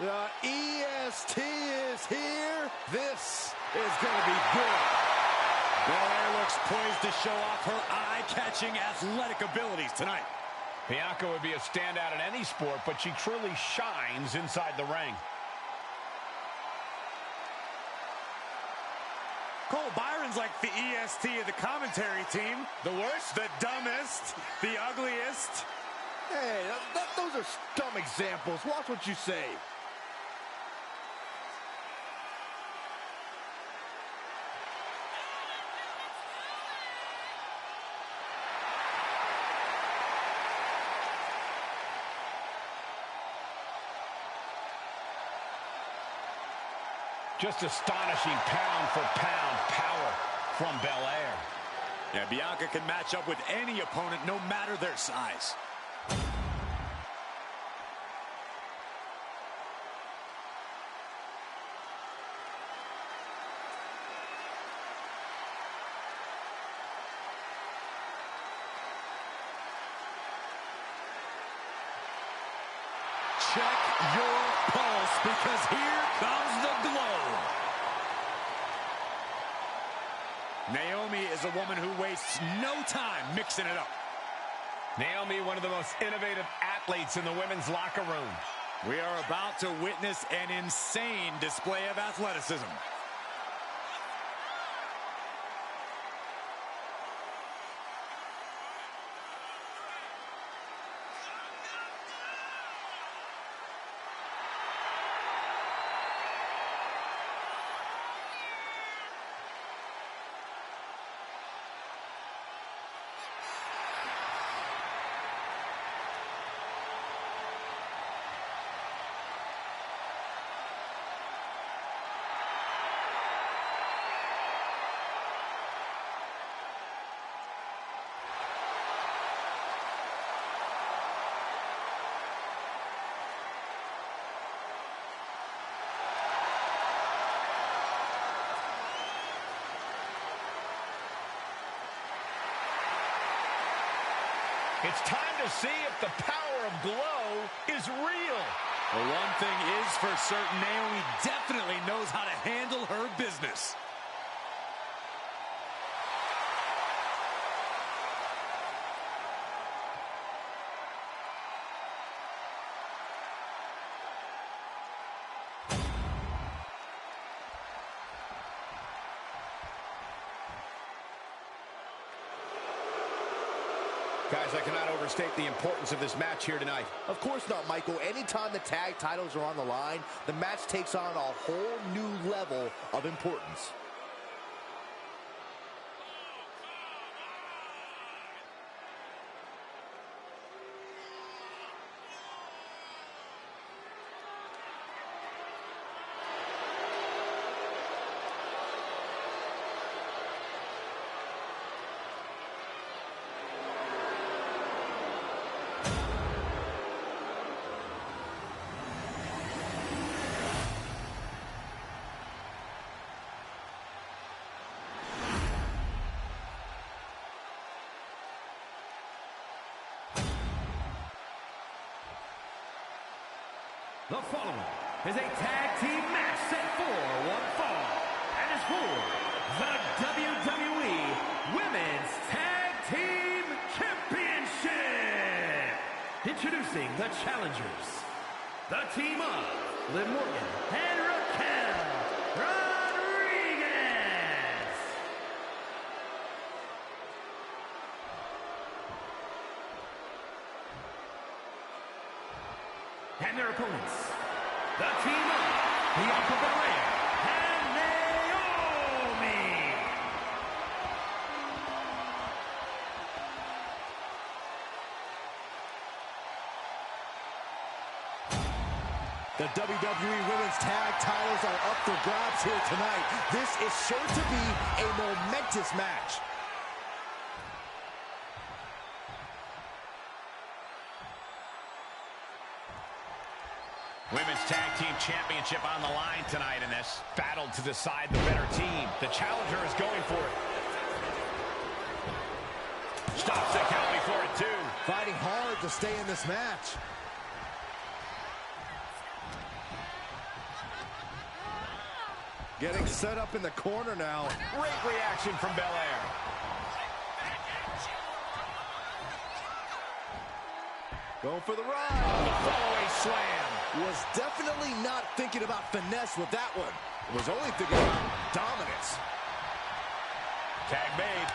The EST is here. This is going to be good. Belair looks poised to show off her eye-catching athletic abilities tonight. Bianca would be a standout in any sport, but she truly shines inside the ring. Cole Byron's like the EST of the commentary team. The worst, the dumbest, the ugliest. Hey, those are dumb examples. Watch what you say. Just astonishing pound-for-pound power from Belair. Yeah, Bianca can match up with any opponent, no matter their size. Check your pulse, because here comes the glow. Naomi is a woman who wastes no time mixing it up. Naomi, one of the most innovative athletes in the women's locker room. We are about to witness an insane display of athleticism. It's time to see if the power of glow is real. Well, one thing is for certain, Naomi definitely knows how to handle her business. Guys, I cannot overstate the importance of this match here tonight. Of course not, Michael. Anytime the tag titles are on the line, the match takes on a whole new level of importance. The following is a tag team match set for one fall, and is for the WWE Women's Tag Team Championship. Introducing the challengers, the team of Liv Morgan and Raquel Rodriguez. And their opponents, the team of Bianca Belair and Naomi. The WWE Women's Tag titles are up for grabs here tonight. This is sure to be a momentous match. Women's Tag Team Championship on the line tonight in this battle to decide the better team. The challenger is going for it. Stops the count before it, too. Fighting hard to stay in this match. Getting set up in the corner now. Great reaction from Belair. Going for the ride. The follow-away slam. Was definitely not thinking about finesse with that one. Was only thinking about dominance. Tag made.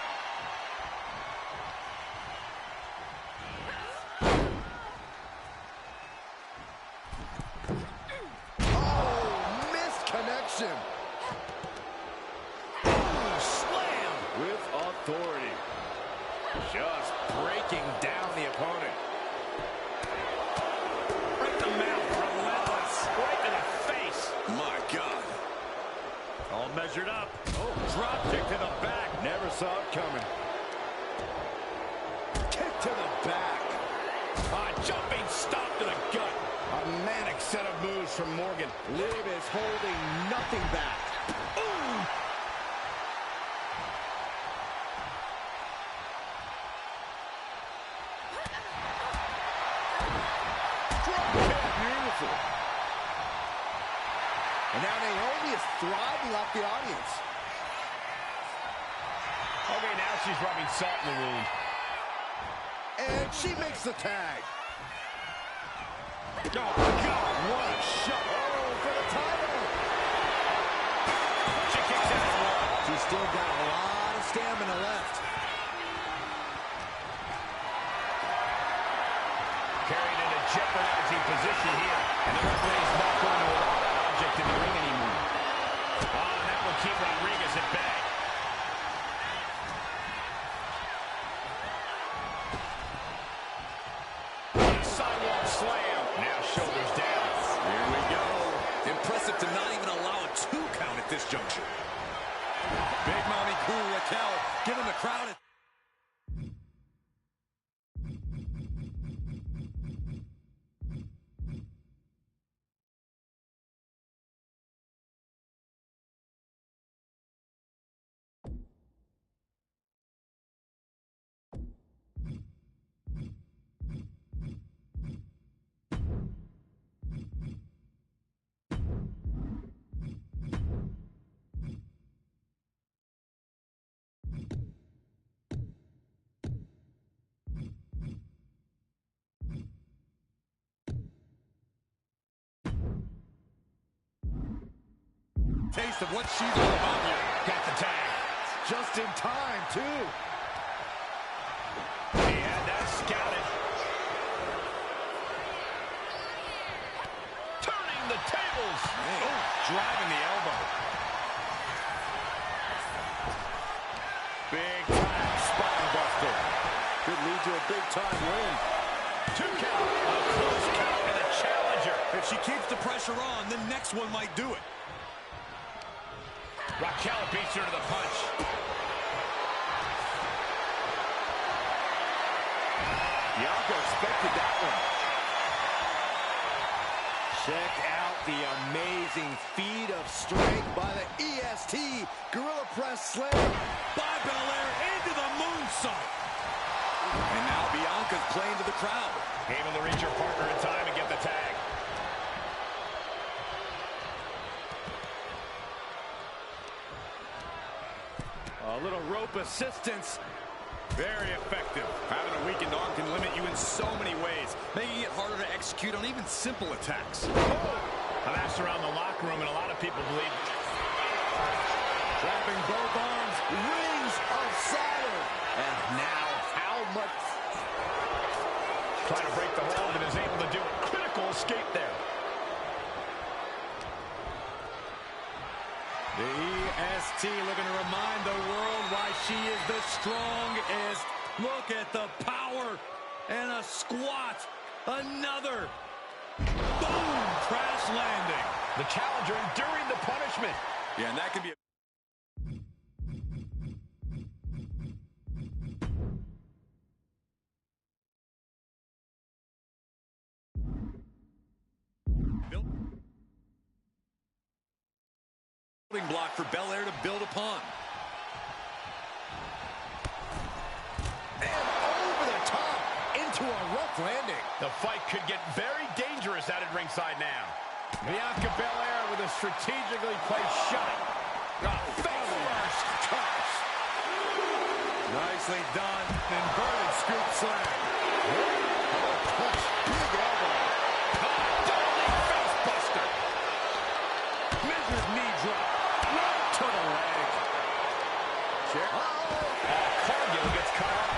Oh, missed connection. Ooh, slam. With authority. Just breaking down the opponent. Right to the mouth. Relentless. Right to the face. My God. All measured up. Oh, drop kick to the back. Never saw it coming. Kick to the back. Jumping stop to the gut. A manic set of moves from Morgan. Liv is holding nothing back. Ooh. Beautiful. And now Naomi is thriving off the audience. Okay, now she's rubbing salt in the wound. And she makes the tag. Oh, God, what a shot. Oh, for the title. She kicks out at one. She's still got a lot of stamina left. Carried in a jeopardizing position here. And the referee's not going to allow that object in the ring anymore. Oh, and that will keep Rodriguez at bay. Sidewalk slam. Now shoulders down. Here we go. Impressive to not even allow a 2 count at this juncture. Big Mommy Cool Raquel giving the crowd a... taste of what she's all about here. Got the tag. Just in time, too. He had that scouted. Turning the tables. Oh, driving the elbow. Big time spine buster. Could lead to a big time win. 2 count. A close count to the challenger. If she keeps the pressure on, the next one might do it. Raquel beats her to the punch. Bianca expected that one. Check out the amazing feat of strength by the EST. Gorilla Press Slam By Belair into the moonsault. And now Bianca's playing to the crowd. Able to reach her partner in time and get the tag. A little rope assistance. Very effective. Having a weakened arm can limit you in so many ways, making it harder to execute on even simple attacks. I've asked around the locker room, and a lot of people believe. Trapping both arms, rings of Saturn. And now, how much? Trying to break the hold and is able to do it. Critical escape there. The EST looking to remind the world why she is the strongest. Look at the power. And a squat. Another. Boom! Crash The challenger enduring the punishment. Yeah, and that could be a... block for Belair to build upon. And over the top into a rough landing. The fight could get very dangerous out at ringside now. Bianca Belair with a strategically placed shot. Face first. Touch. Nicely done. Inverted scoop slam. Punch. Big elbow. Diving face buster. Measured knee drop. Right to the leg. Check. Cargill gets cut off.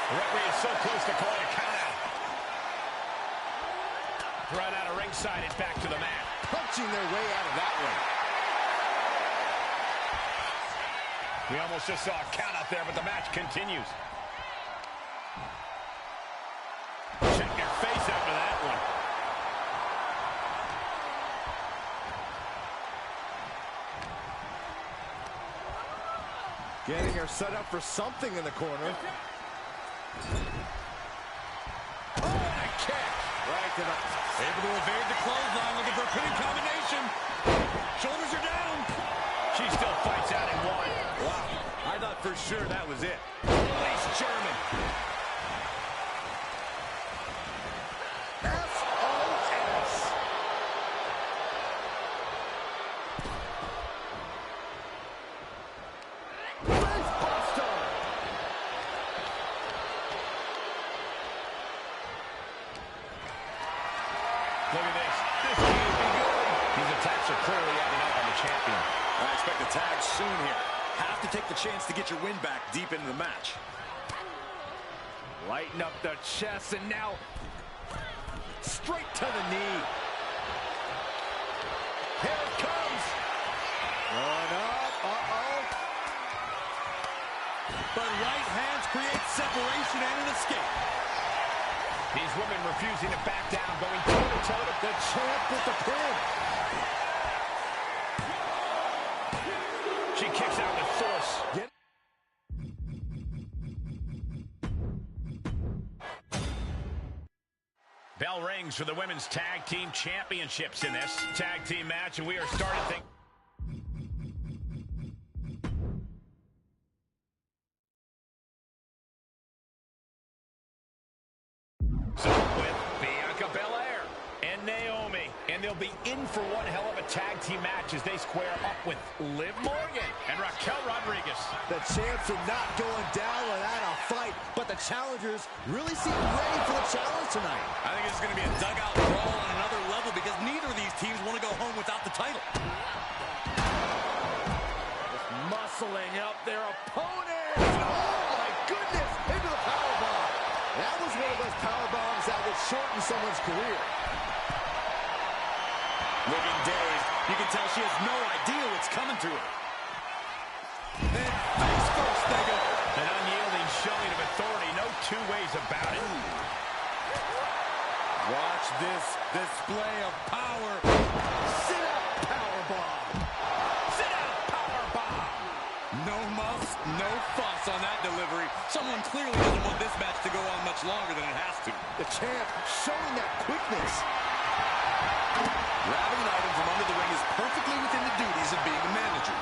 The referee is so close to calling a count out. Thrown out of ringside and back to the mat. Punching their way out of that one. We almost just saw a count out there, but the match continues. Check your face after that one. Getting her set up for something in the corner. Oh, a kick. Right to the... Able to evade the clothesline, looking for a pinning combination. Shoulders are down. She still fights out in one. Wow. I thought for sure that was it. Release German. SOS. Face buster. Look at this. This can't be good. These attacks are clearly adding up on the champion. I expect a tag soon here. Have to take the chance to get your win back deep into the match. Lighten up the chest, and now straight to the knee. Here it comes. Going up. Uh-oh. But right hands create separation and an escape. These women refusing to back down, going toe-to-toe to The champ with the pin. She kicks out with force. Bell rings for the women's tag team championships in this tag team match, and we are starting things. So with Bianca Belair and Naomi, and they'll be in for one hell of a tag team match as they square up with Liv Morgan and Raquel Rodriguez. The champs are not going down without a fight, but the challengers really seem ready for the challenge tonight. I think it's going to be a dugout brawl on another level because neither of these teams want to go home without the title. Just muscling up their opponent. Oh, my goodness, into the powerbomb. That was one of those powerbombs that would shorten someone's career. Looking dazed, you can tell she has no idea what's coming to her. And face first they go. An unyielding showing of authority, no two ways about it. Watch this display of power. Sit out powerbomb. Sit out powerbomb. No muss, no fuss on that delivery. Someone clearly doesn't want this match to go on much longer than it has to. The champ showing that quickness. Grabbing an item from under the ring is perfectly within the duties of being a manager.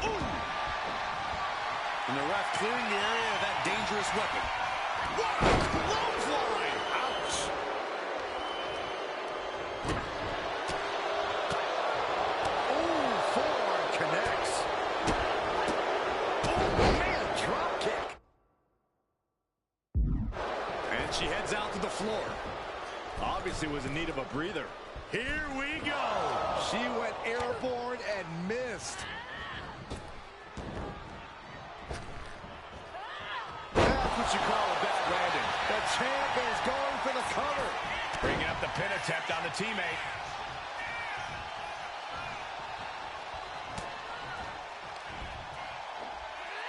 Ooh. And the ref clearing the area of that dangerous weapon. What a clothesline! Ouch! Ooh, forearm connects. Oh, man, drop kick. And she heads out to the floor. Obviously was in need of a breather. Here we go. She went airborne and missed. That's what you call a bad landing. The champ is going for the cover. Bringing up the pin attempt on the teammate.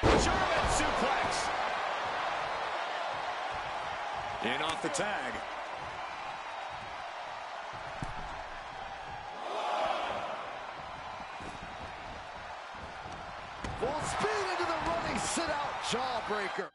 German suplex. In off the tag. Full speed into the running sit-out jawbreaker.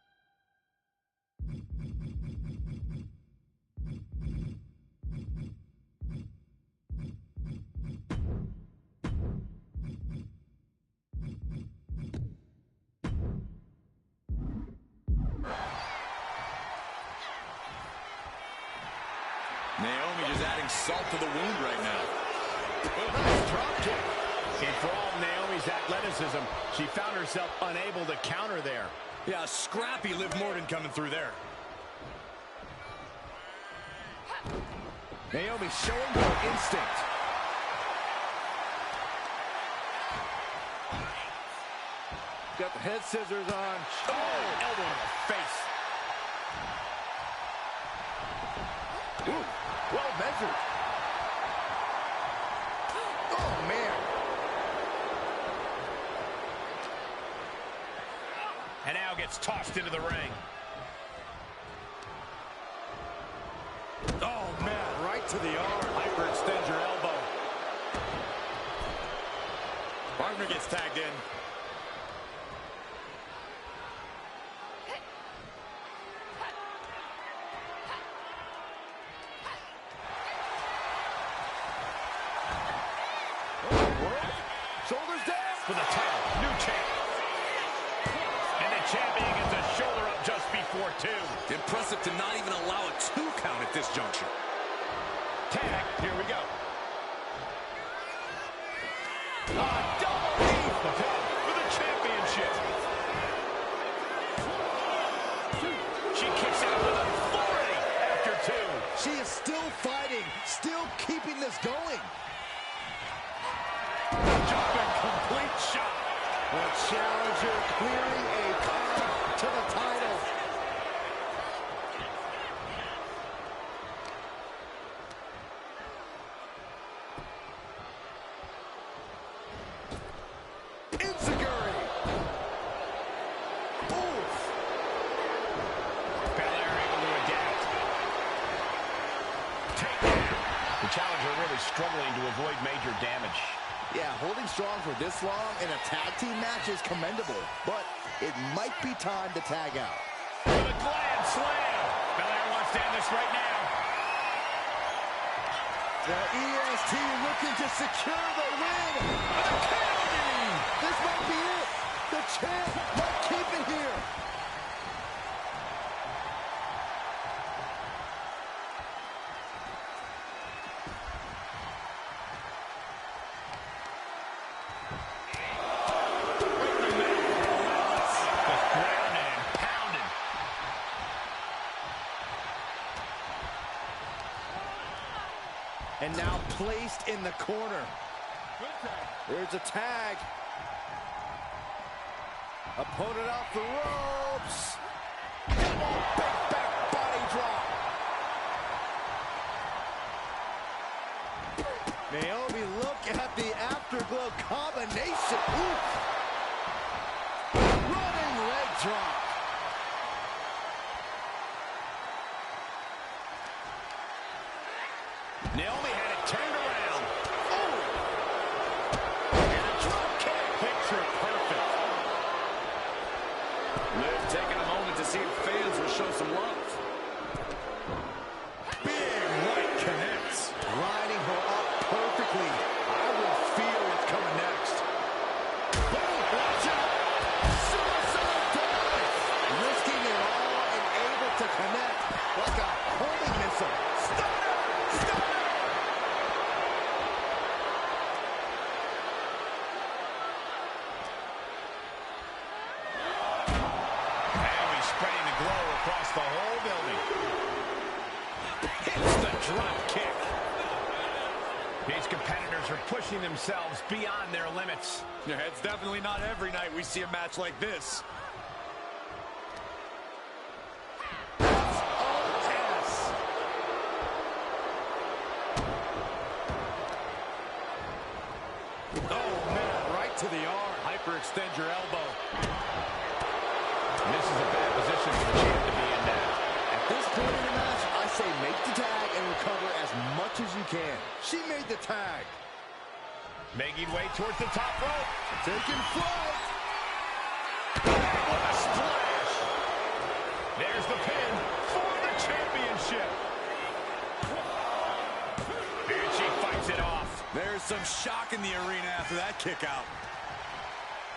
Naomi just adding salt to the wound right now. Nice drop kick. And for all Naomi's athleticism, she found herself unable to counter there. Yeah, scrappy Liv Morgan coming through there. Naomi showing her instinct. Got the head scissors on. Oh, elbow to the face. Ooh, well measured. Oh, man. And now gets tossed into the ring. Oh, man, right to the arm. Hyperextend your elbow. Partner gets tagged in. Shoulders down. For the title, new champ. And the champion gets a shoulder up just before 2. Impressive to not even allow a 2 count at this juncture. Tag, here we go. Double knee. For the championship. She kicks out with authority after 2. She is still fighting, still keeping this going. Jumping complete shot. The challenger clearing a path to the title. Enziguri. Oof. Belair able to adapt. Takedown. The challenger really struggling to avoid major damage. Yeah, holding strong for this long in a tag team match is commendable, but it might be time to tag out. With a glad slam. Belair wants to end this right now. The EST looking to secure the win. This might be it. The champ might keep it here. And now placed in the corner. There's a tag. Opponent off the ropes. Double big back body drop. Naomi, look at the afterglow combination. Ooh. Running leg drop. Naomi had it turned around. Oh! And a drop kick. Picture perfect. Liv taking a moment to see if fans will show some love. Big right connects. Lining her up perfectly. I will feel what's coming next. Boom! Watch out! Suicide dive! Risking it all and able to connect like a homing missile. Stunner! Stunner! Naomi spreading the glow across the whole building. Hits the drop kick. These competitors are pushing themselves beyond their limits. Yeah, it's definitely not every night we see a match like this. To the arm. Hyperextend your elbow. This is a bad position for the champ to be in now. At this point in the match, I say make the tag and recover as much as you can. She made the tag. Making way towards the top rope. Taking flight. There's the pin for the championship. And she fights it off. There's some shock in the arena after that kick out.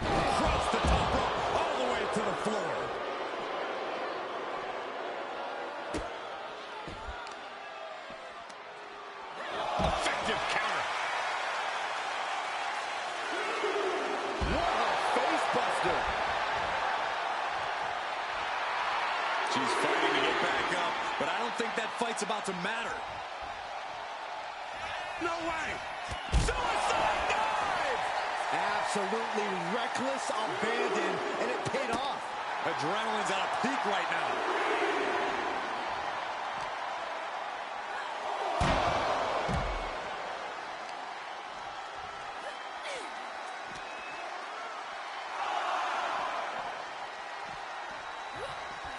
Across the top rope, all the way to the floor. Effective counter. What a face buster. She's fighting to get back up, but I don't think that fight's about to matter. No way! Suicide dive! Absolutely reckless abandon, and it paid off. Adrenaline's at a peak right now.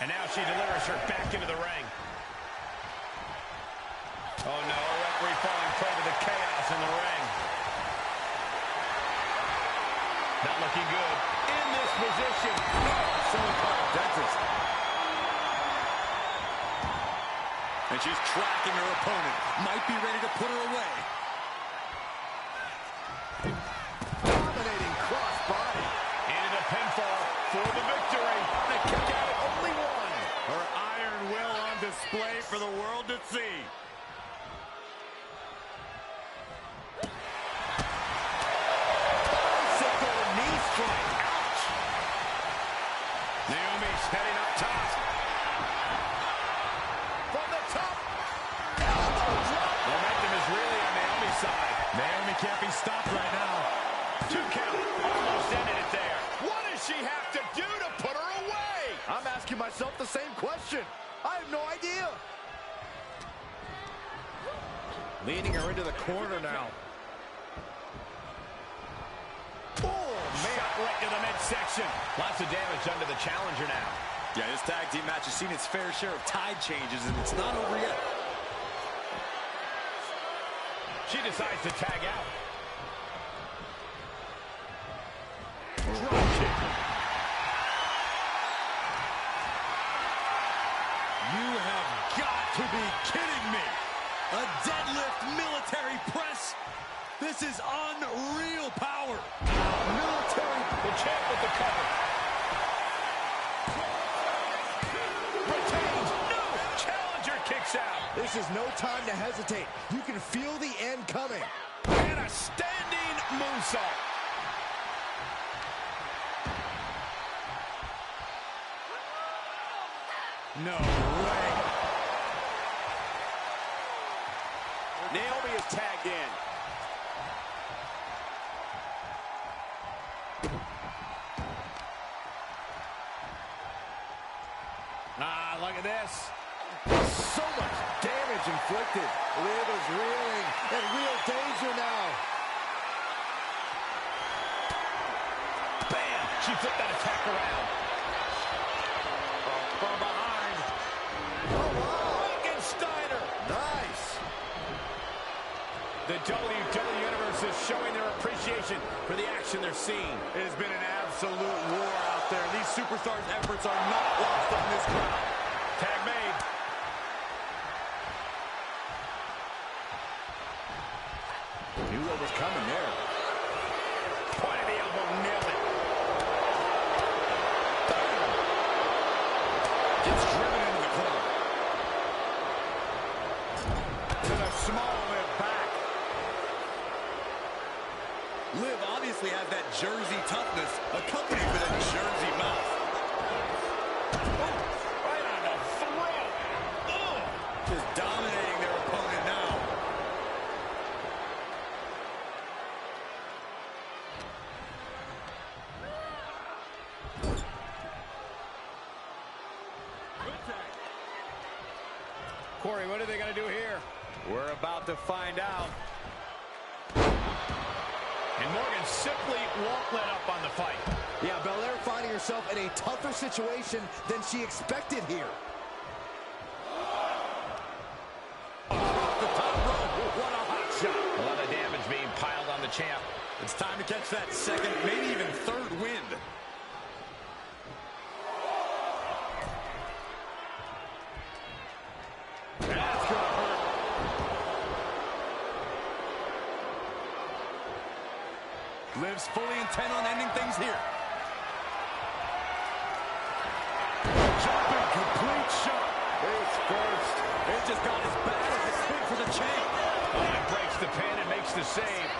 And now she delivers her back into the ring. Oh no, a referee falling prey to the chaos in the ring. Not looking good. In this position. Someone called a dentist. And she's tracking her opponent. Might be ready to put her away. Dominating crossbody. And a pinfall for the victory. The kick out at only one. Her iron will on display for the world to see. Bicycle knee strike. Ouch. Naomi's heading up top. From the top. Elbow drop. Momentum is really on Naomi's side. Naomi can't be stopped right now. 2 count. Almost ended it there. What does she have to do to put her away? I'm asking myself the same question. I have no idea. Leading her into the corner now. Oh, man. Shot right to the midsection. Lots of damage under the challenger now. Yeah, this tag team match has seen its fair share of tide changes, and it's not over yet. She decides to tag out. Drop kick. You have got to be kidding me. A deadlift military press. This is unreal power. Military. The champ with the cover. Retains. No. Challenger kicks out. This is no time to hesitate. You can feel the end coming. And a standing moonsault. No way. Naomi is tagged in. Ah, look at this. So much damage inflicted. Liv is reeling in real danger now. Bam! She flipped that attack around. From behind. Oh, wow. Frankensteiner. Nice. The WWE Universe is showing their appreciation for the action they're seeing. It has been an absolute war out there. These superstars' efforts are not lost on this crowd. Tag made. Knew what was coming there. Point of the elbow, nailed it. Gets driven into the corner. To the small Liv back. Liv obviously has that Jersey toughness, accompanied with a Jersey mouth. Right on the throat. Ugh. Just dominating their opponent now. Corey, what are they going to do here? We're about to find out. And Morgan simply won't let up on the fight. Yeah, Belair finding herself in a tougher situation than she expected here. Off the top rope. What a hot shot. A lot of damage being piled on the champ. It's time to catch that second, maybe even third wind. Liv's fully intent on ending things here. Jumping complete shot. Face first. It just got as bad as it could for the champ. Oh, it breaks the pin and makes the save.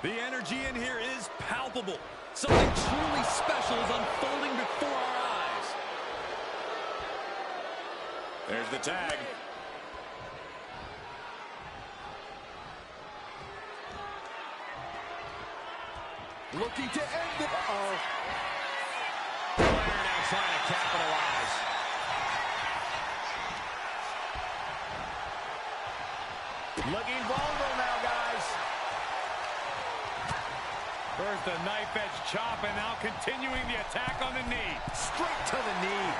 The energy in here is palpable. Something truly special is unfolding before our eyes. There's the tag. Looking to end it. Uh-oh. Flair now trying to capitalize. Looking vulnerable now, guys. First the knife edge chop, and now continuing the attack on the knee. Straight to the knee.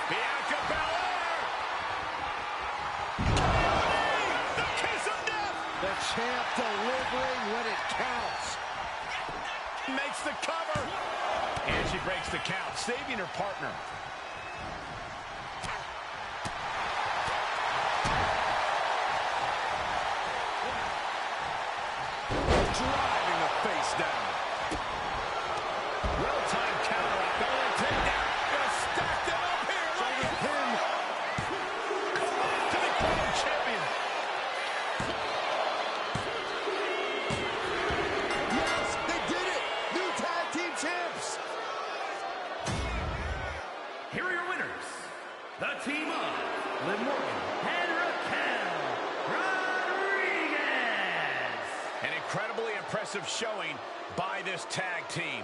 Bianca Belair. The kiss of death. The champ delivering when it counts. Makes the cover. And she breaks the count, saving her partner. Driving the face down. Well-timed counter. Going to take down. Gonna stack them up here. Look at him. To the Crown Champion. Yes, they did it. New tag team champs. Here are your winners, the team of Liv Morgan and Raquel Rodriguez. An incredibly impressive showing by this tag team.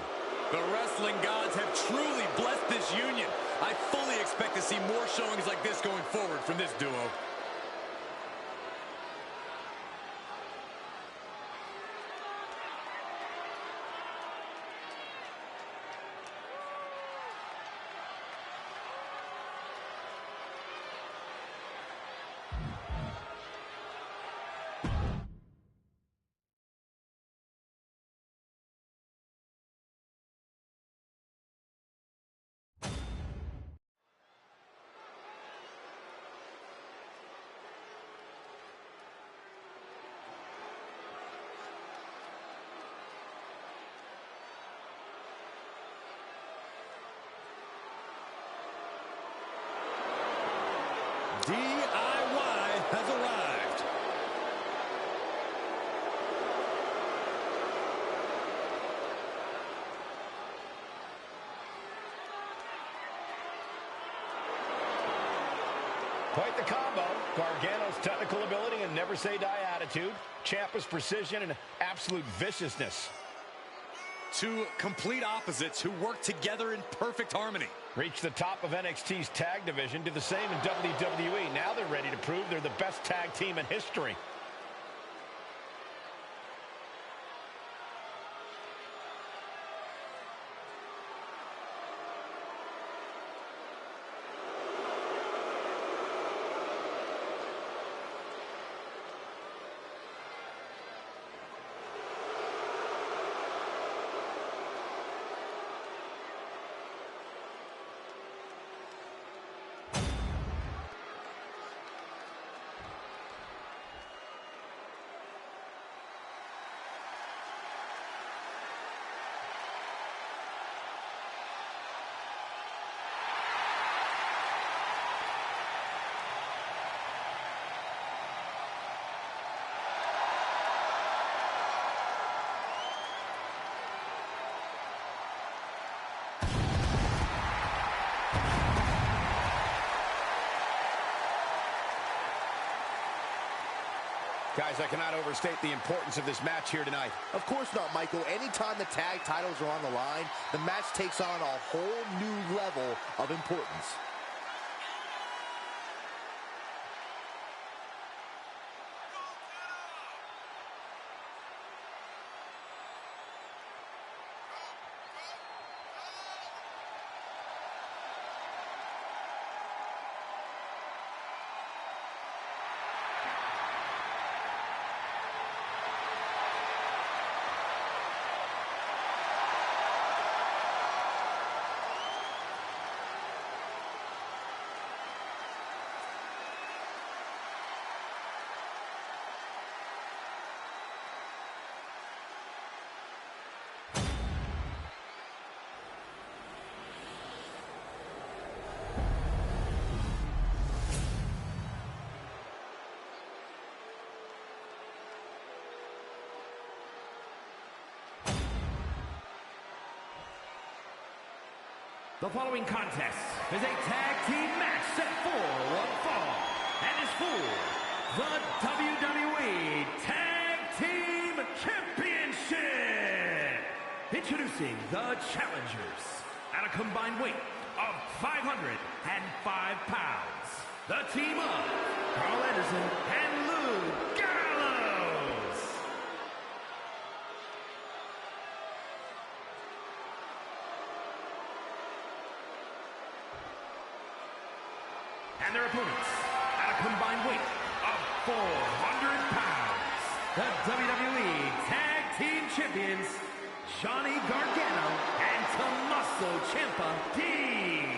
The wrestling gods have truly blessed this union. I fully expect to see more showings like this going forward from this duo. DIY has arrived. Quite the combo. Gargano's technical ability and never say die attitude. Ciampa's precision and absolute viciousness. Two complete opposites who work together in perfect harmony. Reached the top of NXT's tag division, did the same in WWE. Now they're ready to prove they're the best tag team in history. Guys, I cannot overstate the importance of this match here tonight. Of course not, Michael. Anytime the tag titles are on the line, the match takes on a whole new level of importance. The following contest is a tag team match set for one fall and is for the WWE Tag Team Championship. Introducing the challengers at a combined weight of 505 pounds. The team of Carl Anderson and Luke Gallows. And their opponents at a combined weight of 400 pounds. The WWE Tag Team Champions, Johnny Gargano and Tommaso Ciampa, DIY.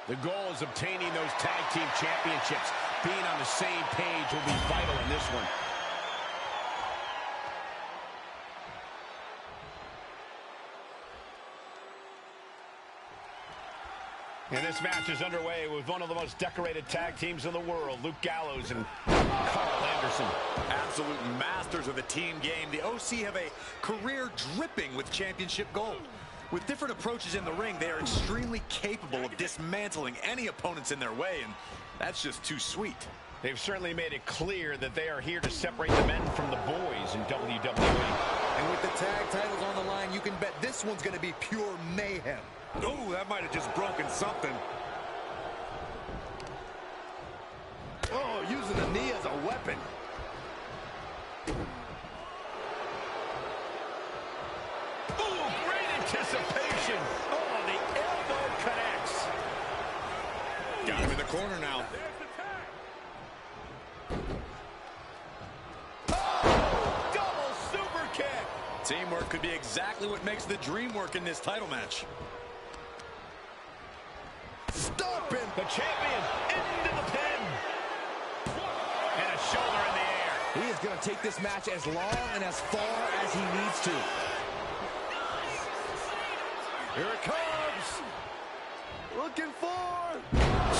The goal is obtaining those tag team championships. Being on the same page will be vital in this one. And this match is underway with one of the most decorated tag teams in the world, Luke Gallows and Carl Anderson. Absolute masters of the team game. The OC have a career dripping with championship gold. With different approaches in the ring, they are extremely capable of dismantling any opponents in their way, and that's just too sweet. They've certainly made it clear that they are here to separate the men from the boys in WWE. And with the tag titles on the line, you can bet this one's going to be pure mayhem. Oh, that might have just broken something. Oh, using the knee as a weapon. Oh, great anticipation. Oh, the elbow connects. Got him in the corner now. Oh, double super kick. Teamwork could be exactly what makes the dream work in this title match. Stop him. The champion into the pin. And a shoulder in the air. He is going to take this match as long and as far as he needs to. Here it comes. Looking for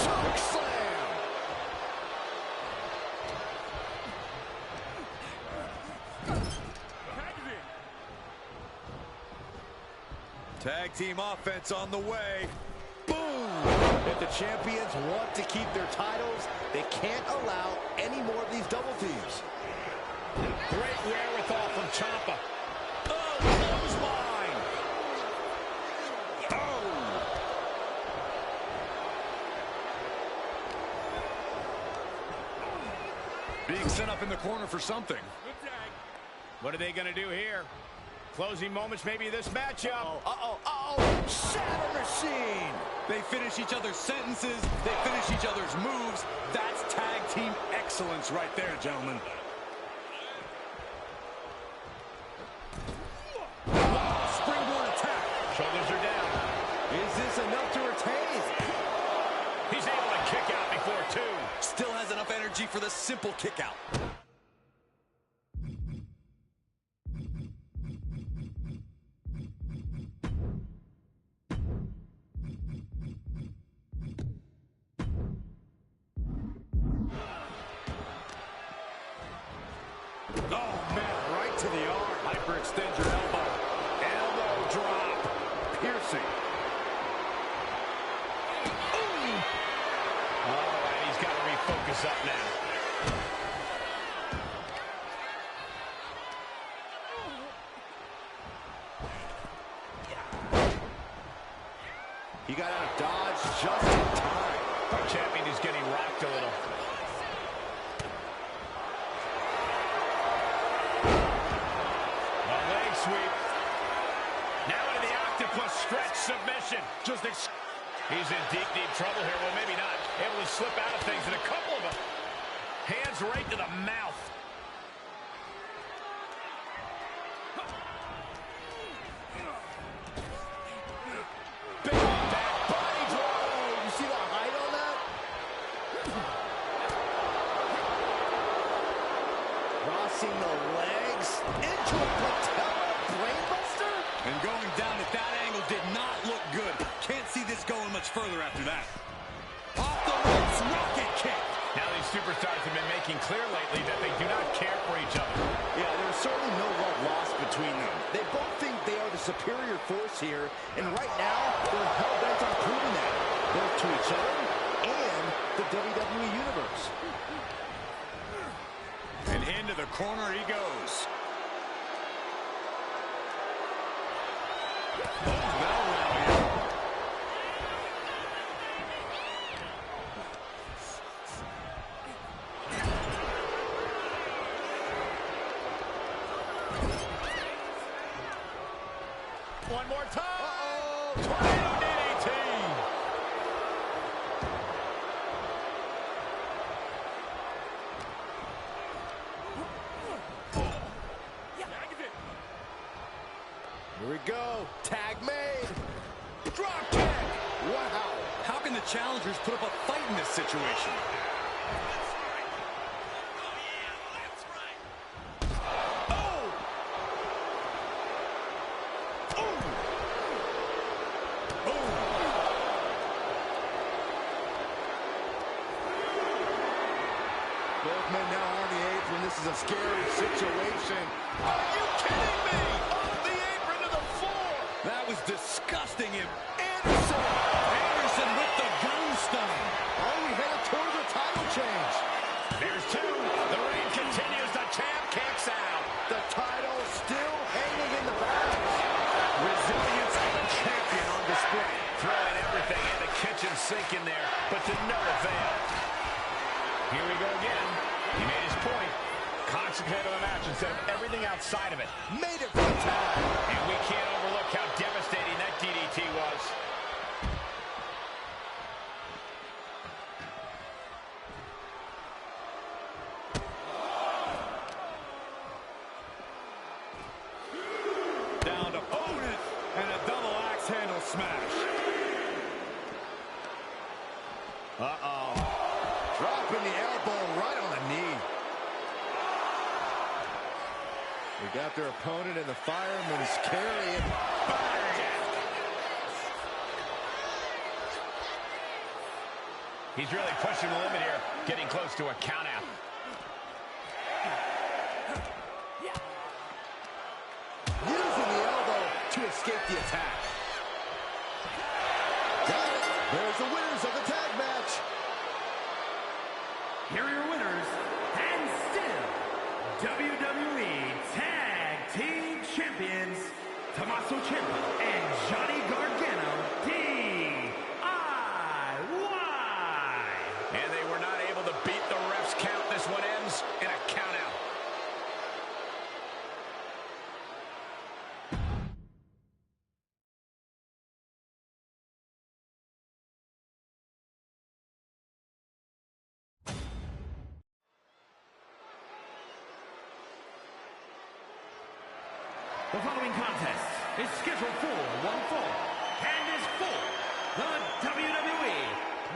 choke slam. Tag team offense on the way. Boom! If the champions want to keep their titles, they can't allow any more of these double teams. Great wherewithal from Ciampa. Oh, clothesline! Oh! Being set up in the corner for something. What are they going to do here? Closing moments, maybe this matchup. Shatter machine! They finish each other's sentences. They finish each other's moves. That's tag team excellence right there, gentlemen. Wow, springboard attack. Shoulders are down. Is this enough to retain? He's able to kick out before two. Still has enough energy for the simple kick out. Oh, man, right to the arm. Hyperextend your elbow. Elbow drop. Piercing. Ooh. All right, he's got to refocus up now. He got out of dodge just in time. Our champion is getting rocked a little. Sweep. Now into the octopus stretch submission. He's in deep, deep trouble here. Well, maybe not. Able to slip out of things, and a couple of them. Hands right to the mouth. Big back body drop. You see the height on that? Crossing the legs into a patella brainbuster. And going down at that angle did not look good. Can't see this going much further after that. Off the ropes, rocket kick. Now these superstars have been making clear lately that they do not care for each other. Yeah, there's certainly no love lost between them. They both think they are the superior force here, and right now, they're hell-bent on proving that, both to each other and the WWE Universe. And into the corner he goes. One more time. Tornado DDT. Here we go. Tag made. Drop kick. Wow. How can the challengers put up a fight in this situation? Both men now on the apron. This is a scary situation. Are you kidding me? On the apron to the floor. That was disgusting. Anderson with the tombstone. Are we headed towards a title change? There's two. The reign continues. The champ kicks out. The title still hanging in the balance. Resilience of a champion on display. Throwing everything in the kitchen sink in there, but to no avail. Here we go again. He made his point. Concentrate on the match instead of everything outside of it. Made it for the tag. And we can't overlook how devastating that DDT was. Down to opponent and a double axe handle smash. Uh-oh. Dropping the elbow right on the knee. We got their opponent in the fireman's carry. And He's really pushing the limit here, getting close to a countout. using the elbow to escape the attack. Got it. There's the winners of the tag match. Here are your winners, and still WWE Tag Team Champions, Tommaso Ciampa and Johnny Gargano, DIY. And they were not able to beat the ref's count. This one ends in a countout. The following contest is scheduled for one fall and is for the WWE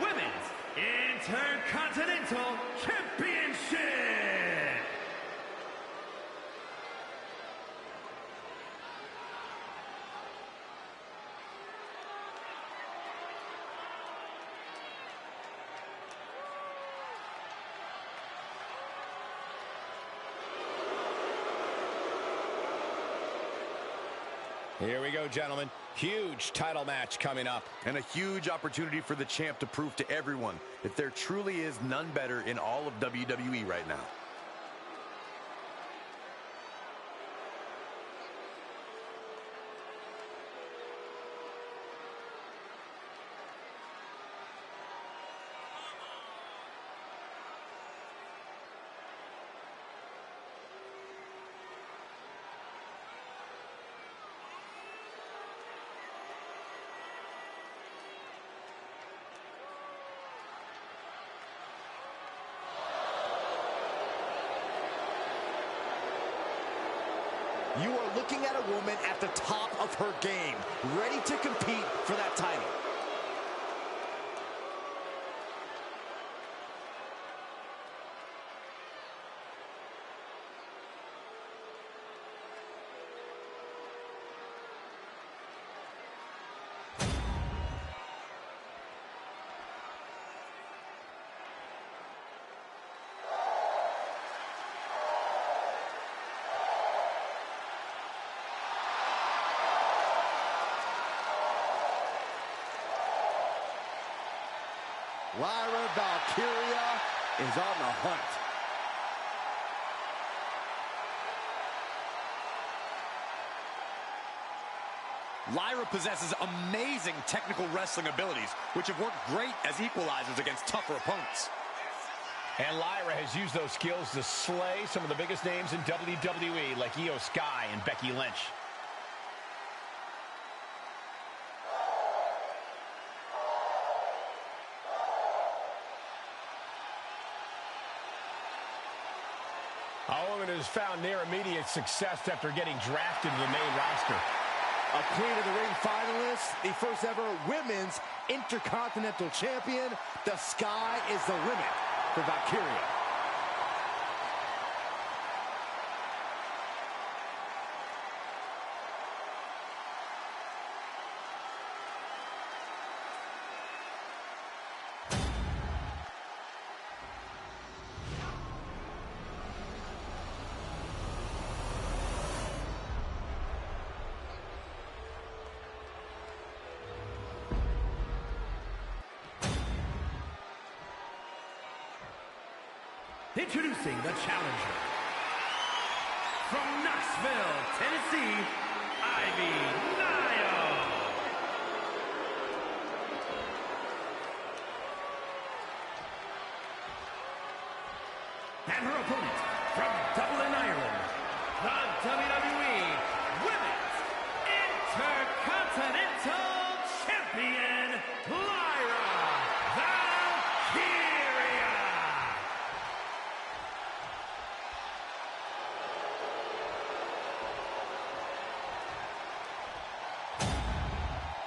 Women's Intercontinental Championship. Here we go, gentlemen. Huge title match coming up. And a huge opportunity for the champ to prove to everyone that there truly is none better in all of WWE right now. You are looking at a woman at the top of her game, ready to compete for that title. Lyra Valkyria is on the hunt. Lyra possesses amazing technical wrestling abilities, which have worked great as equalizers against tougher opponents. And Lyra has used those skills to slay some of the biggest names in WWE, like Io Sky and Becky Lynch. A woman who's found near immediate success after getting drafted to the main roster. A Queen of the Ring finalist, the first ever women's Intercontinental Champion. The sky is the limit for Valkyria. Introducing the challenger, from Knoxville, Tennessee, Ivy Nile. And her opponent, from Dublin, Ireland, the WWE Women's Intercontinental Champion, Lyra Valkyria.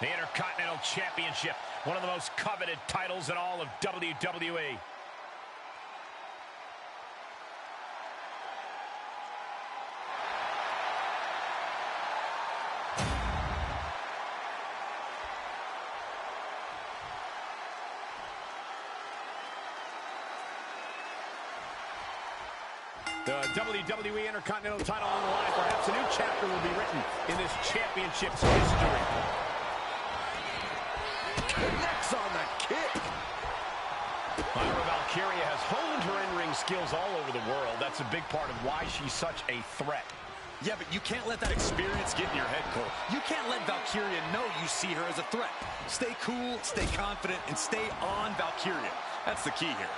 The Intercontinental Championship, one of the most coveted titles in all of WWE. The WWE Intercontinental title on the line. Perhaps a new chapter will be written in this championship's history. Connects on the kick. Lyra Valkyria has honed her in-ring skills all over the world. That's a big part of why she's such a threat. Yeah, but you can't let that experience get in your head, Cole. You can't let Valkyria know you see her as a threat. Stay cool, stay confident, and stay on Valkyria. That's the key here.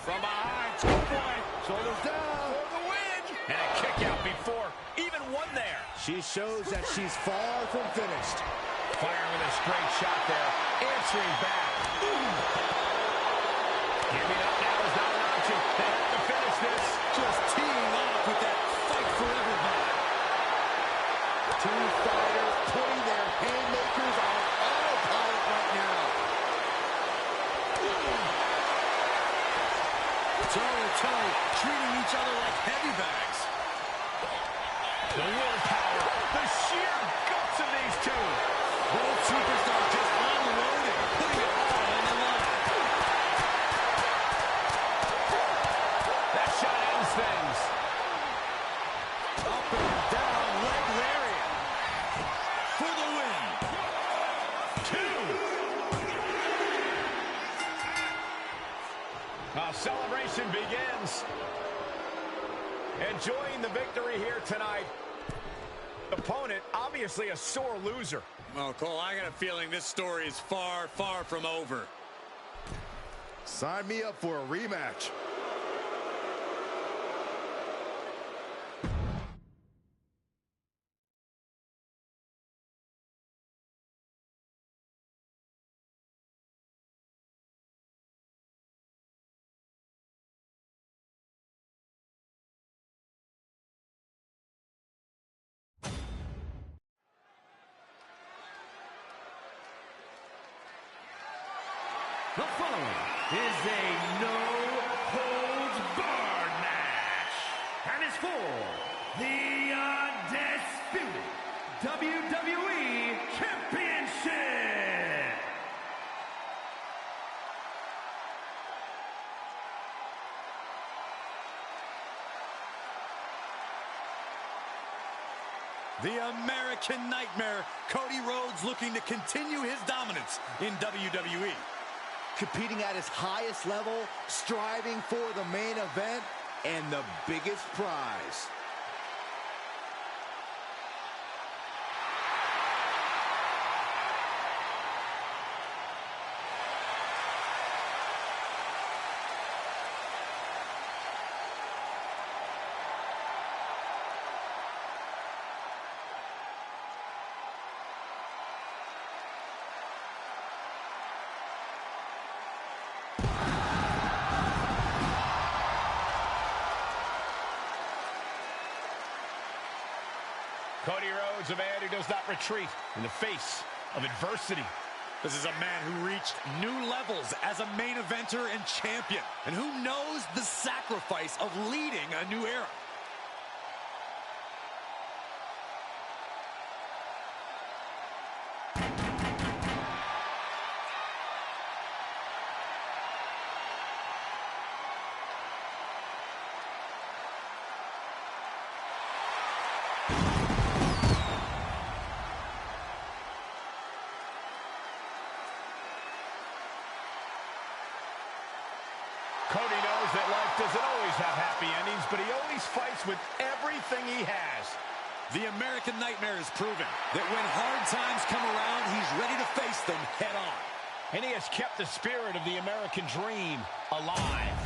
From behind, 2 point. Shoulders down. For the win. And a kick out before even one there. She shows that she's far from finished. Firing with a straight shot there. Answering back. Giving up now is not an option. They have to finish this. Just teeing off with that fight forever vibe. Two fighters putting their haymakers on autopilot right now. Toe-to-toe, treating each other like heavy bags. The willpower, the sheer guts of these two. Both superstars just unloading, putting it all on the line. That shot ends things. Up and down, leg lariat. For the win. 2. Our celebration begins. Enjoying the victory here tonight. Opponent, obviously a sore loser. Well, Cole, I got a feeling this story is far, far from over. Sign me up for a rematch. The following is a no-holds-barred match, and is for the undisputed WWE Championship. The American Nightmare, Cody Rhodes, looking to continue his dominance in WWE. Competing at his highest level, striving for the main event and the biggest prize. Cody Rhodes, a man who does not retreat in the face of adversity. This is a man who reached new levels as a main eventer and champion, and who knows the sacrifice of leading a new era. Cody knows that life doesn't always have happy endings, but he always fights with everything he has. The American Nightmare has proven that when hard times come around, he's ready to face them head on. And he has kept the spirit of the American dream alive.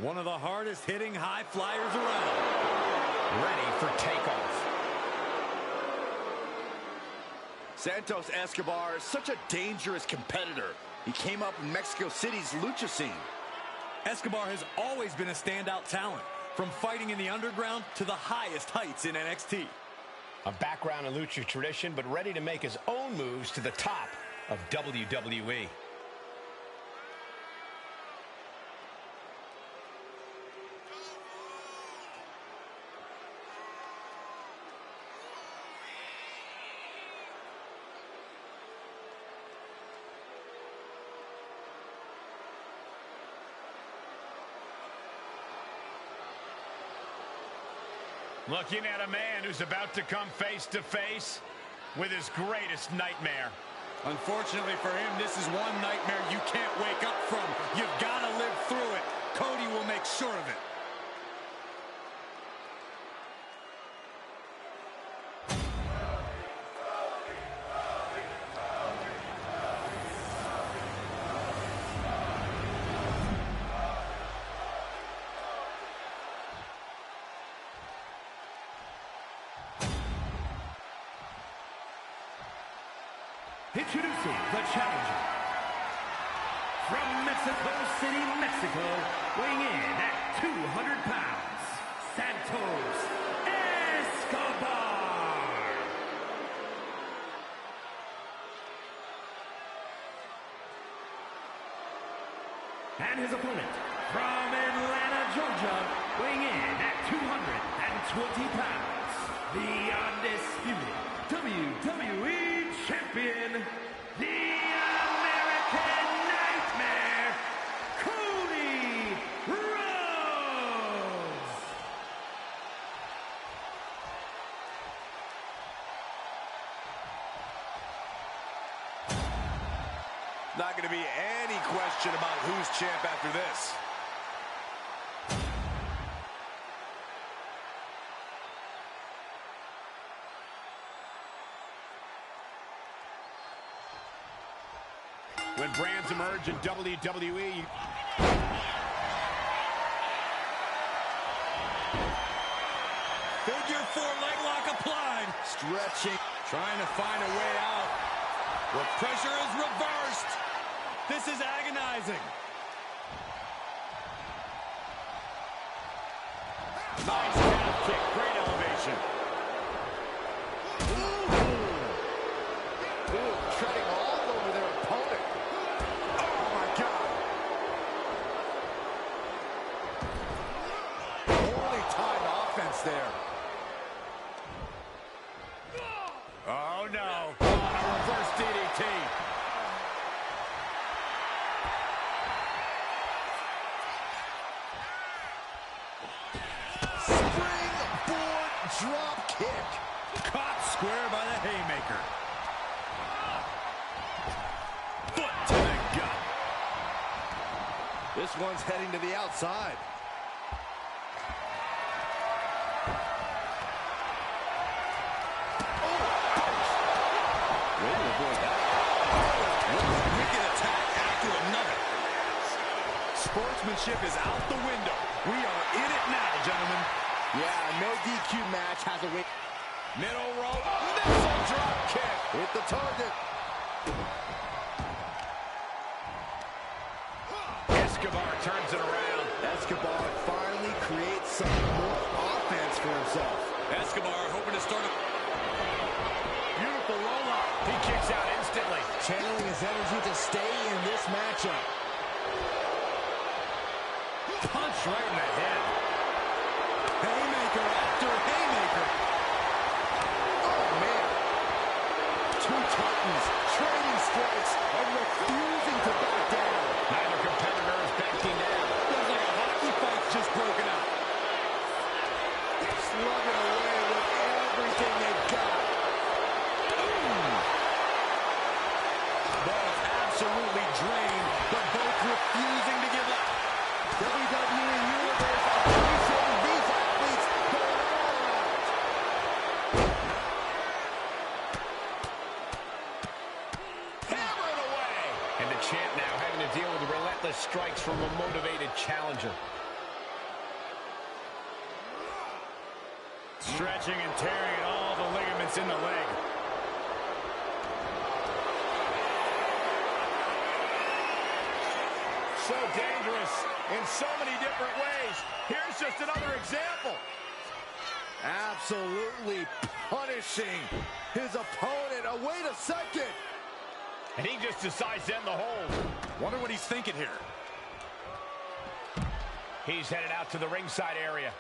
One of the hardest hitting high flyers around. Ready for takeoff. Santos Escobar is such a dangerous competitor. He came up in Mexico City's lucha scene. Escobar has always been a standout talent, from fighting in the underground to the highest heights in NXT. A background in lucha tradition, but ready to make his own moves to the top of WWE. Looking at a man who's about to come face to face with his greatest nightmare. Unfortunately for him, this is one nightmare you can't wake up from. You've got to live through it. Cody will make sure of it. Introducing the challenger. From Mexico City, Mexico, weighing in at 200 pounds, Santos Escobar. And his opponent, from Atlanta, Georgia, weighing in at 220 pounds, the undisputed WWE Champion, the American Nightmare, Cody Rhodes. Not going to be any question about who's champ after this. When brands emerge in WWE, Figure four leg lock applied. Stretching. Trying to find a way out. The pressure is reversed. This is agonizing. nice calf kick, great elevation. Ooh, treading all over their opponent. Oh, my God. Poorly timed offense there. drop kick. Caught square by the haymaker. Foot to the gut. This one's heading to the outside. Sportsmanship is out the window. We are in it now, gentlemen. Yeah, no DQ match has a win. Middle rope, missile drop kick. Hit the target. Escobar turns it around. Escobar finally creates some more offense for himself. Escobar hoping to start a beautiful roll-up. He kicks out instantly. Channeling his energy to stay in this matchup. Punch right in the head. Haymaker after haymaker. Oh, man. Two titans trading strikes and refusing to back down. Neither competitor is backing down. Looks like a hockey fight's just broken out. Slugging away with everything they've got. Both absolutely drained, but both refusing to give up. WWE Universe appreciating these athletes going all out. Hammered away. And the champ now having to deal with the relentless strikes from a motivated challenger. Stretching and tearing at all the ligaments in the leg. So dangerous in so many different ways. Here's just another example. Absolutely punishing his opponent. Oh, wait a second. And he just decides to end the hold. Wonder what he's thinking here. He's headed out to the ringside area.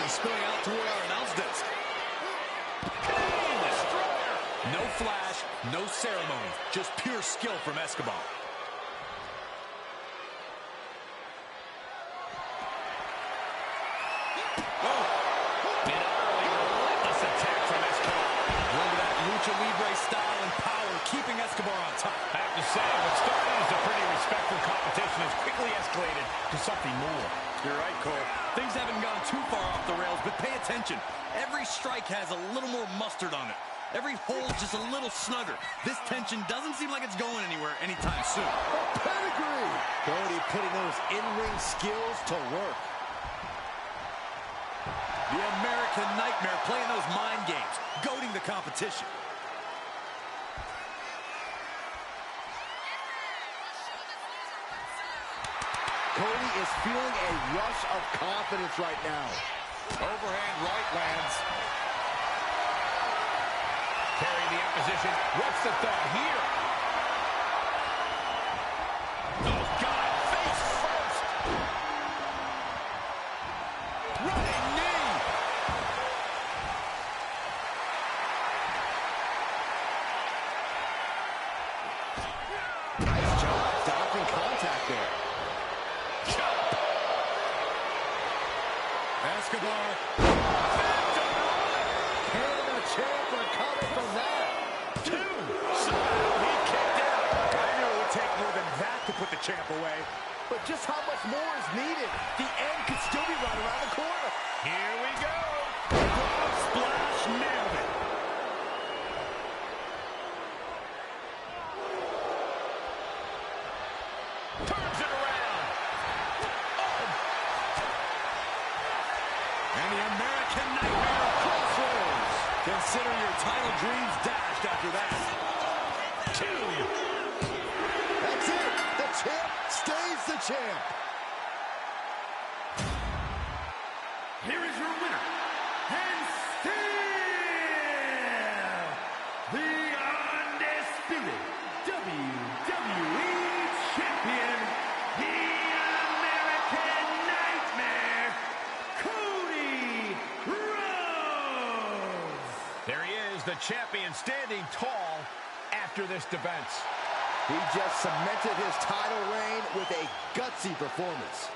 Spilling out toward our announce desk. No flash, no ceremony, just pure skill from Escobar. Oh, an utterly relentless attack from Escobar. Remember that lucha libre style and power, keeping Escobar on top. I have to say, what started as a pretty respectful competition has quickly escalated to something more. You're right, Cole. Things haven't gone too far off the rails, but pay attention. Every strike has a little more mustard on it. Every hole's just a little snugger. This tension doesn't seem like it's going anywhere anytime soon. Pedigree! Cody putting those in-ring skills to work. The American Nightmare playing those mind games, goading the competition. Cody is feeling a rush of confidence right now. Overhand right lands. Carry the opposition. What's the thought here? Oh, God, face first. Running knee. Nice job stopping contact there. Escobar. Can the champ recover from that? Two. Somehow he kicked out. I knew it would take more than that to put the champ away. But just how much more is needed? The end could still be right around the corner. Here we go. Frog splash, nailed it. Turns it around. And the American Nightmare crossroads. Consider your title dreams dashed after that. Two. That's it. The champ stays the champ. Here is your winner, and still the undisputed WWE Champion, the American Nightmare, the champion standing tall after this defense. He just cemented his title reign with a gutsy performance.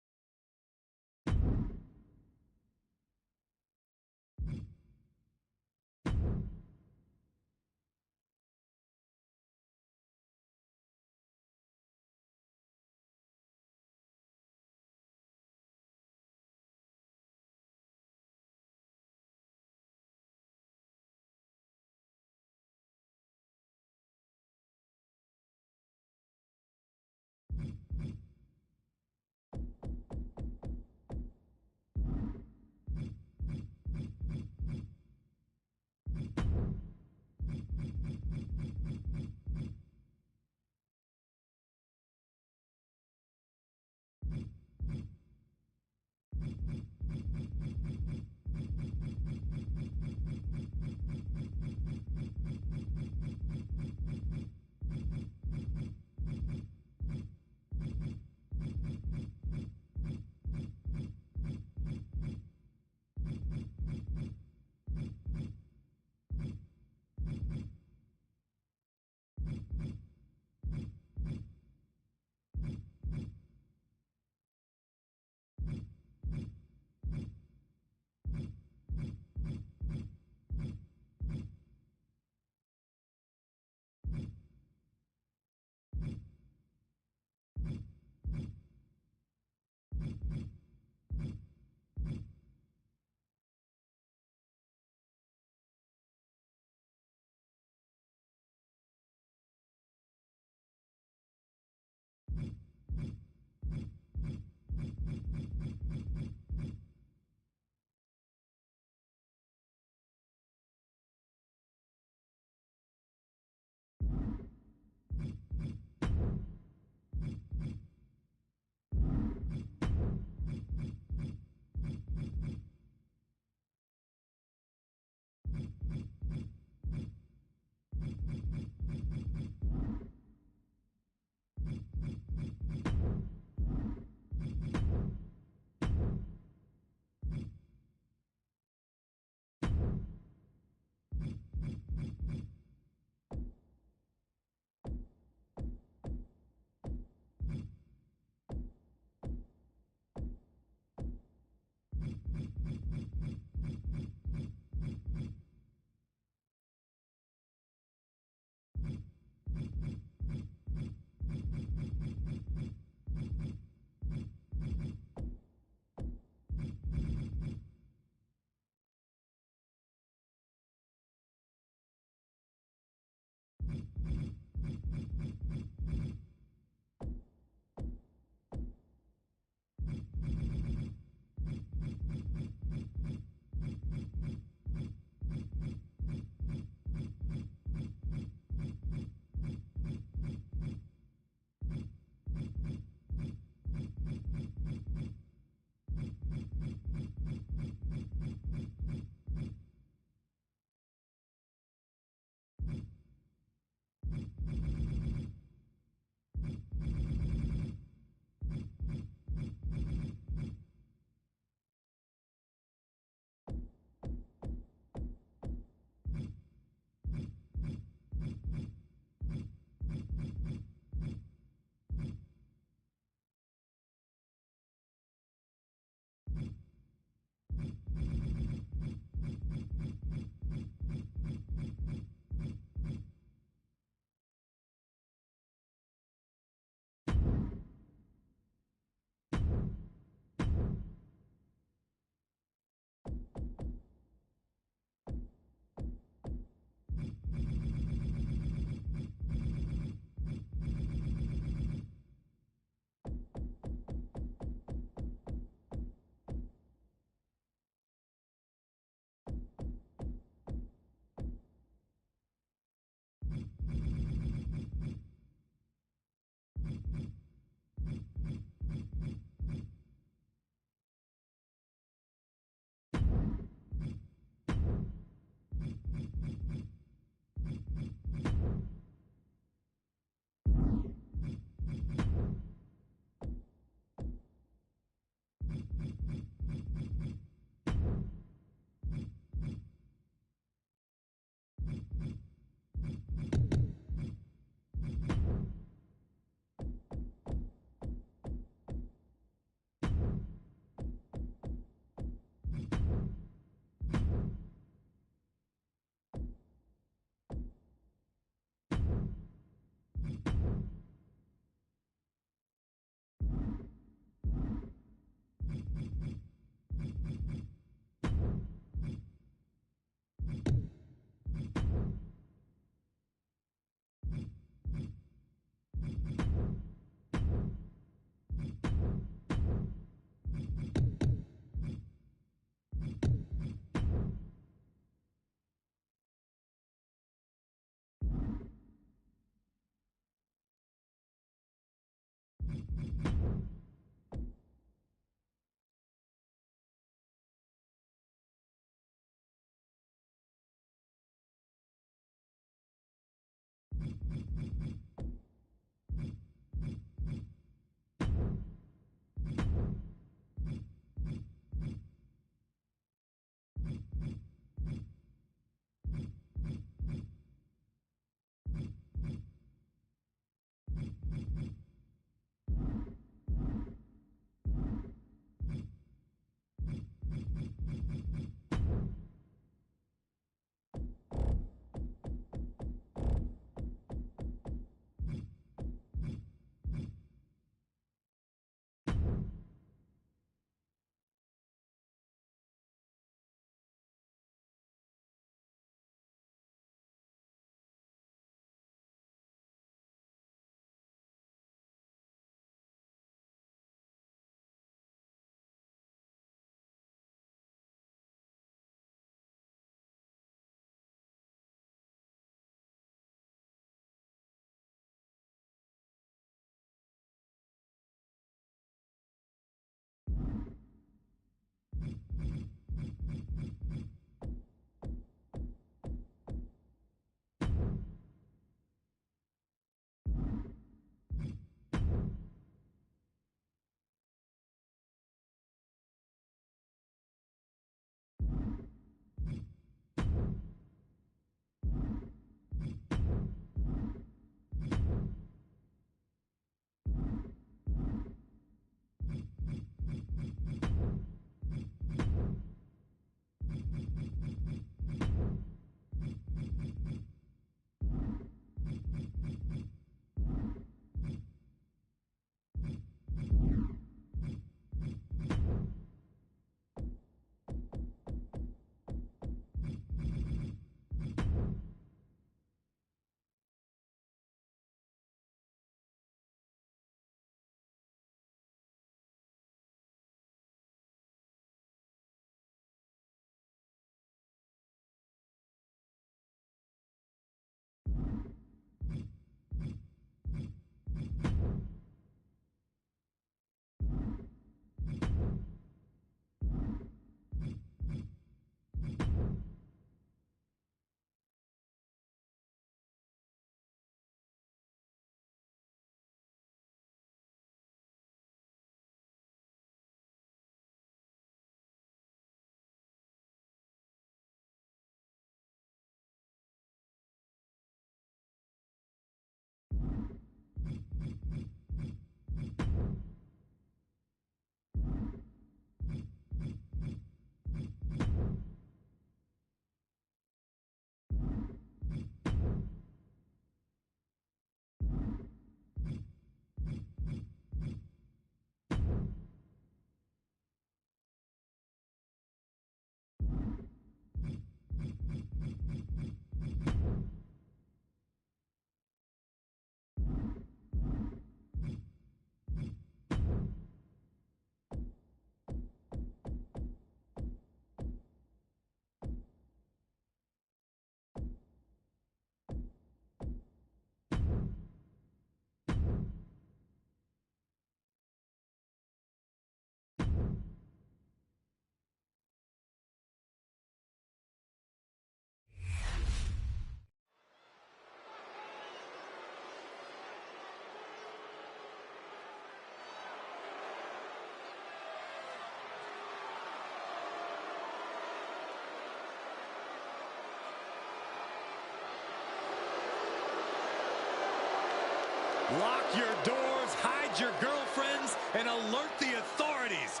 Lock your doors, hide your girlfriends, and alert the authorities.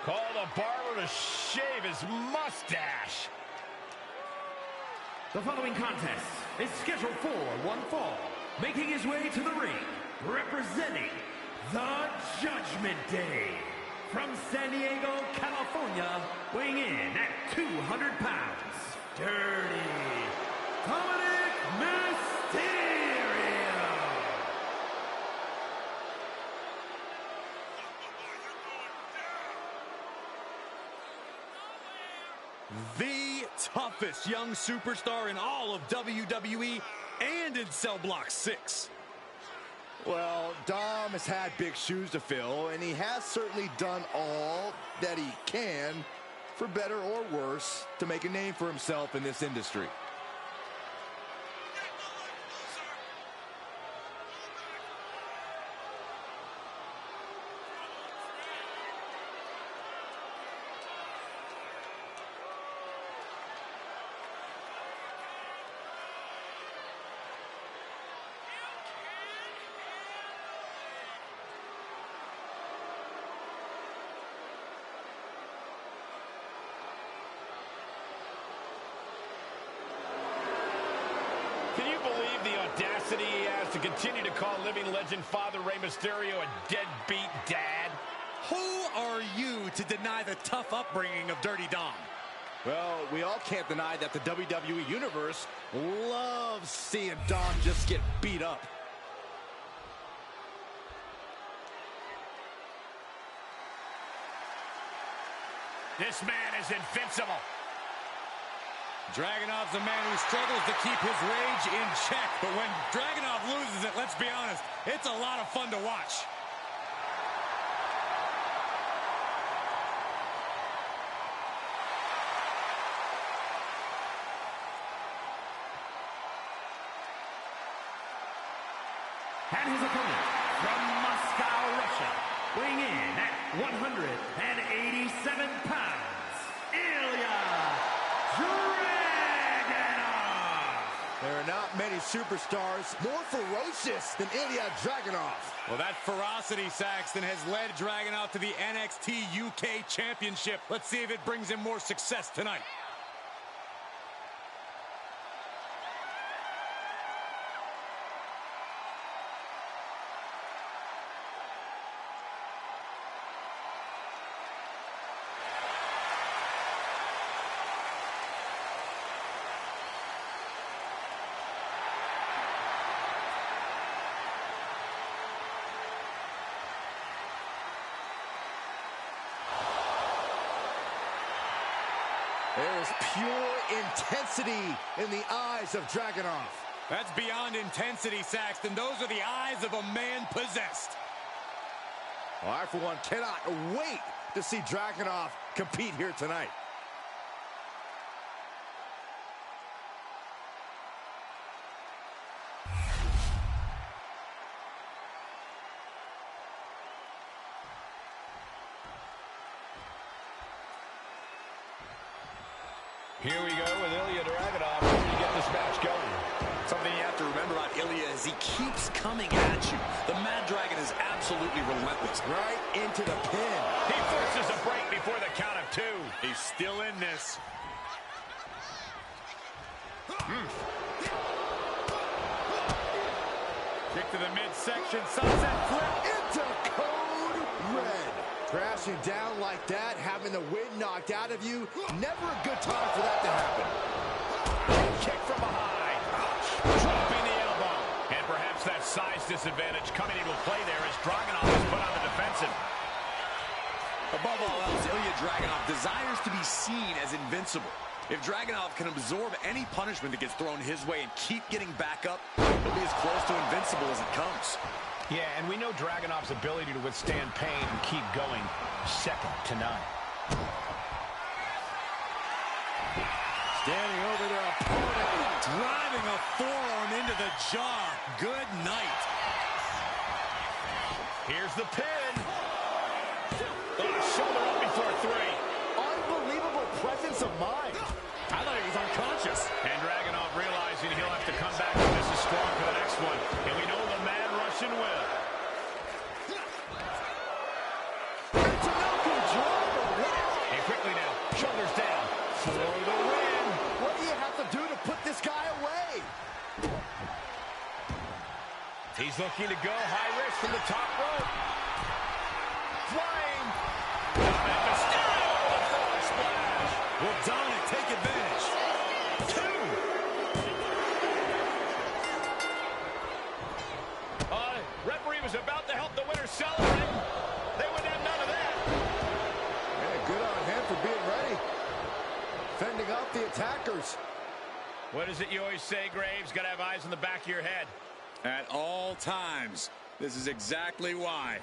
Call the barber to shave his mustache. The following contest is scheduled for one fall. Making his way to the ring, representing the Judgment Day. From San Diego, California, weighing in at 200 pounds, Dirty Dominic Mysterio. The toughest young superstar in all of WWE and in Cell Block 6. Well, Dom has had big shoes to fill, and he has certainly done all that he can, for better or worse, to make a name for himself in this industry. Can you believe the audacity he has to continue to call living legend Father Rey Mysterio a deadbeat dad? Who are you to deny the tough upbringing of Dirty Dom? Well, we all can't deny that the WWE Universe loves seeing Dom just get beat up. This man is invincible. Dragunov's a man who struggles to keep his rage in check, but when Dragunov loses it, let's be honest, it's a lot of fun to watch. And his opponent, from Moscow, Russia, weighing in at 187 pounds, Ilya Dragunov. There are not many superstars more ferocious than Ilya Dragunov. Well, that ferocity, Saxton, has led Dragunov to the NXT UK Championship. Let's see if it brings him more success tonight. There is pure intensity in the eyes of Dragunov. That's beyond intensity, Saxton. Those are the eyes of a man possessed. Well, I, for one, cannot wait to see Dragunov compete here tonight. Here we go with Ilya Dragunov ready to get this match going. Something you have to remember about Ilya is he keeps coming at you. The Mad Dragon is absolutely relentless. Right into the pin. He forces a break before the count of two. He's still in this. Kick to the midsection, sunset flip. Into code red. Crashing down like that, having the wind knocked out of you, never a good time for that to happen. Kick from behind. Dropping the elbow. And perhaps that size disadvantage coming into play there as Dragunov is put on the defensive. Above all else, Ilya Dragunov desires to be seen as invincible. If Dragunov can absorb any punishment that gets thrown his way and keep getting back up, he'll be as close to invincible as it comes. Yeah, and we know Dragunov's ability to withstand pain and keep going second to none. Standing over their opponent, driving a forearm into the jaw. Good night. Here's the pin. Shoulder up before three. Unbelievable presence of mind. I thought he was unconscious. And Dragunov realizing he'll have to come back just as strong for the next one. And we know the mad Russian He's looking to go high risk from the top rope. Flying. Dominic Mysterio with a frog splash. Will Dominic take advantage? 2. Referee was about to help the winner celebrate. They would have none of that. Yeah, good on him for being ready. Fending off the attackers. What is it you always say, Graves? Got to have eyes in the back of your head. At all times. This is exactly why.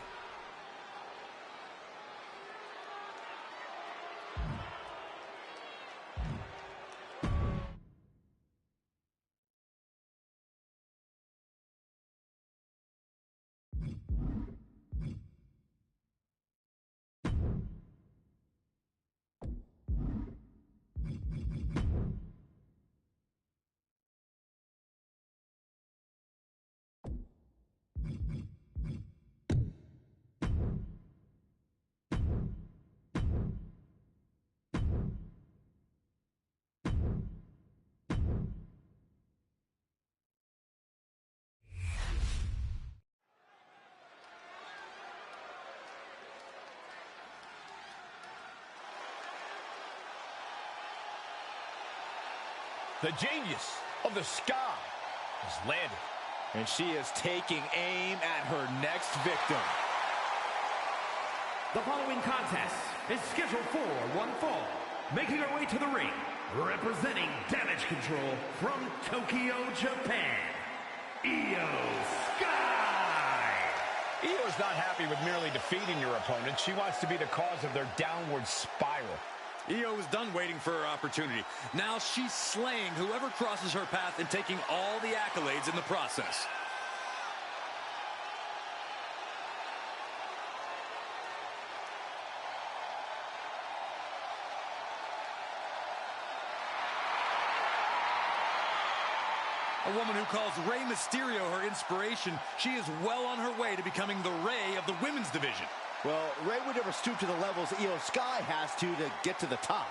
The genius of the sky has landed. And she is taking aim at her next victim. The following contest is scheduled for one fall. Making her way to the ring, representing Damage Control from Tokyo, Japan, Io Sky. Io's not happy with merely defeating your opponent. She wants to be the cause of their downward spiral. Io is done waiting for her opportunity. Now she's slaying whoever crosses her path and taking all the accolades in the process. A woman who calls Rey Mysterio her inspiration, she is well on her way to becoming the Rey of the women's division. Well, Rey would never stoop to the levels Io Sky has to get to the top.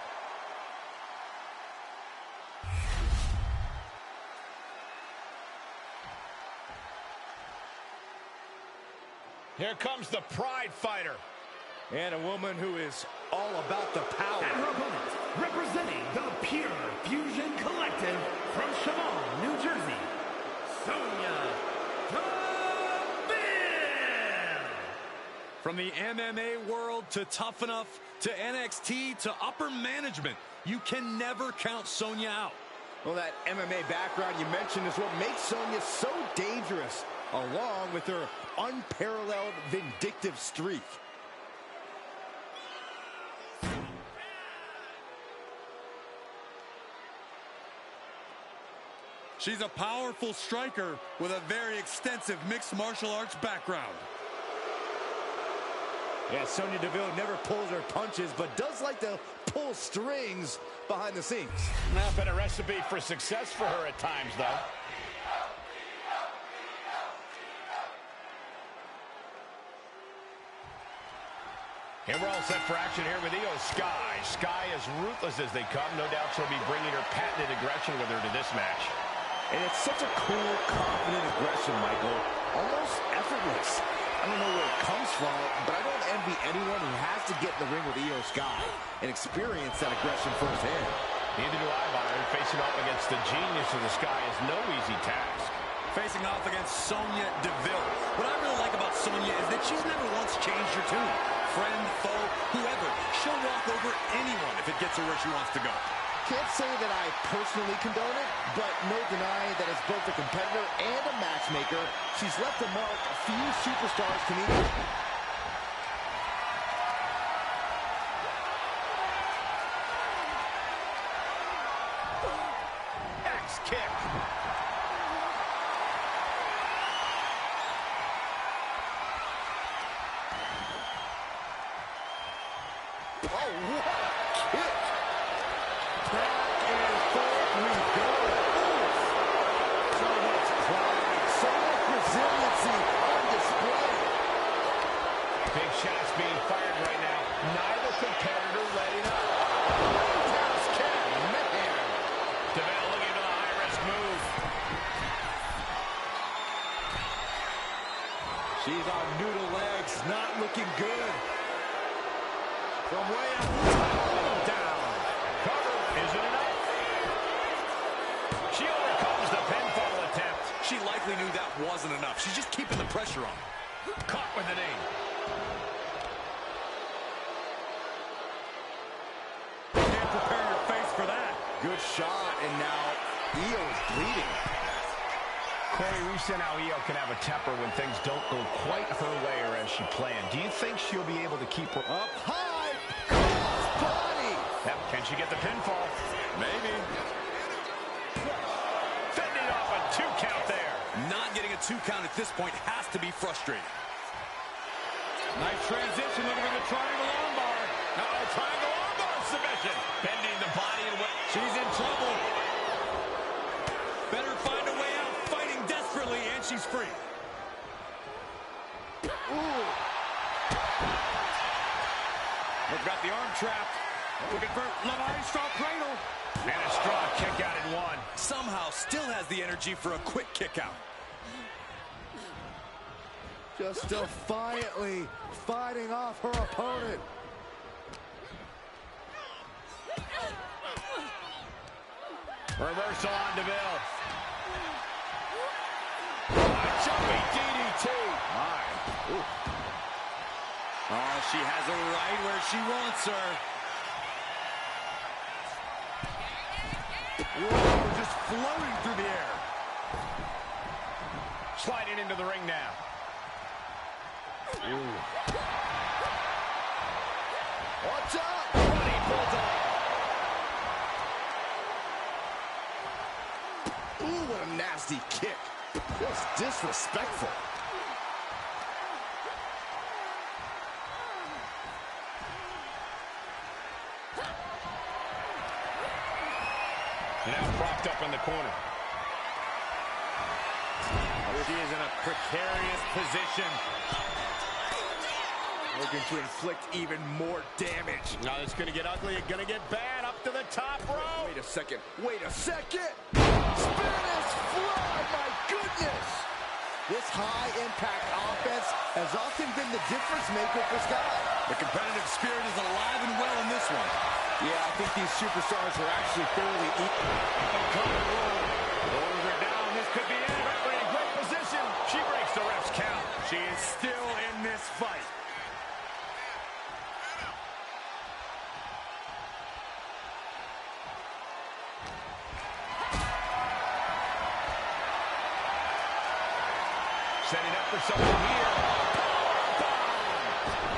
Here comes the Pride Fighter. And a woman who is all about the power. And her opponent, representing the Pure Fusion Collective from Chemung, New Jersey, Sonya Deville. From the MMA world to Tough Enough to NXT to upper management, you can never count Sonya out. Well, that MMA background you mentioned is what makes Sonya so dangerous, along with her unparalleled vindictive streak. She's a powerful striker with a very extensive mixed martial arts background. Yeah, Sonya Deville never pulls her punches, but does like to pull strings behind the scenes. Not been a recipe for success for her at times, though. And we're all set for action here with Io Sky. Sky as ruthless as they come. No doubt she'll be bringing her patented aggression with her to this match. And it's such a cool, confident aggression, Michael. Almost effortless. I don't know where it comes from, but I don't envy anyone who has to get in the ring with Io Sky and experience that aggression firsthand. Neither do I, Byron. Facing off against the genius of the Sky is no easy task. Facing off against Sonya Deville. What I really like about Sonya is that she's never once changed her tune. Friend, foe, whoever. She'll walk over anyone if it gets her where she wants to go. Can't say that I personally condone it, but no denying that as both a competitor and a matchmaker, she's left a mark few superstars can equal. Axe kick. Oh, what a kick! Back and forth we go. So much pride, so much resiliency on display. Big shots being fired right now. Neither competitor letting up. Roundhouse kick, man. Deville looking for the high-risk move. From way up, down. Cover, is it enough? She overcomes the pinfall attempt. She likely knew that wasn't enough. She's just keeping the pressure on. Caught with the knee. Can't prepare your face for that. Good shot, and now Io is bleeding. Corey, we've seen how Io can have a temper when things don't go quite her way or as she planned. Do you think she'll be able to keep her Up high, cross body. Yep. Can she get the pinfall? Maybe. Fending off a 2 count there. Not getting a 2 count at this point has to be frustrating. Nice transition, looking for the triangle armbar. Uh-oh, triangle armbar submission. Bending the body and she's in trouble. Better find a way out, fighting desperately, and she's free. Ooh. Look, got the arm trapped. Looking for Maestro cradle. And a strong kick out in 1. Somehow still has the energy for a quick kick out. Just defiantly fighting off her opponent. Reversal on DeVille. A jumping DDT. My. Ooh. Oh, she has her right where she wants her. Whoa, just floating through the air. Sliding into the ring now. Ooh. Watch out! Running bulldog. Ooh, what a nasty kick. Just disrespectful. Now propped up in the corner. She is in a precarious position. Looking to inflict even more damage. Now it's going to get ugly. It's going to get bad. Up to the top rope. Wait a second. Wait a second. Spanish fly. My goodness. This high-impact offense has often been the difference maker for Sky. The competitive spirit is alive and well in this one. Yeah, I think these superstars are actually fairly equal. Rolls her down. This could be it. Referee in great position. She breaks the ref's count. She is still in this fight. Setting up for something here.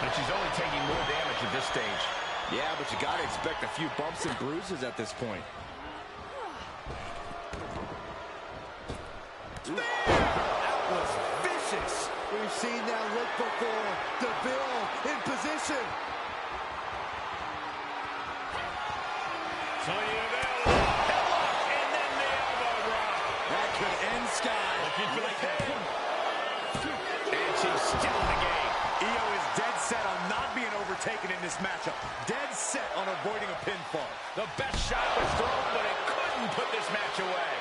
And she's only taking more damage at this stage. Yeah, but you got to expect a few bumps and bruises at this point. That was vicious. We've seen that look before. DeVille in position. Sonya Deville. Headlock, and then the elbow drop. That could end Sky. Looking for the pin. And she's still in the game. Io is dead set on not being overtaken in this matchup. Dead set on avoiding a pinfall. The best shot was thrown, but it couldn't put this match away.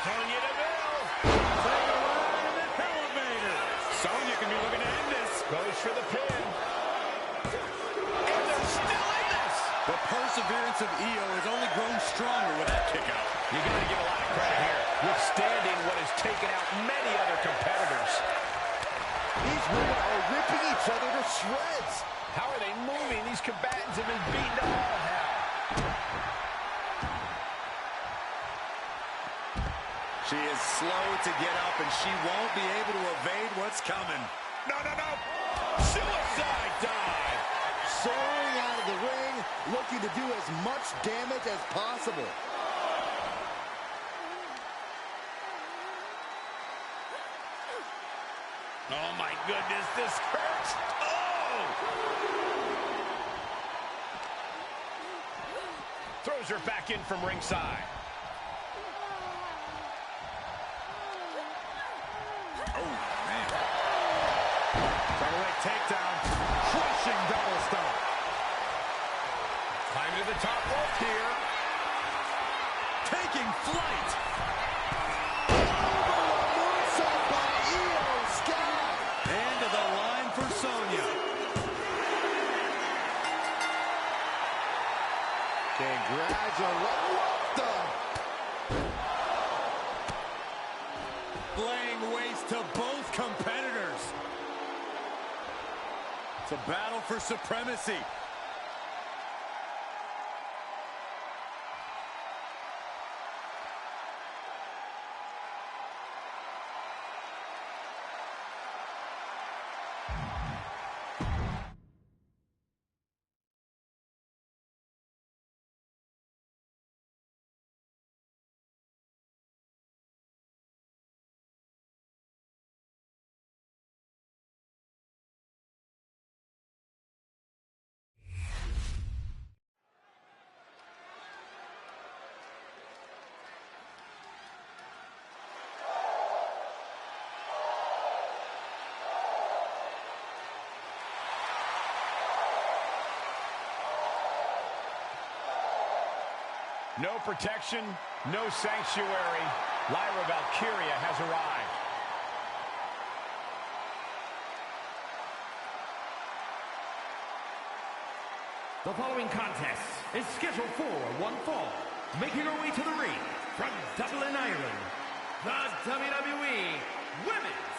Sonya Deville. Take a ride in the elevator. Sonya can be looking to end this. Goes for the pin. And they're still in this. The perseverance of Io has only grown stronger with that kick out. You got to give a lot of credit here, withstanding what has taken out many other competitors. These women are ripping each other to shreds. How are they moving? These combatants have been beaten to all hell. She is slow to get up, and she won't be able to evade what's coming. No, no, no. Suicide dive. Soaring out of the ring, looking to do as much damage as possible. Oh, my goodness, this hurts. Oh! Throws her back in from ringside. Oh, man. Featherweight takedown. Crushing double stomp. Climb to the top rope here. Taking flight. Moonsault by Io. laying waste to both competitors. It's a battle for supremacy. No protection, no sanctuary. Lyra Valkyria has arrived. The following contest is scheduled for one fall. Making her way to the ring from Dublin, Ireland, the WWE Women's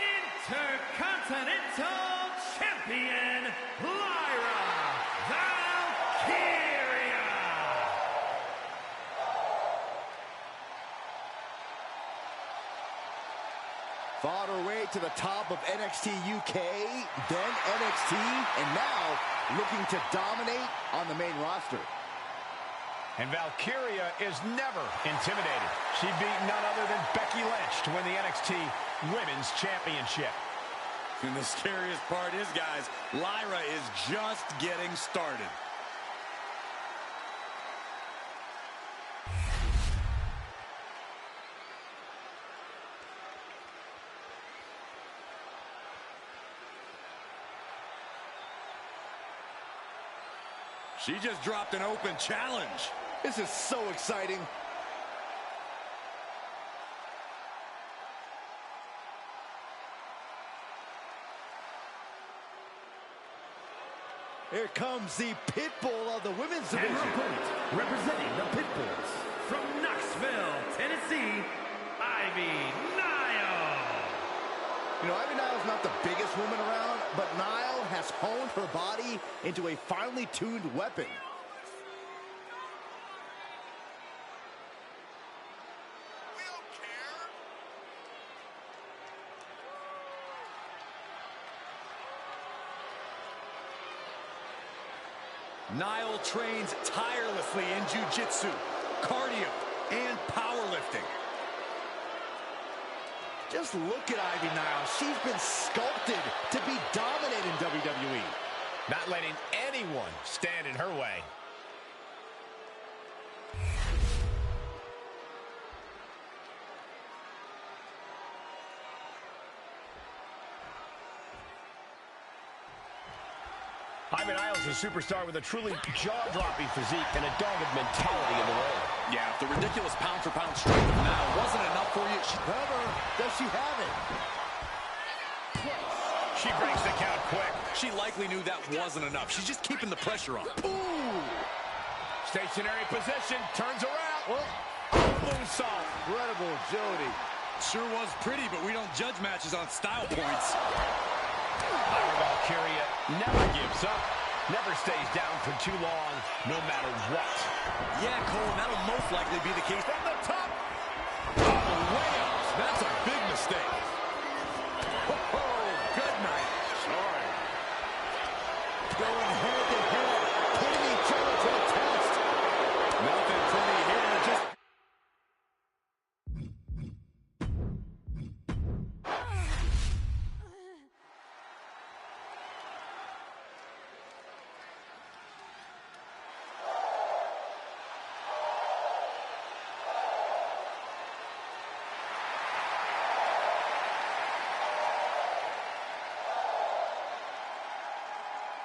Intercontinental Champion, Lyra Valkyria. Fought her way to the top of NXT UK, then NXT, and now looking to dominate on the main roster. And Valkyria is never intimidated. She beat none other than Becky Lynch to win the NXT Women's Championship. And the scariest part is, guys, Lyra is just getting started. She just dropped an open challenge. This is so exciting. Here comes the Pitbull of the women's division. And her opponent, representing the Pitbulls, from Knoxville, Tennessee, Ivy Nile. You know, Ivy Nile's not the biggest woman around, but Nile has honed her body into a finely tuned weapon. Nile trains tirelessly in jiu-jitsu, cardio, and powerlifting. Just look at Ivy Nile. She's been sculpted to be dominant in WWE. Not letting anyone stand in her way. Ivy Nile is a superstar with a truly jaw-dropping physique and a dogged mentality in the ring. Yeah, if the ridiculous pound-for-pound strength of Nile wasn't enough for you, However, does she have it? She breaks the count quick. she likely knew that wasn't enough. She's just keeping the pressure on. Ooh! Stationary position, turns around. Well, moonsault. incredible agility. Sure was pretty, but we don't judge matches on style points. Lyra Valkyria never gives up, never stays down for too long, no matter what. Yeah, Cole, that'll most likely be the case. From the top. Oh, way out. That's a big mistake. Oh, good night. Sorry. Going head to head, putting each other to the test. Nothing pretty here, just...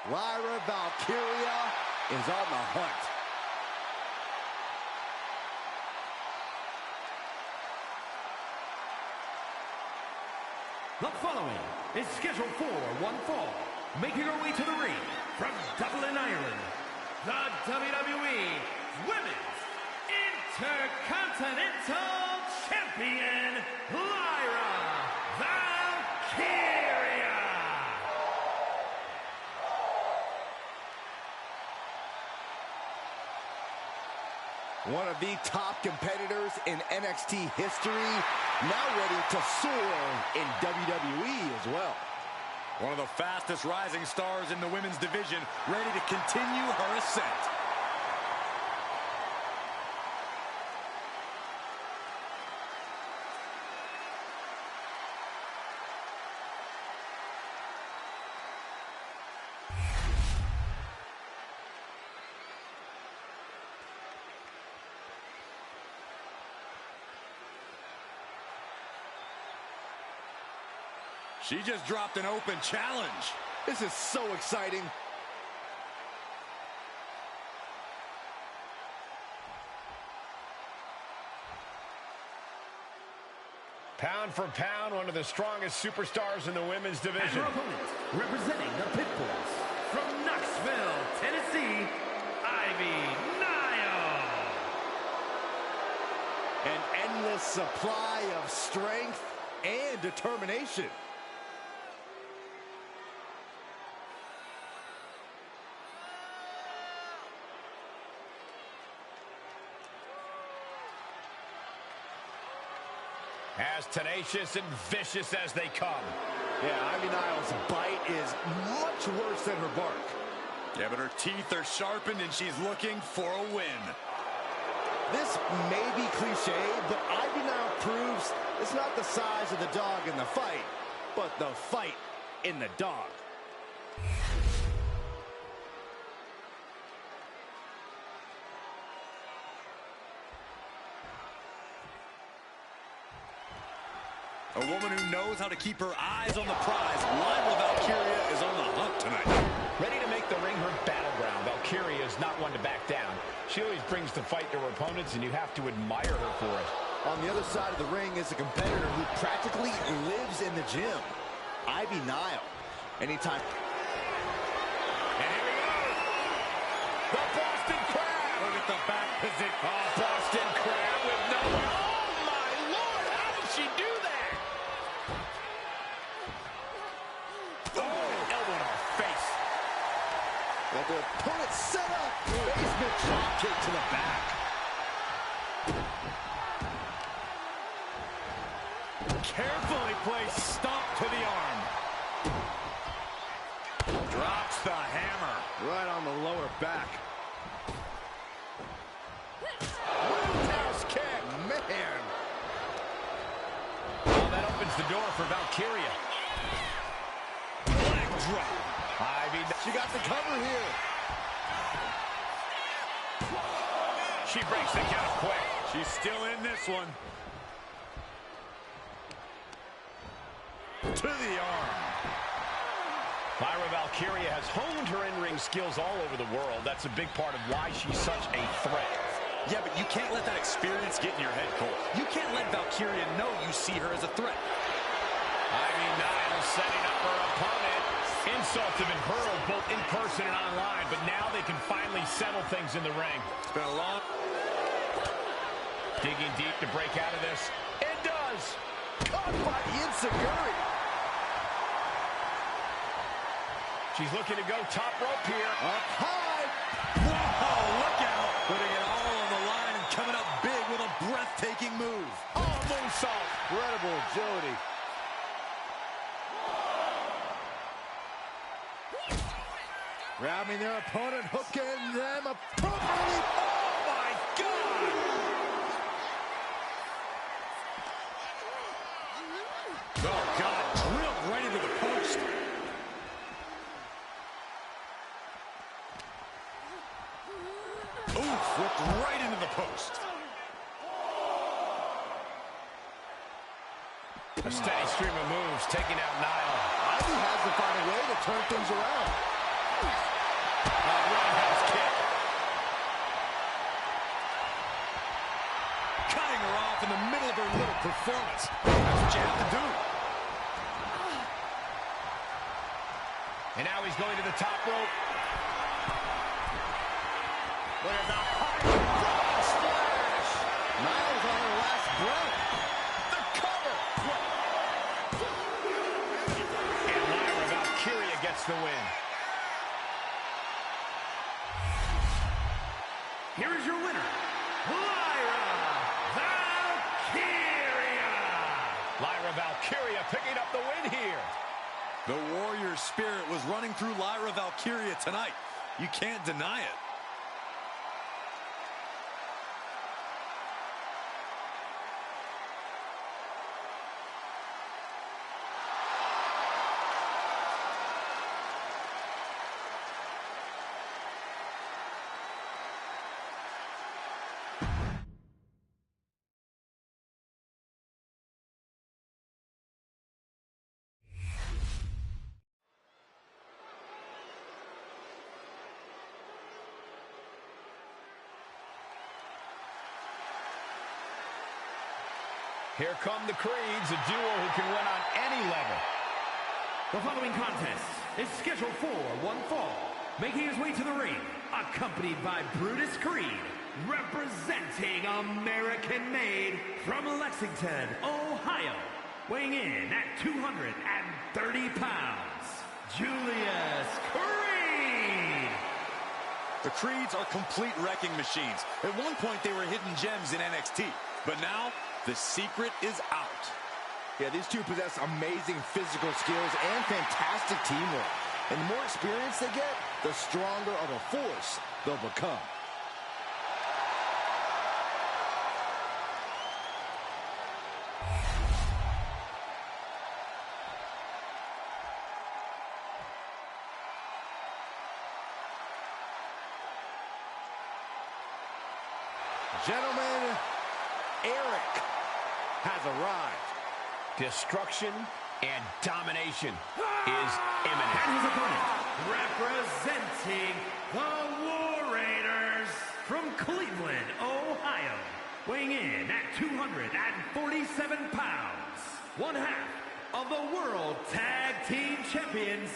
Lyra Valkyria is on the hunt. The following is scheduled for one fall. Making her way to the ring from Dublin, Ireland, the WWE Women's Intercontinental Champion, Lyra One of the top competitors in NXT history, now ready to soar in WWE as well. One of the fastest rising stars in the women's division, ready to continue her ascent. She just dropped an open challenge. This is so exciting. Pound for pound, one of the strongest superstars in the women's division. And her opponent, representing the Pitbulls, from Knoxville, Tennessee, Ivy Nile. An endless supply of strength and determination. As tenacious and vicious as they come. Yeah, Ivy Nile's bite is much worse than her bark. Yeah, but her teeth are sharpened and she's looking for a win. This may be cliche, but Ivy Nile proves it's not the size of the dog in the fight, but the fight in the dog. A woman who knows how to keep her eyes on the prize. Lyra Valkyria is on the hunt tonight. Ready to make the ring her battleground, Valkyria is not one to back down. She always brings the fight to her opponents, and you have to admire her for it. On the other side of the ring is a competitor who practically lives in the gym. Ivy Nile. Anytime. And here we go. The Boston Crab. Look at the back position. Oh, Boston Crab with no... Oh, my Lord. How did she do that? Oh, elbow in her face. Got the opponent set up. Basement drop kick to the back. Carefully placed stomp to the arm. Drops the hammer. Right on the lower back. Roundhouse kick, man. Oh, that opens the door for Valkyria. Leg drop. Ivy. She got the cover here. She breaks the count quick. She's still in this one. To the arm. Lyra Valkyria has honed her in-ring skills all over the world. That's a big part of why she's such a threat. Yeah, but you can't let that experience get in your head, Cole. You can't let Valkyria know you see her as a threat. Ivy Nile setting up her opponent. Insults have been hurled both in person and online, but now they can finally settle things in the ring. It's been a long... Digging deep to break out of this. It does! Caught by the Enziguri. She's looking to go top rope here. Up high. Whoa, look out! Putting it all on the line and coming up big with a breathtaking move. Oh, moonsault. Incredible agility. Grabbing their opponent, hooking them appropriately. Oh, my God! Oh, God, drilled right into the post. Oof, whipped right into the post. A steady stream of moves taking out Nile. Ivy has to find a way to turn things around. Roundhouse kick. Cutting her off in the middle of her little performance. That's what you have to do. And now he's going to the top rope. Look at the high frog splash. Niles on her last breath. The cover. And Lyra Valkyria gets the win. Here is your winner, Lyra Valkyria picking up the win here. The warrior spirit was running through Lyra Valkyria tonight. You can't deny it. Here come the Creeds, a duo who can win on any level. The following contest is scheduled for one fall. Making his way to the ring, accompanied by Brutus Creed, representing American-made from Lexington, Ohio, weighing in at 230 pounds, Julius Creed. The Creeds are complete wrecking machines. At one point, they were hidden gems in NXT, but now the secret is out. Yeah, these two possess amazing physical skills and fantastic teamwork. And the more experience they get, the stronger of a force they'll become. Gentlemen, Eric has arrived. Destruction and domination is imminent. And his opponent, representing the War Raiders from Cleveland, Ohio, weighing in at 247 pounds, one half of the World Tag Team Champions,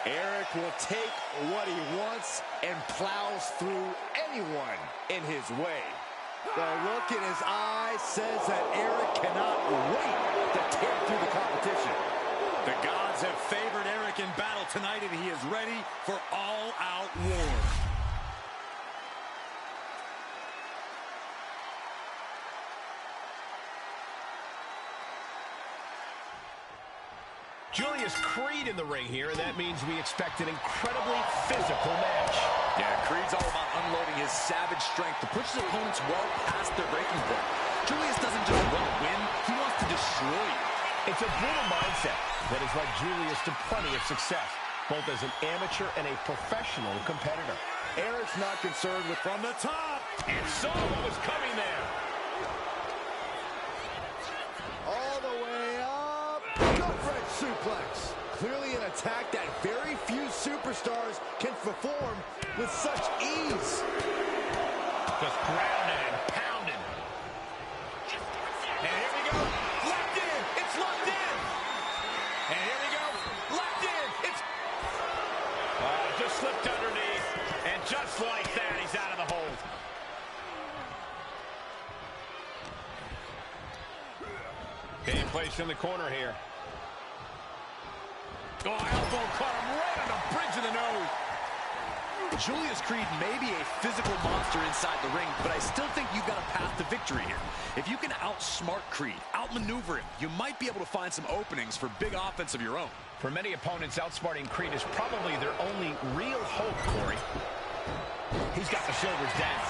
Eric will take what he wants and plows through anyone in his way. The look in his eye says that Eric cannot wait to tear through the competition. The gods have favored Eric in battle tonight, and he is ready for all-out war. Julius Creed in the ring here, and that means we expect an incredibly physical match. Yeah, Creed's all about unloading his savage strength to push his opponents well past their breaking point. Julius doesn't just want to win, he wants to destroy you. It's a brutal mindset that has led Julius to plenty of success, both as an amateur and a professional competitor. Eric's not concerned with From the top! And saw what was coming there. all the way up. Gut-wrench suplex. Clearly an attack that very few superstars can perform with such ease. Just grounded and pounded. And here we go. Locked in. It's locked in. And here we go. Locked in. It's... just slipped underneath. And just like that, he's out of the hold. Being placed in the corner here. Oh, elbow caught him right on the bridge of the nose. Julius Creed may be a physical monster inside the ring, but I still think you've got a path to victory here. If you can outsmart Creed, outmaneuver him, you might be able to find some openings for big offense of your own. For many opponents, outsmarting Creed is probably their only real hope, Corey. He's got the shoulders down.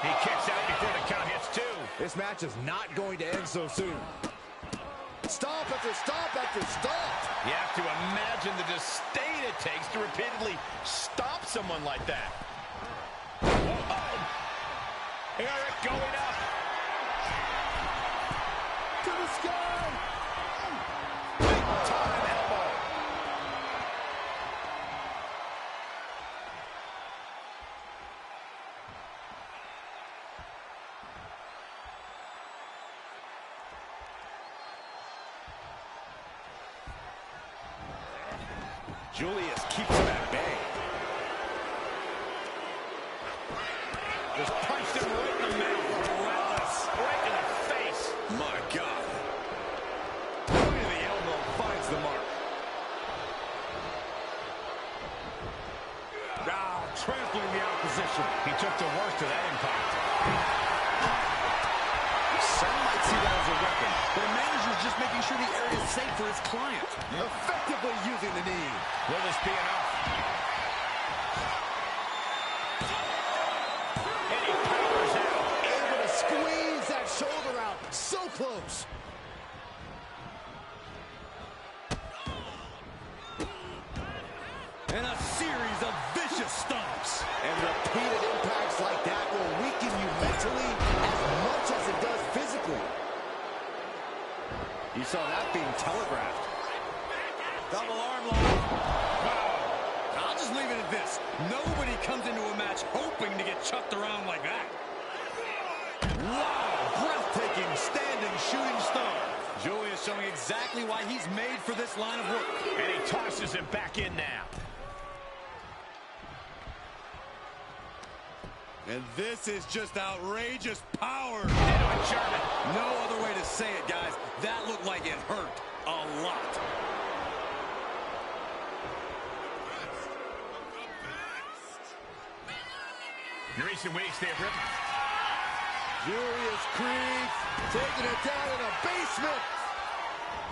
He kicks out before the count hits two. This match is not going to end so soon. Stomp after stomp after stomp. You have to imagine the disdain it takes to repeatedly stop someone like that. Uh-oh. Eric going up. To the sky. Big time elbow. Julius keeps him at bay. Just punched him right in the mouth. Relentless. Right in the face. My God. Point of the elbow finds the mark. making sure the area is safe for his client. Effectively using the knee. Will this be enough? And he powers out. Able to squeeze that shoulder out. So close. And a series of vicious stomps. And repeated impacts like that will weaken you mentally as much as it does physically. You saw that being telegraphed. Double arm lock. Wow. I'll just leave it at this. Nobody comes into a match hoping to get chucked around like that. Wow, breathtaking standing shooting star. Julius showing exactly why he's made for this line of work. And he tosses him back in now. And this is just outrageous power. Into a German. No other way to say it, guys. That looked like it hurt a lot. In recent weeks, they have ripped. Julius Creed taking it down in a basement.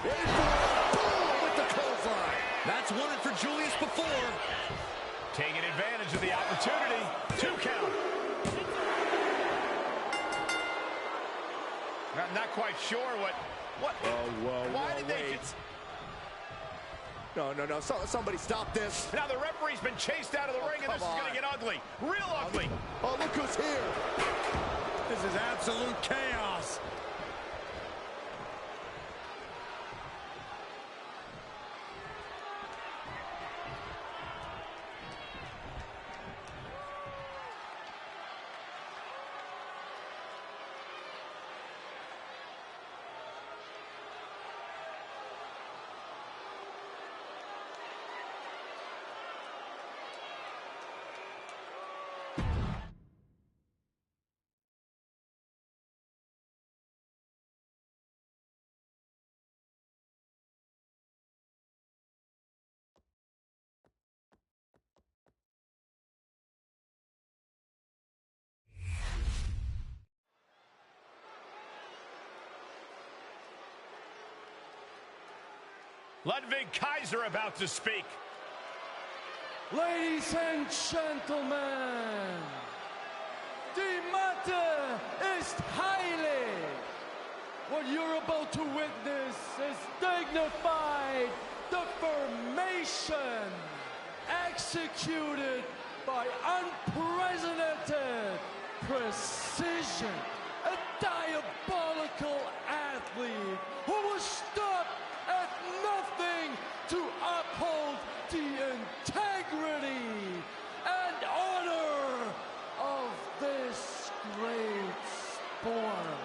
In for a boom with the clothesline. That's won it for Julius before. Taking advantage of the opportunity. 2 count. Not quite sure what. Why did they just... No. Somebody stop this. Now the referee's been chased out of the ring, and this is going to get ugly. Real ugly. Oh, look who's here. This is absolute chaos. Ludwig Kaiser about to speak. Ladies and gentlemen, the matter is highly. What you're about to witness is dignified deformation executed by unprecedented precision. A diabolical athlete who was stopped at nothing to uphold the integrity and honor of this great sport.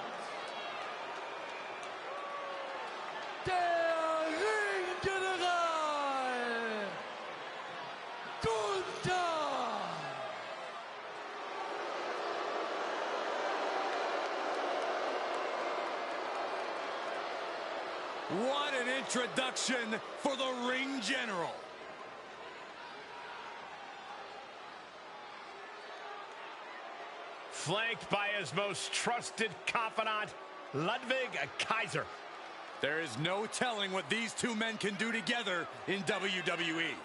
Der Ringgeneral Gunther. What an introduction for the Ring General. Flanked by his most trusted confidant, Ludwig Kaiser. There is no telling what these two men can do together in WWE.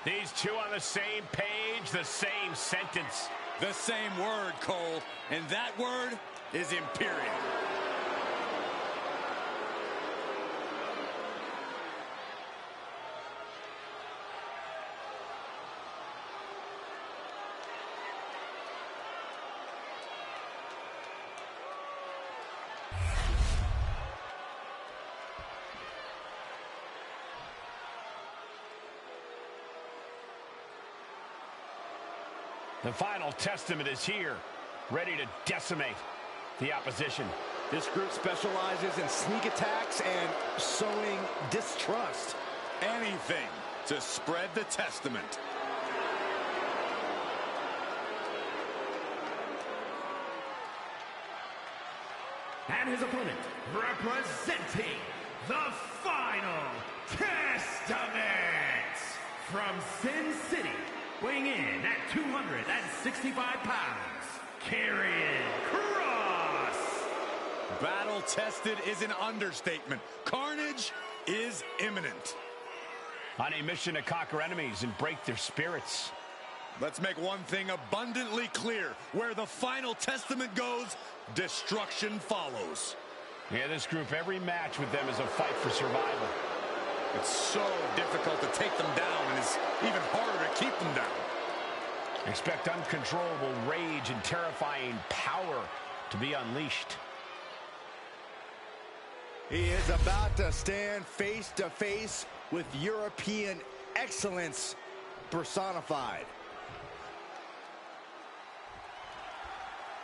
These two on the same page, the same sentence. The same word, Cole, and that word is Imperium. The final testament is here, ready to decimate the opposition. This group specializes in sneak attacks and sowing distrust. Anything to spread the testament. And his opponent, representing the Final Testament, from Sin City, weighing in at 265 pounds, Karrion Kross. Battle-tested is an understatement. Carnage is imminent. On a mission to conquer enemies and break their spirits. Let's make one thing abundantly clear. Where the Final Testament goes, destruction follows. Yeah, this group, every match with them is a fight for survival. It's so difficult to take them down, and it's even harder to keep them down. Expect uncontrollable rage and terrifying power to be unleashed. He is about to stand face to face with European excellence personified.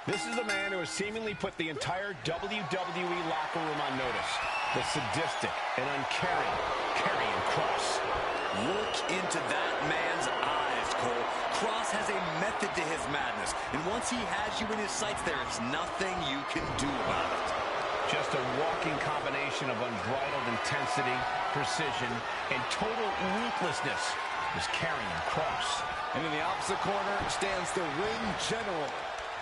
This is the man who has seemingly put the entire WWE locker room on notice. The sadistic and uncaring Karrion Kross. Look into that man's eyes, Cole. Kross has a method to his madness, and once he has you in his sights, there is nothing you can do about it. Just a walking combination of unbridled intensity, precision, and total ruthlessness is Karrion Kross. And in the opposite corner stands the ring general.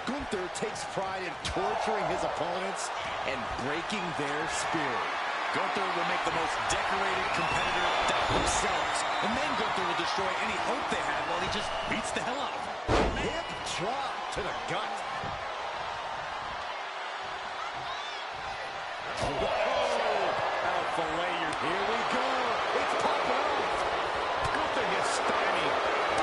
Gunther takes pride in torturing his opponents and breaking their spirit. Gunther will make the most decorated competitor doubt themselves, and then Gunther will destroy any hope they had while he just beats the hell out of them. Hip drop to the gut. Whoa! Filet, here we go. It's popping off. Gunther gets stymied.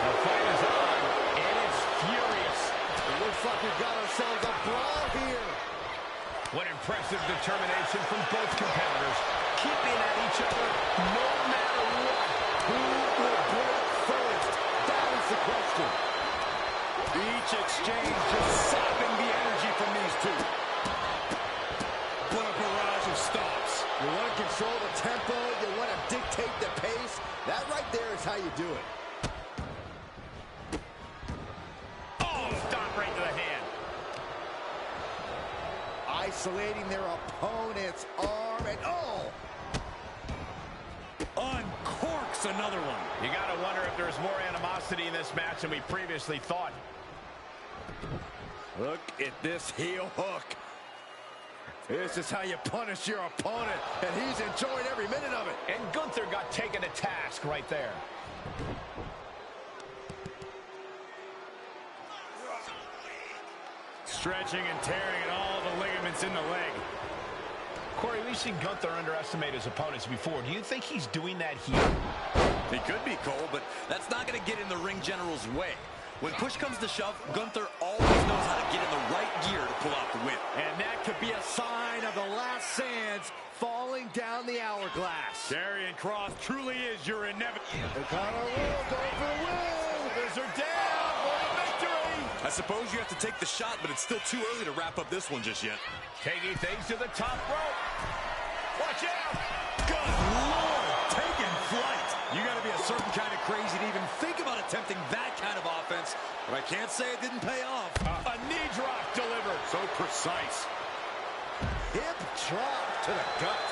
The fight is on, and it's furious. It looks like we've got ourselves a brawl here. What impressive determination from both competitors, keeping at each other no matter what. Who will break first? That is the question. Each exchange just sapping the energy from these two. What a barrage of stops. You want to control the tempo, you want to dictate the pace. That right there is how you do it. Oh, stop right to the hand. Isolating their opponent's arm, and oh! Uncorks another one. You got to wonder if there's more animosity in this match than we previously thought. Look at this heel hook. This is how you punish your opponent, and he's enjoying every minute of it. And Gunther got taken to task right there. Stretching and tearing at all the ligaments in the leg. Corey, we've seen Gunther underestimate his opponents before. Do you think he's doing that here? He could be, Cole, but that's not going to get in the ring general's way. When push comes to shove, Gunther always knows how to get in the right gear to pull out the win. And that could be a sign of the last sands falling down the hourglass. Karrion Kross truly is your inevitable. O'Connor will go for the win. Shoulders are down for the victory. I suppose you have to take the shot, but it's still too early to wrap up this one just yet. Taking things to the top rope. Watch out. Good Lord, taking flight. You got to be a certain kind of crazy to even think about attempting that kind of offense, but I can't say it didn't pay off. A knee drop delivered. So precise. Hip drop to the gut.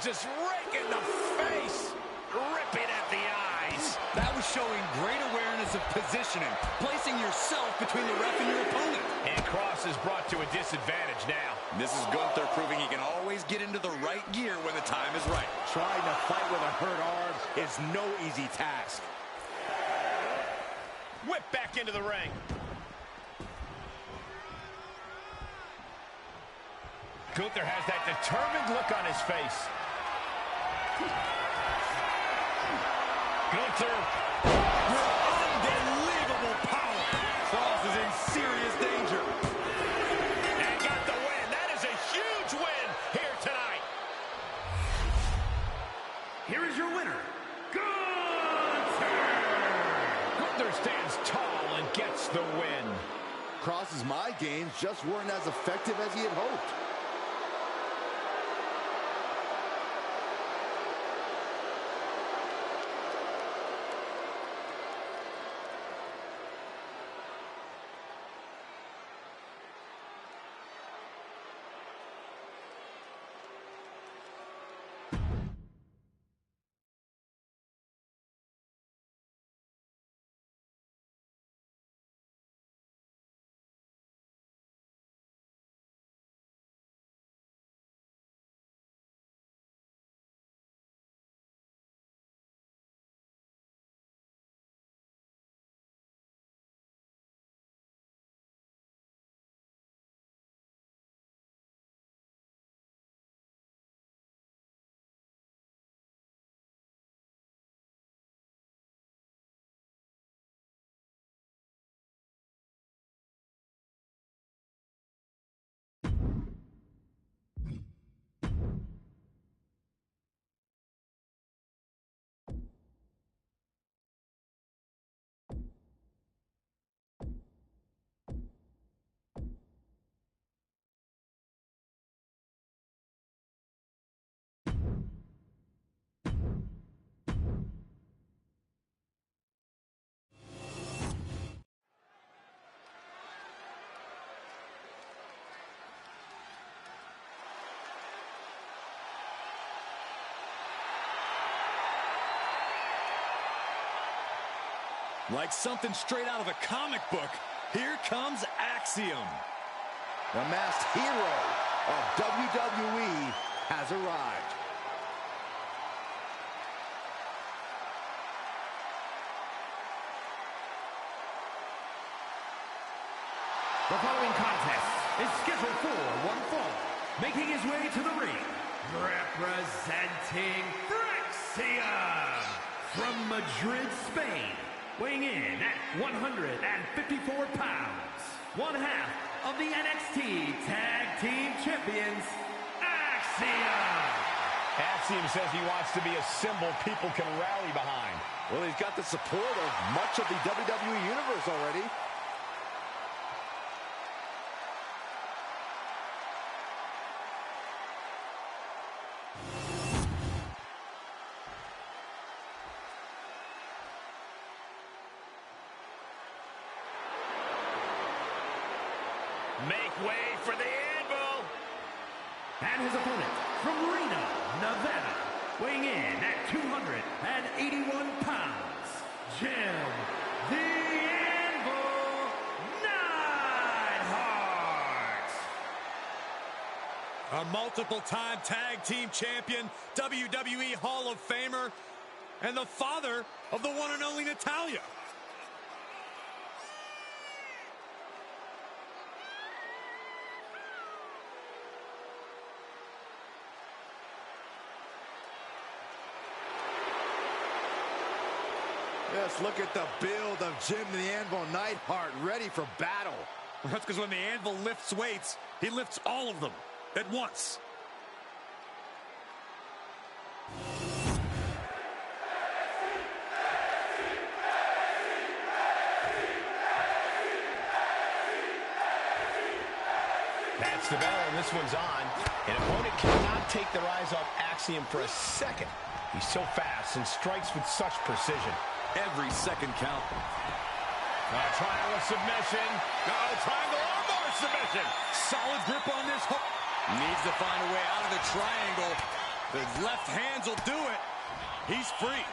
Just raking the face, ripping at the eyes. That was showing great awareness of positioning, placing yourself between the ref and your opponent. And Kross is brought to a disadvantage now. This is Gunther proving he can always get into the right gear when the time is right. Trying to fight with a hurt arm is no easy task. Whip back into the ring. Gunther has that determined look on his face. Gunther. Unbelievable power. Kross is in serious danger. And got the win. That is a huge win here tonight. Here is your winner, Gunther! Gunther stands tall and gets the win. Cross's mind games just weren't as effective as he had hoped. Like something straight out of a comic book, here comes Axiom. The masked hero of WWE has arrived. The following contest is scheduled for one fall. Making his way to the ring, representing Axiom from Madrid, Spain. Weighing in at 154 pounds, one half of the NXT Tag Team Champions, Axiom. Axiom says he wants to be a symbol people can rally behind. Well, he's got the support of much of the WWE Universe already. Make way for the anvil. And his opponent from Reno, Nevada, weighing in at 281 pounds, Jim the Anvil Neidhart. A multiple-time tag team champion, WWE Hall of Famer, and the father of the one and only Natalya. Yes, look at the build of Jim the Anvil Neidhart, ready for battle. That's because when the Anvil lifts weights, he lifts all of them at once. That's the bell, and this one's on. An opponent cannot take their eyes off Axiom for a second. He's so fast and strikes with such precision. Every second count. Triangle submission. Triangle armbar submission. Solid grip on this hook. Needs to find a way out of the triangle. The left hands will do it. He's free.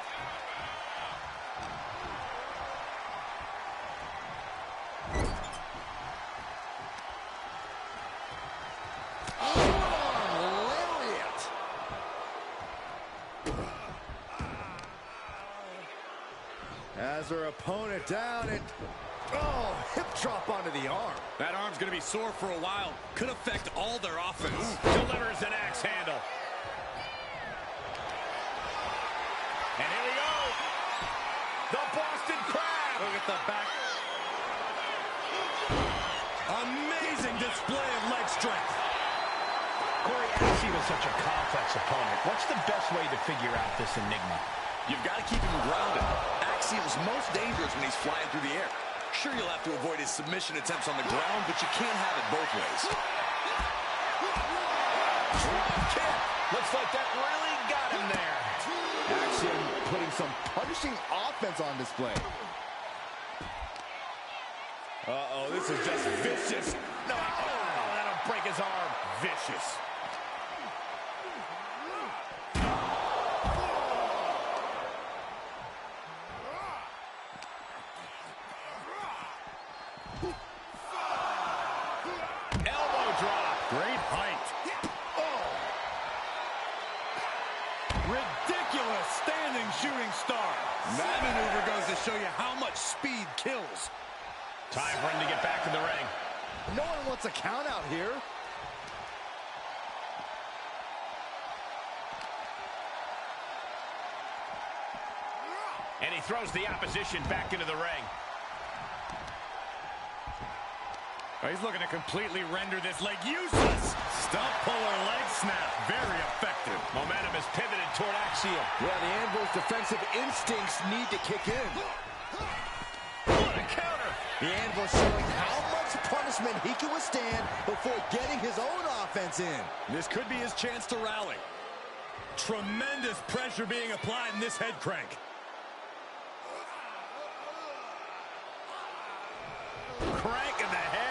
As her opponent down and, hip drop onto the arm. That arm's going to be sore for a while. Could affect all their offense. Delivers an axe handle. And here we go. The Boston Crab. Look at the back. Amazing display of leg strength. Corey, Axiom is such a complex opponent. What's the best way to figure out this enigma? You've got to keep him grounded. Axiom's most dangerous when he's flying through the air. Sure, you'll have to avoid his submission attempts on the ground, but you can't have it both ways. Drop kick. Looks like that really got him there. Axiom putting some punishing offense on display. Uh-oh, this is just vicious. No, oh, that'll break his arm. Vicious. Elbow drop. Great height. Oh. Ridiculous standing shooting star. That maneuver goes to show you how much speed kills. Time for him to get back in the ring. No one wants a count out here. And he throws the opposition back into the ring. He's looking to completely render this leg useless. Stump puller leg snap. Very effective. Momentum is pivoted toward Axiom. Yeah, the Anvil's defensive instincts need to kick in. What a counter. The Anvil showing how much punishment he can withstand before getting his own offense in. This could be his chance to rally. Tremendous pressure being applied in this head crank. Crank in the head.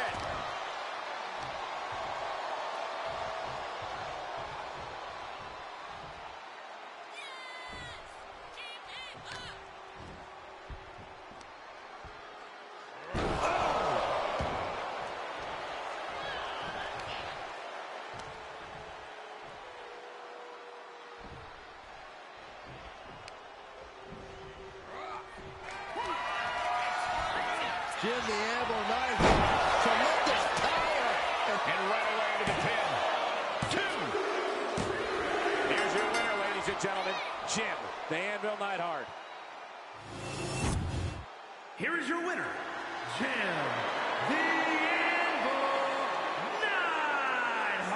Jim the Anvil knife. Tremendous power. And right away into the pin. 2. Here's your winner, ladies and gentlemen, Jim, the Anvil Neidhart. Here is your winner, Jim the Anvil Neidhart.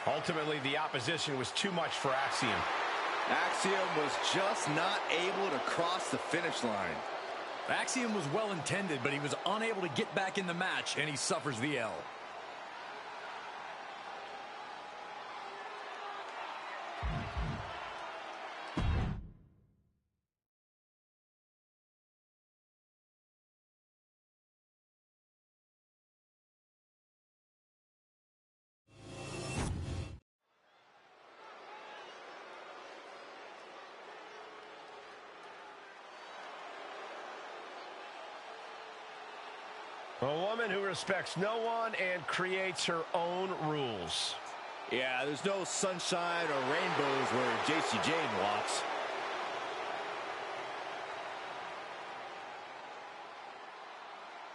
Ultimately, the opposition was too much for Axiom. Axiom was just not able to cross the finish line. Axiom was well intended, but he was unable to get back in the match, and he suffers the L. A woman who respects no one and creates her own rules. Yeah, there's no sunshine or rainbows where JC Jane walks.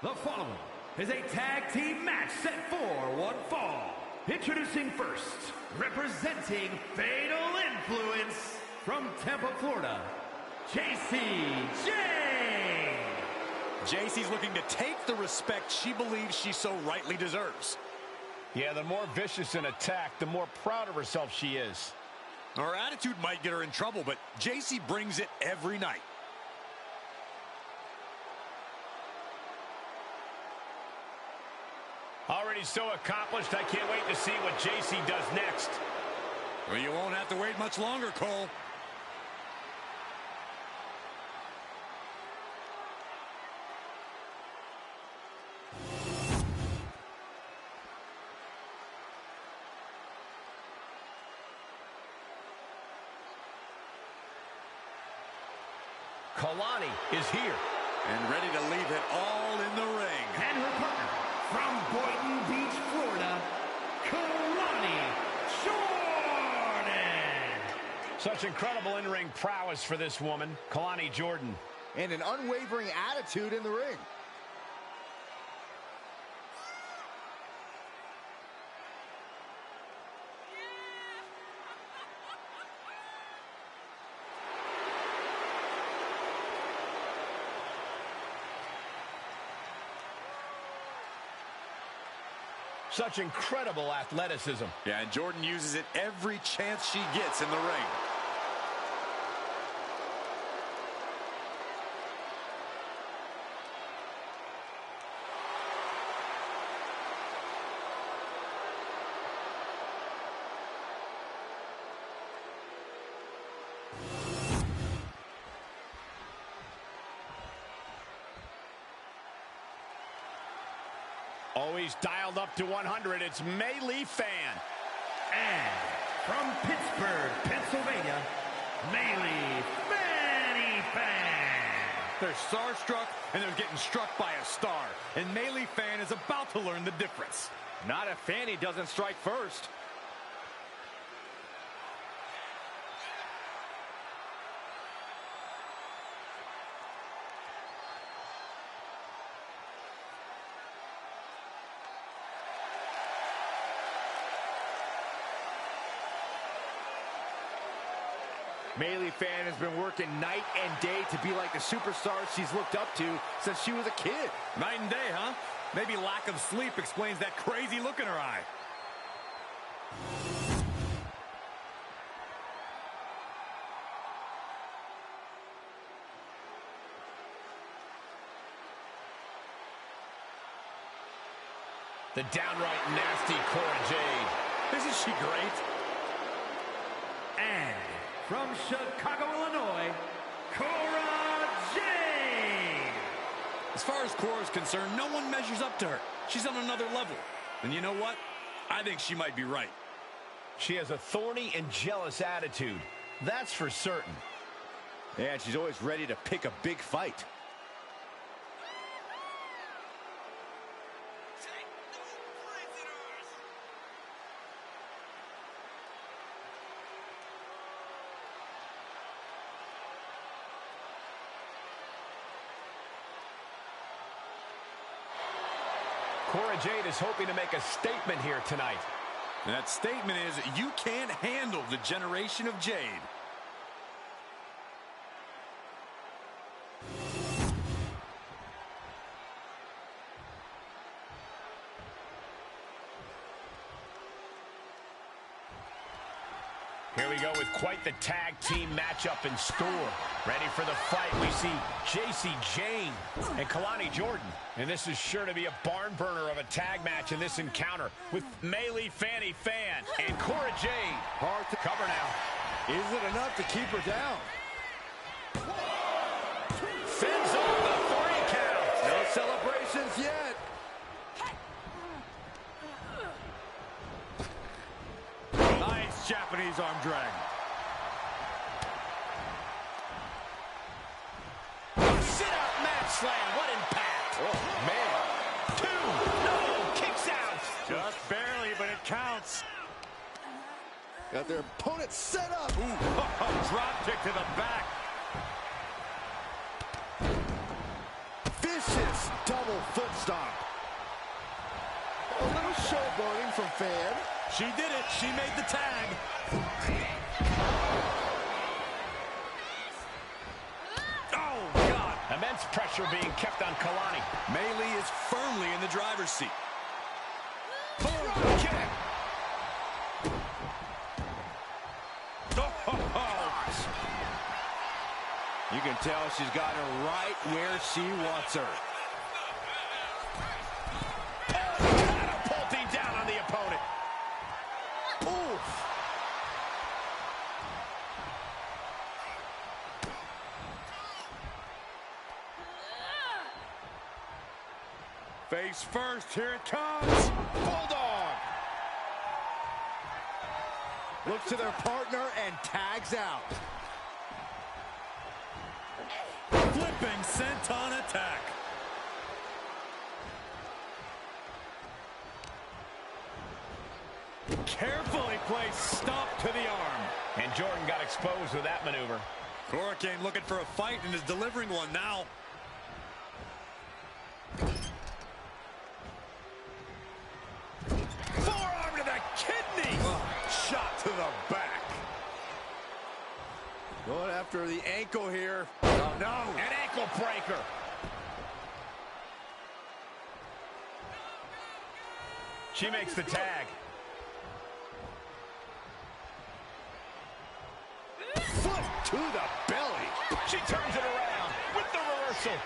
The following is a tag team match set for one fall. Introducing first, representing Fatal Influence from Tampa, Florida, JC Jane. JC's looking to take the respect she believes she so rightly deserves. Yeah, the more vicious an attack, the more proud of herself she is. Her attitude might get her in trouble, but JC brings it every night. Already so accomplished, I can't wait to see what JC does next. Well, you won't have to wait much longer, Cole. Kalani is here. And ready to leave it all in the ring. And her partner from Boynton Beach, Florida, Kalani Jordan. Such incredible in-ring prowess for this woman, Kalani Jordan. And an unwavering attitude in the ring. Such incredible athleticism. Yeah, and Jordan uses it every chance she gets in the ring. Always dialed up to 100, it's Mei Lee Fan. And from Pittsburgh, Pennsylvania, Mei Lee Fanny Fan. They're starstruck, and they're getting struck by a star. And Mei Lee Fan is about to learn the difference. Not if Fanny doesn't strike first. Mei Lee Fan has been working night and day to be like the superstar she's looked up to since she was a kid. Night and day, huh? Maybe lack of sleep explains that crazy look in her eye. The downright nasty Cora Jade. Isn't she great? And from Chicago, Illinois, Cora Jade. As far as Cora's concerned, no one measures up to her. She's on another level. And you know what? I think she might be right. She has a thorny and jealous attitude. That's for certain. Yeah, and she's always ready to pick a big fight. Cora Jade is hoping to make a statement here tonight. And that statement is, you can't handle the generation of Jade. Here we go with quite the tag team matchup in store. Ready for the fight, we see JC Jane and Kalani Jordan. And this is sure to be a barn burner of a tag match in this encounter with Mei Lee Fanny Fan and Cora Jade. Hard to Cover now. Is it enough to keep her down? Fins off the 3 count. No celebrations yet. Nice Japanese arm drag. Sit-out match slam. What impact. Oh, man. 2. No. Kicks out. Just barely, but it counts. Got their opponent set up. Ooh, drop kick to the back. Vicious double foot stomp. A little showboating from Fan. She did it. She made the tag. Oh, God. Immense pressure being kept on Kalani. Mei Lee is firmly in the driver's seat. Boom. Kick. You can tell she's got her right where she wants her. Catapulting down on the opponent. Oof. Face first. Here it comes. Bulldog. Looks to their partner and tags out. Flipping senton attack. Carefully placed stomp to the arm. And Jordan got exposed with that maneuver. Cora came looking for a fight and is delivering one now. Forearm to the kidney. Shot to the back. Going after the ankle here. Oh, no. An ankle breaker. She makes the tag. Foot to the belly. She turns it around with the reversal.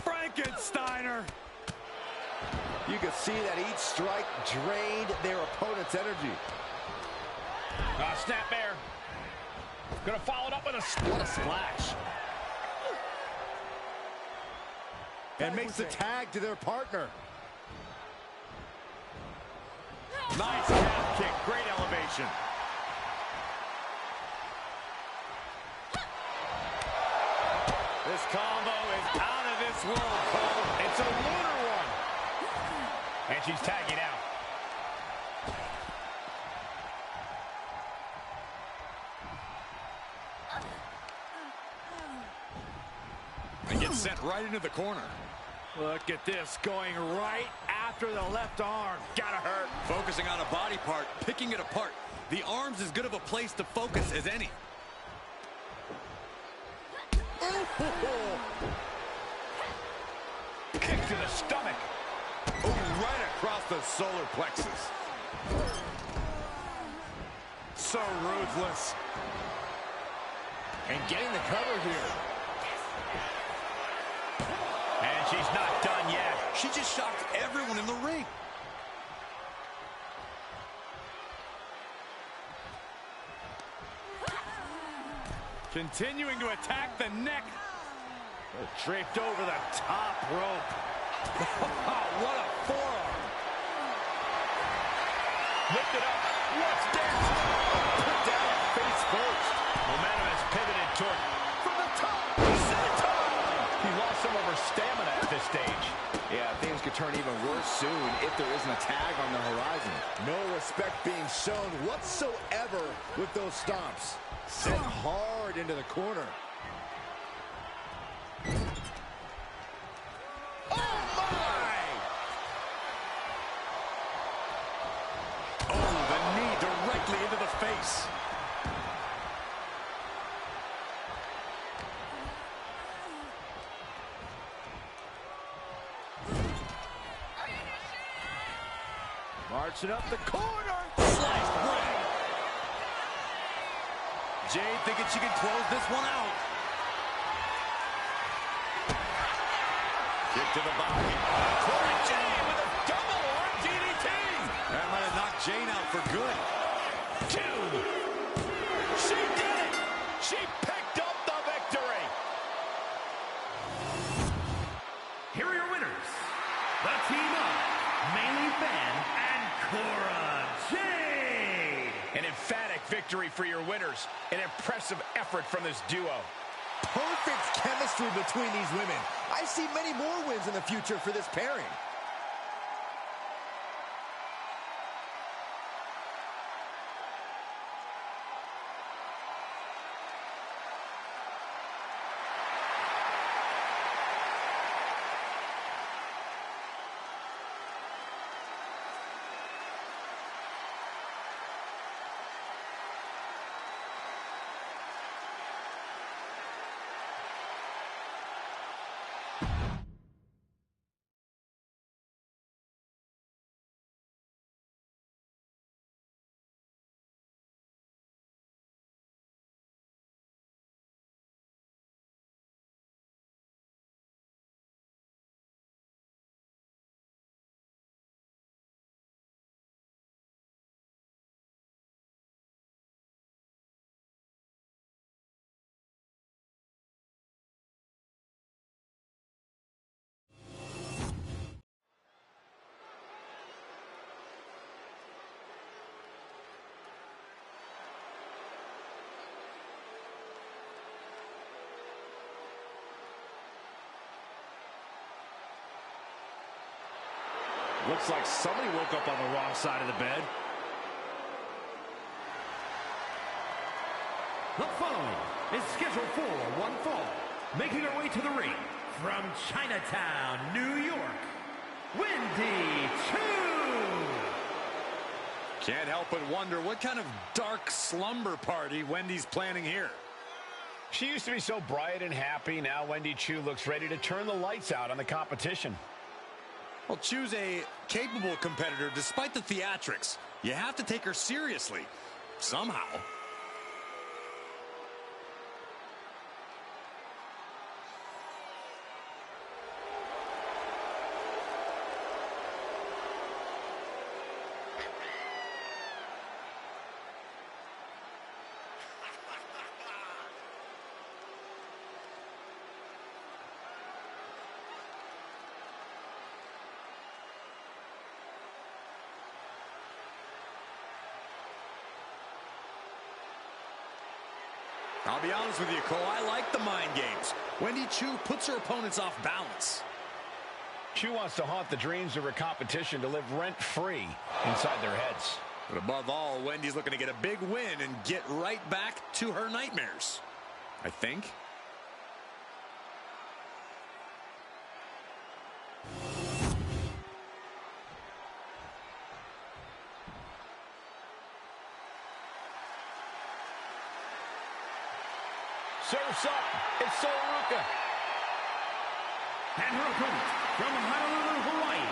Frankensteiner. You can see that each strike drained their opponent's energy. Snap air. Gonna follow it up with a... What a splash. and makes the tag to their partner. Nice calf kick, great elevation. This combo is out of this world, Cole. It's a lunar one. And she's tagging out. And gets sent right into the corner. Look at this, going right after the left arm. Gotta hurt. Focusing on a body part, picking it apart. The arm's as good of a place to focus as any. Kick to the stomach. Oh, right across the solar plexus. So ruthless. And getting the cover here. And she's not done yet. She just shocked everyone in the ring. Continuing to attack the neck. Draped over the top rope. What a forearm. Lift it up. What's next? Put down face first. Momentum has pivoted toward From the top. Senton. He lost some of her stamina at this stage. Yeah, things could turn even worse soon if there isn't a tag on the horizon. No respect being shown whatsoever with those stomps. Sent hard into the corner. Oh, my! Oh, the knee directly into the face. Marching up the corner. Sliced right. Jade thinking she can close this one out. Kick to the body. Cora Jade with a double arm DDT. That might have knocked Jade out for good. 2. She did it. She picked up the victory. Here are your winners, the team of Mainly Fan and Cora Jade. An emphatic victory for your winners. An impressive effort from this duo. Perfect chemistry between these women. I see many more wins in the future for this pairing. Looks like somebody woke up on the wrong side of the bed. The following is scheduled for one fall. Making her way to the ring from Chinatown, New York, Wendy Choo. Can't help but wonder what kind of dark slumber party Wendy's planning here. She used to be so bright and happy. Now Wendy Choo looks ready to turn the lights out on the competition. Well, Choo's a capable competitor despite the theatrics. You have to take her seriously, somehow. I'll be honest with you, Cole, I like the mind games. Wendy Choo puts her opponents off balance. Choo wants to haunt the dreams of her competition to live rent-free inside their heads. But above all, Wendy's looking to get a big win and get right back to her nightmares, I think. Surf's up. It's Sol Ruca. And her opponent from Honolulu, Hawaii,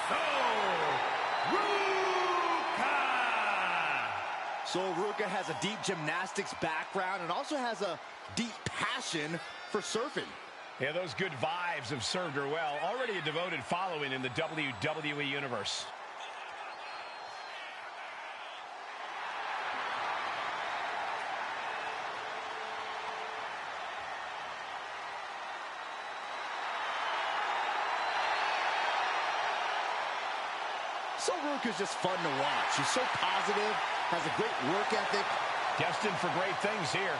Sol Ruca. Sol Ruca has a deep gymnastics background and also has a deep passion for surfing. Yeah, those good vibes have served her well. Already a devoted following in the WWE Universe. Sol Ruca is just fun to watch. She's so positive, has a great work ethic. Destined for great things here.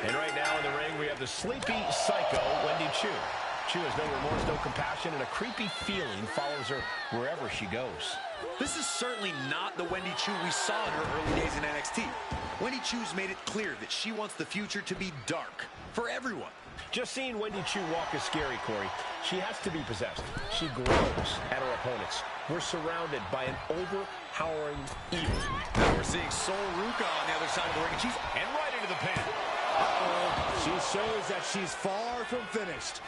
And right now in the ring, we have the sleepy psycho, Wendy Choo. Choo has no remorse, no compassion, and a creepy feeling follows her wherever she goes. This is certainly not the Wendy Choo we saw in her early days in NXT. Wendy Choo's made it clear that she wants the future to be dark for everyone. Just seeing Wendy Choo walk is scary, Corey. She has to be possessed. She grows at her opponents. We're surrounded by an overpowering evil. Now we're seeing Sol Ruca on the other side of the ring, And right into the pin. Uh-oh. She shows that she's far from finished.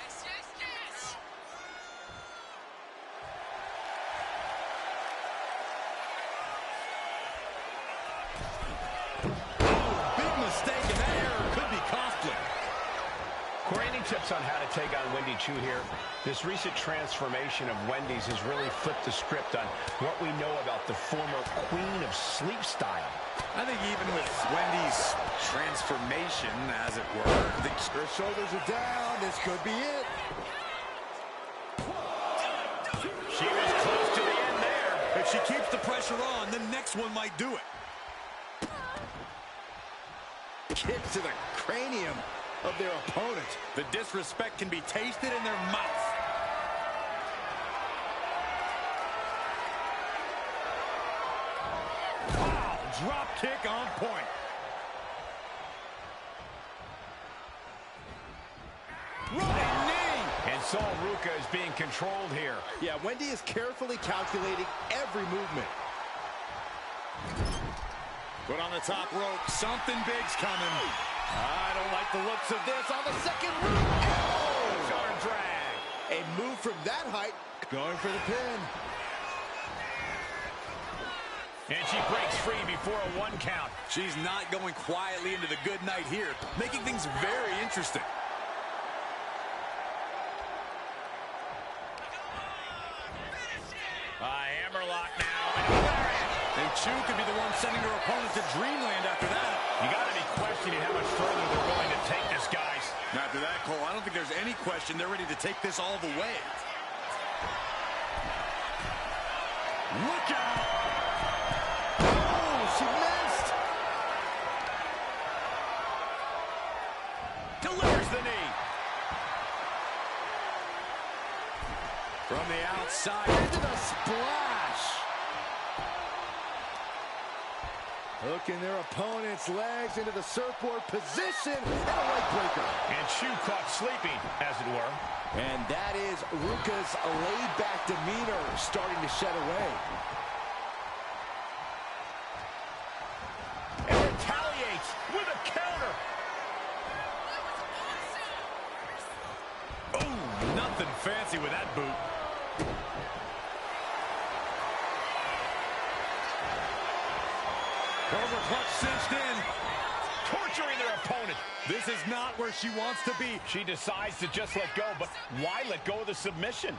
Tips on how to take on Wendy Choo here. This recent transformation of Wendy's has really flipped the script on what we know about the former queen of sleep style. I think even with Wendy's transformation, as it were, her shoulders are down. This could be it. She was close to the end there. If she keeps the pressure on, the next one might do it. Kick to the cranium of their opponent. The disrespect can be tasted in their mouth. Wow, drop kick on point. Running knee. And Sol Ruca is being controlled here. Yeah, Wendy is carefully calculating every movement. Put on the top rope. Something big's coming. I don't like the looks of this on the second rope. Oh! Arm drag. A move from that height. Going for the pin. And she breaks free before a 1 count. She's not going quietly into the good night here, making things very interesting. Hammerlock now. And Choo could be the one sending her opponent to dreamland after that. You got to be questioning how much further they're willing to take this, guys. After that, Cole, I don't think there's any question they're ready to take this all the way. Look out! Oh, she missed. Delivers the knee. From the outside. Into the splash. Hooking their opponent's legs into the surfboard position and a leg breaker. And Choo caught sleeping, as it were. And that is Ruca's laid-back demeanor starting to shed away. And retaliates with a counter. Oh, nothing fancy with that boot. Cobra clutch cinched in. Torturing their opponent. This is not where she wants to be. She decides to just let go, but why let go of the submission?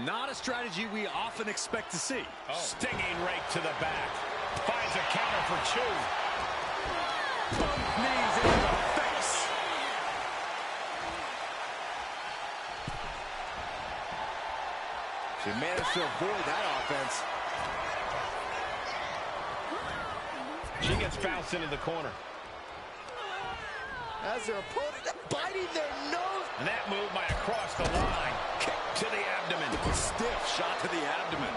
Not a strategy we often expect to see. Stinging rake to the back. Finds a counter for Choo. Both knees into the face. She managed to avoid that offense. She gets bounced into the corner. As their opponent biting their nose. And that move might have crossed the line. Kick to the abdomen. Stiff shot to the abdomen.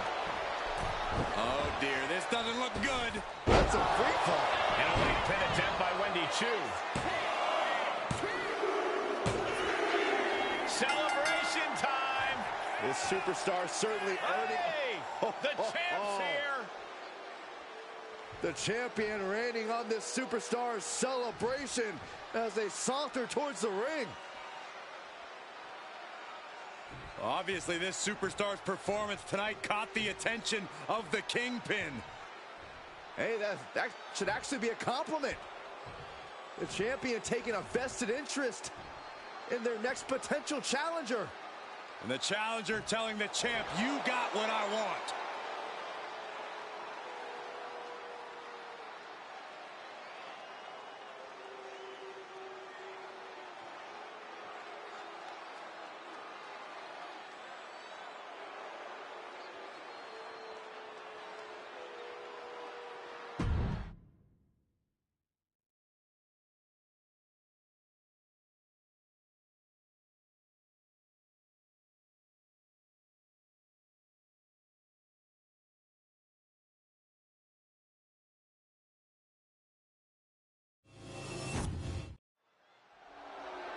Oh, dear. This doesn't look good. That's a free fall. And a late pin attempt by Wendy Chu. Celebration time. This superstar certainly earning. The champ's here. The champion reigning on this superstar's celebration as they saunter towards the ring. Obviously, this superstar's performance tonight caught the attention of the Kingpin. Hey, that should actually be a compliment. The champion taking a vested interest in their next potential challenger. And the challenger telling the champ, you got what I want.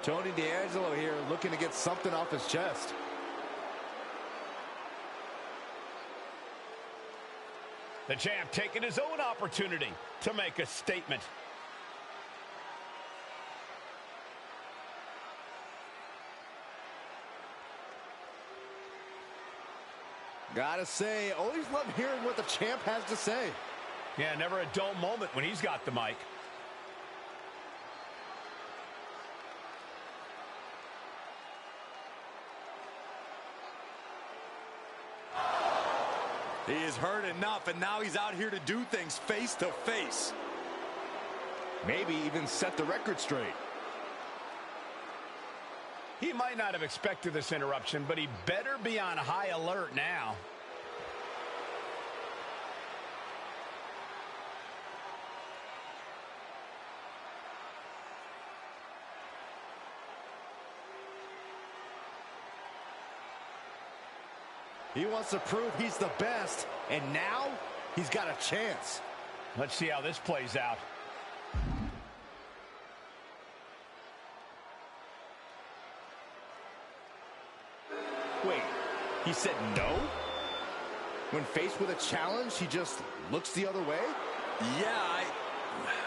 Tony D'Angelo here looking to get something off his chest. The champ taking his own opportunity to make a statement. Gotta say, always love hearing what the champ has to say. Yeah, never a dull moment when he's got the mic. He has heard enough, and now he's out here to do things face to face. Maybe even set the record straight. He might not have expected this interruption, but he better be on high alert now. He wants to prove he's the best, and now he's got a chance. Let's see how this plays out. Wait, he said no? When faced with a challenge, he just looks the other way? Yeah,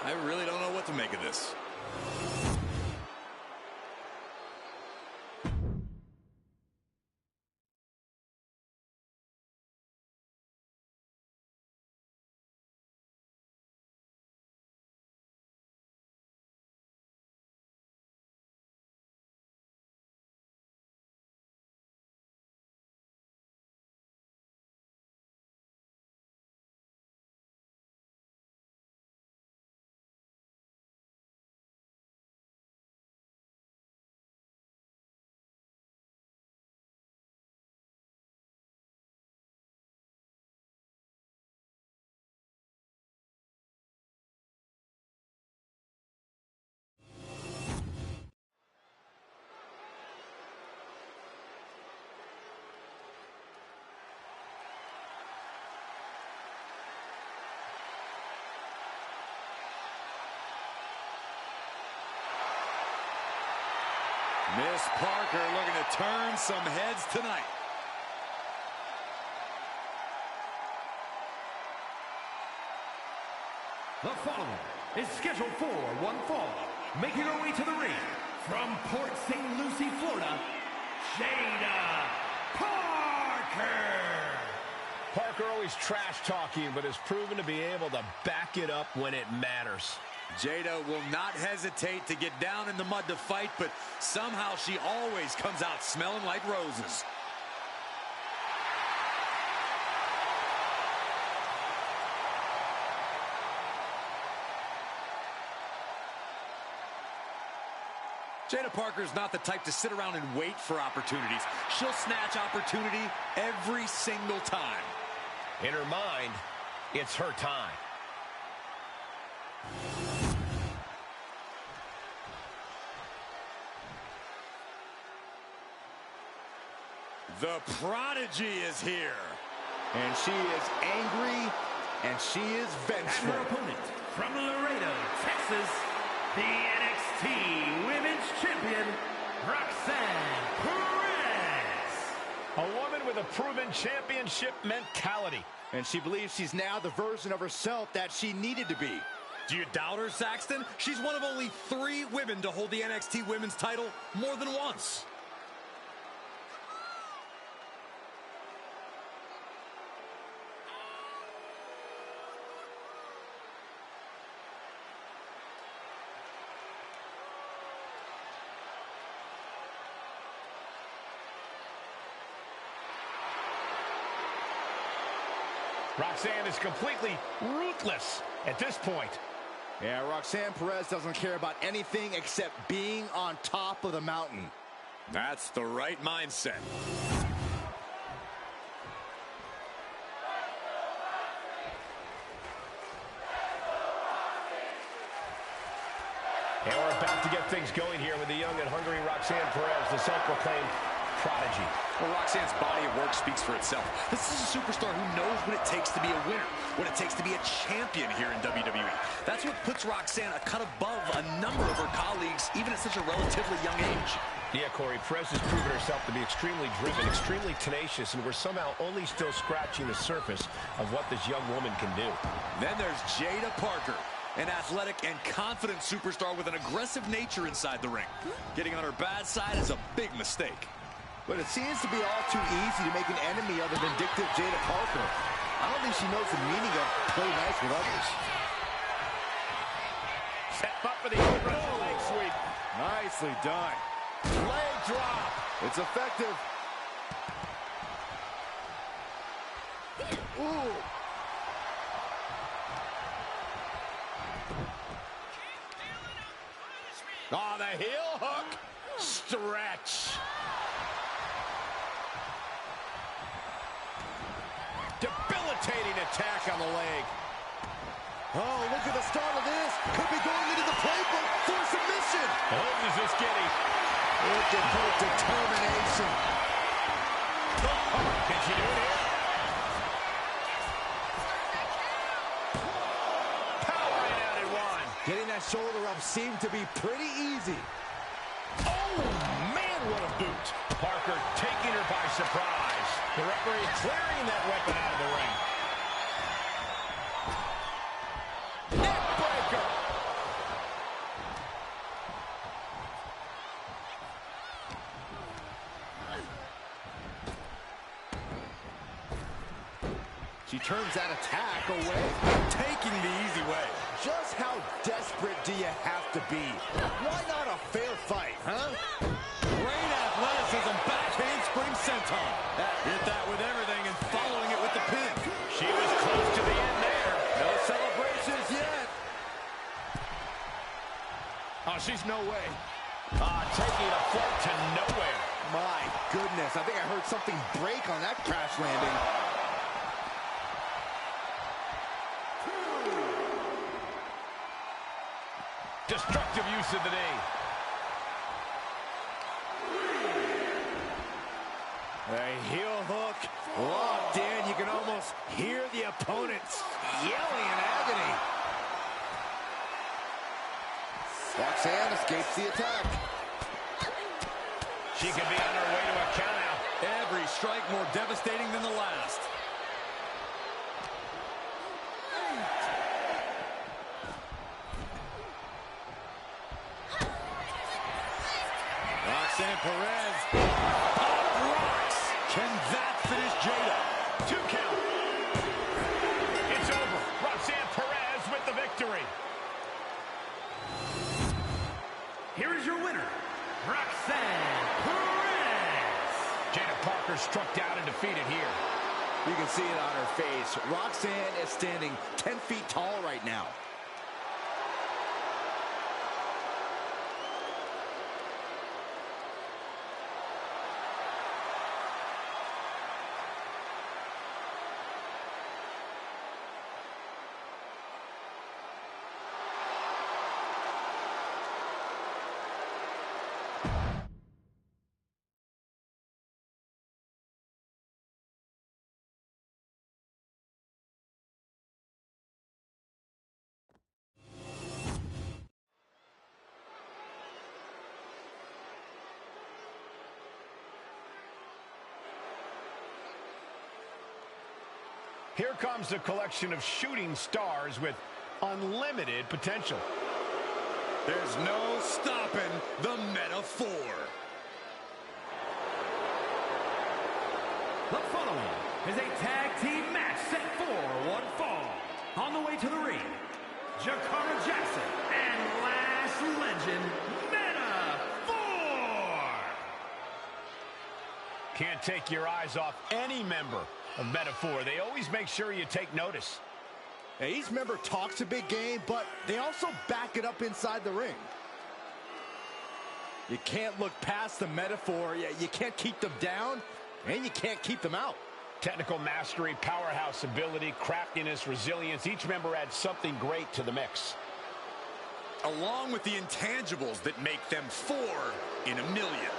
I really don't know what to make of this. Miss Parker looking to turn some heads tonight. The following is scheduled for one fall, making her way to the ring from Port St. Lucie, Florida, Jada Parker. Parker always trash talking, but has proven to be able to back it up when it matters. Jada will not hesitate to get down in the mud to fight, but somehow she always comes out smelling like roses. Jada Parker's not the type to sit around and wait for opportunities. She'll snatch opportunity every single time. In her mind, it's her time. The Prodigy is here. And she is angry, and she is vengeful. And her opponent from Laredo, Texas, the NXT Women's Champion, Roxanne Perez. A woman with a proven championship mentality. And she believes she's now the version of herself that she needed to be. Do you doubt her, Saxton? She's one of only 3 women to hold the NXT Women's title more than once. Roxanne is completely ruthless at this point. Yeah, Roxanne Perez doesn't care about anything except being on top of the mountain. That's the right mindset. And we're about to get things going here with the young and hungry Roxanne Perez, the self-proclaimed prodigy. Well, Roxanne's body of work speaks for itself. This is a superstar who knows what it takes to be a winner, what it takes to be a champion here in WWE. That's what puts Roxanne a cut above a number of her colleagues, even at such a relatively young age. Yeah, Corey, Perez has proven herself to be extremely driven, extremely tenacious, and we're somehow only still scratching the surface of what this young woman can do. Then there's Jada Parker, an athletic and confident superstar with an aggressive nature inside the ring. Getting on her bad side is a big mistake. But it seems to be all too easy to make an enemy of the vindictive Jada Parker. I don't think she knows the meaning of play nice with others. Set up for the overhead leg sweep. Nicely done. Leg drop. It's effective. Ooh. Oh, the heel hook. Stretch. Debilitating attack on the leg. Oh, look at the start of this. Could be going into the playbook for submission. Oh, is this getting? Look at her determination. Oh, can she do it here? Powering out at one. Getting that shoulder up seemed to be pretty easy. Oh, man, what a boot. Parker taking her by surprise. The referee clearing that weapon out of the ring. Neck breaker. She turns that attack away. Taking the easy way. Just how desperate do you have to be? Why not a fair fight, huh? Great athleticism, back handspring senton. Hit that with everything and following it with the pin. She was close to the end there. No celebrations yet. Oh, she's no way. Taking a float to nowhere. My goodness, I think I heard something break on that crash landing. Destructive use of the knee. A heel hook locked in. You can almost hear the opponents yelling in agony. Roxanne escapes the attack. She could be on her way to a countout. Every strike more devastating than the last. Roxanne Perez. Pop rocks. Can that finish Jada? 2 count. It's over. Roxanne Perez with the victory. Here is your winner, Roxanne Perez. Jada Parker struck down and defeated here. You can see it on her face. Roxanne is standing 10 feet tall right now. Here comes a collection of shooting stars with unlimited potential. There's no stopping the Metaphor. The following is a tag team match set for one fall. On the way to the ring, Jakara Jackson and Last Legend, Metaphor. Can't take your eyes off any member of Metaphor. They always make sure you take notice. Now, each member talks a big game, but they also back it up inside the ring. You can't look past the Metaphor. You can't keep them down, and you can't keep them out. Technical mastery, powerhouse ability, craftiness, resilience. Each member adds something great to the mix. Along with the intangibles that make them 4 in a million.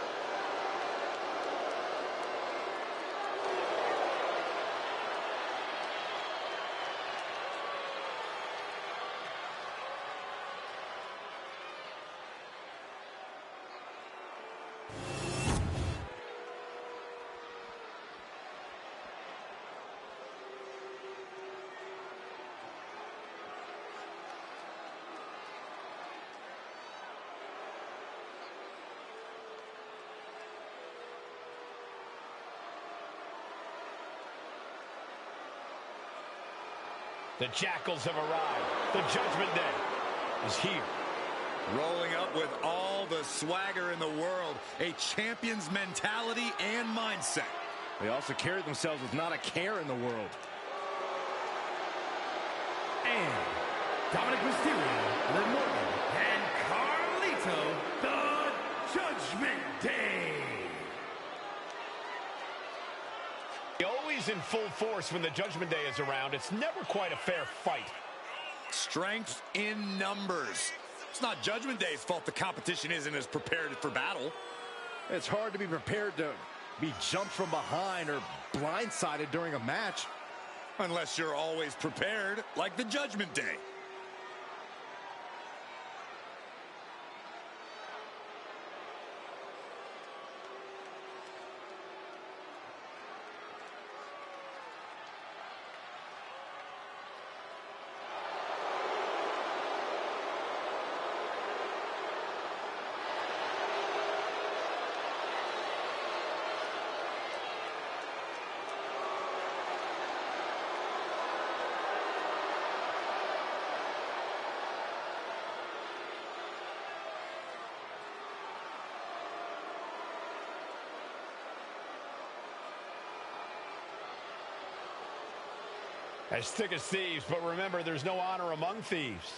The Jackals have arrived. The Judgment Day is here. Rolling up with all the swagger in the world, a champion's mentality and mindset. They also carry themselves with not a care in the world. And Dominic Mysterio, Liv Morgan, and Carlito, the Judgment Day. Always in full force when the Judgment Day is around. It's never quite a fair fight. Strength in numbers. It's not Judgment Day's fault the competition isn't as prepared for battle. It's hard to be prepared to be jumped from behind or blindsided during a match. Unless you're always prepared, like the Judgment Day. As thick as thieves, but remember, there's no honor among thieves.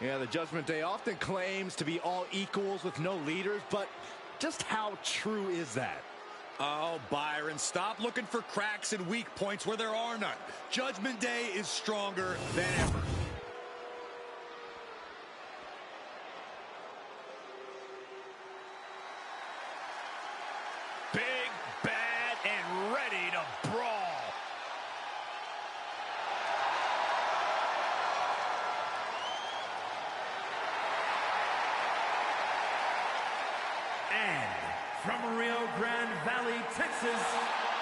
Yeah, the Judgment Day often claims to be all equals with no leaders, but just how true is that? Oh, Byron, stop looking for cracks and weak points where there are none. Judgment Day is stronger than ever. Big, bad, and ready to brawl. And from Rio Grande Valley, Texas,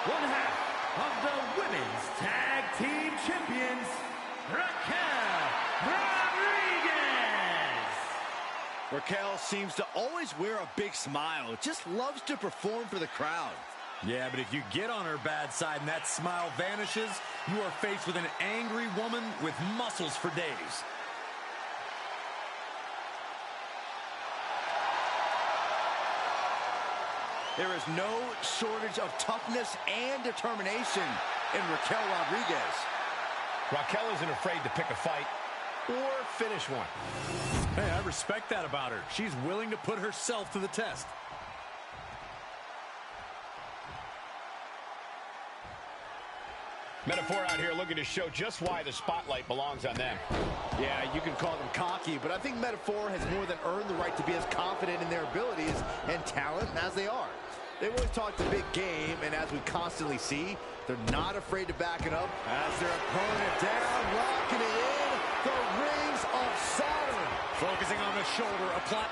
one half of the Women's Tag Team Champions, Raquel Rodriguez. Raquel seems to always wear a big smile. Just loves to perform for the crowd. Yeah, but if you get on her bad side and that smile vanishes, you are faced with an angry woman with muscles for days. There is no shortage of toughness and determination in Raquel Rodriguez. Raquel isn't afraid to pick a fight or finish one. Hey, I respect that about her. She's willing to put herself to the test. Metaphor out here looking to show just why the spotlight belongs on them. Yeah, you can call them cocky, but I think Metaphor has more than earned the right to be as confident in their abilities and talent as they are. They've always talked a big game, and as we constantly see, they're not afraid to back it up. As their opponent down, locking it in, the rings of Saturn. Focusing on the shoulder, apply.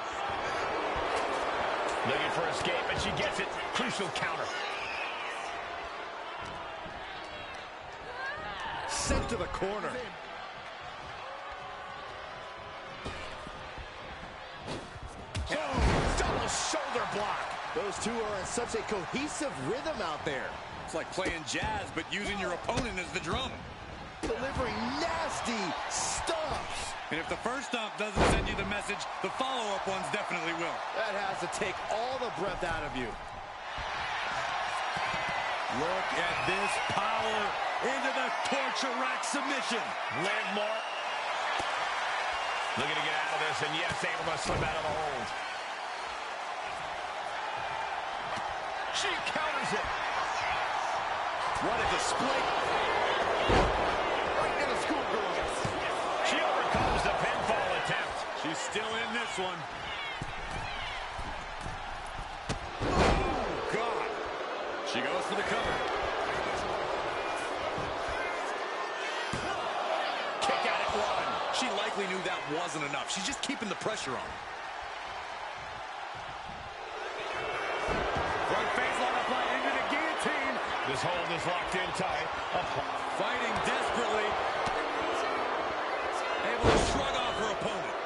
Looking for escape, and she gets it. Crucial counter. sent to the corner. Double shoulder block. Those two are in such a cohesive rhythm out there. It's like playing jazz, but using your opponent as the drum. Delivering nasty stomps. And if the first stomp doesn't send you the message, the follow-up ones definitely will. That has to take all the breath out of you. Look at this power into the torture rack submission. Live more. Looking to get out of this, and yes, able to slip out of the hold. She counters it. What a display. Right in the schoolgirl. She overcomes the pinfall attempt. She's still in this one. Oh, God. She goes for the cover. Kick out at one. She likely knew that wasn't enough. She's just keeping the pressure on. Front face lock applied into the guillotine. This hold is locked in tight. Fighting desperately. Able to shrug off her opponent.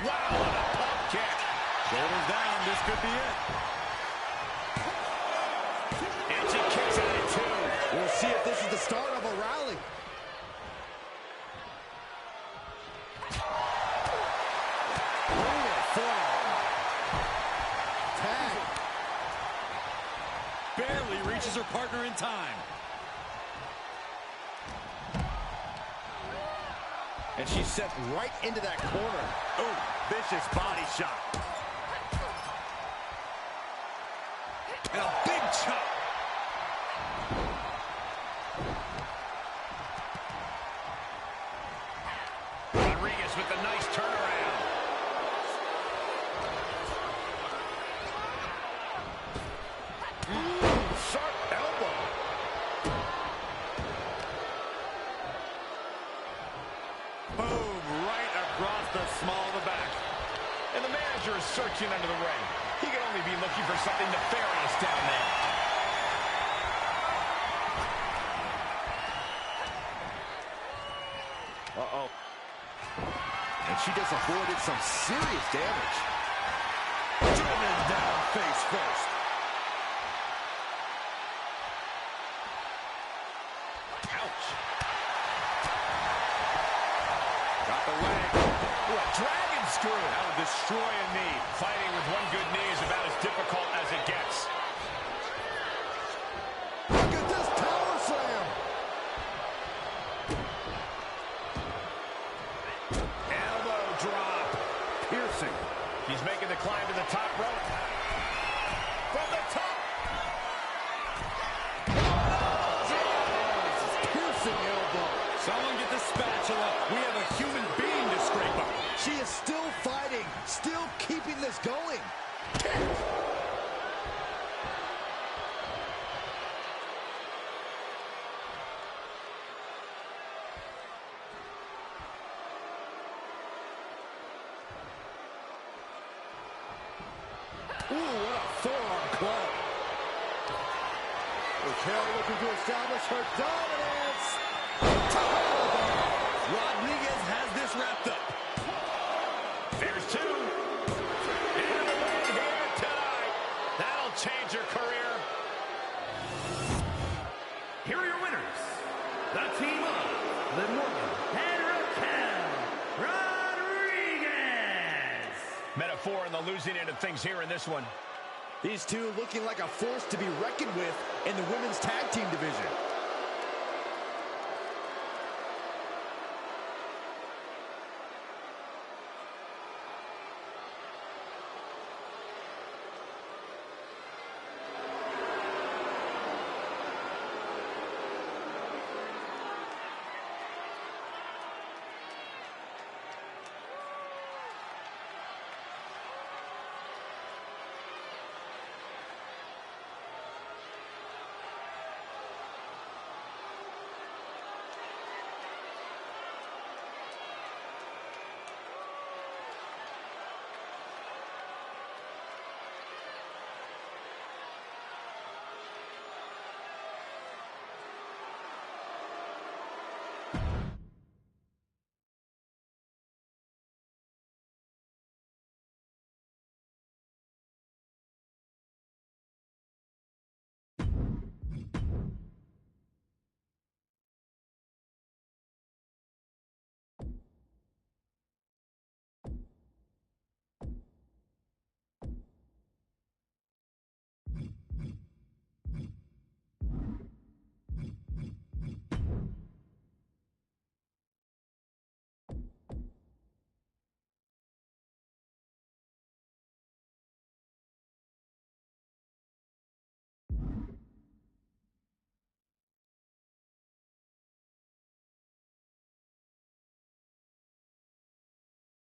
Wow, what a pump kick. Shoulders down. This could be it. And she kicks out at two. We'll see if this is the start of a rally. Tag. Barely reaches her partner in time. And she's set right into that corner. Oh, vicious body shot. And a big chop. Rodriguez with a nice turnaround. Sharp elbow. Boom, right across the small of the back. And the manager is searching under the ring. He can only be looking for something nefarious down there. Uh-oh. And she just avoided some serious damage. Driven down face first. Ouch. Got the leg. Ooh, a dragon screw. That would destroy a knee. Fighting with one good knee is about as difficult as it gets. Look at this power slam. Elbow drop. Piercing. He's making the climb to the top rope. From the top. Piercing elbow. Someone get the spatula. We have a human being to scrape up. She is still fighting, still keeping this going. Ooh, what a forearm club. Raquel looking to establish her dominance. Rodriguez has this wrapped up. There's two. And a win here tonight. That'll change your career. Here are your winners. The team of Liv Morgan and Raquel Rodriguez. Metaphor on the losing end of things here in this one. These two looking like a force to be reckoned with in the women's tag team division.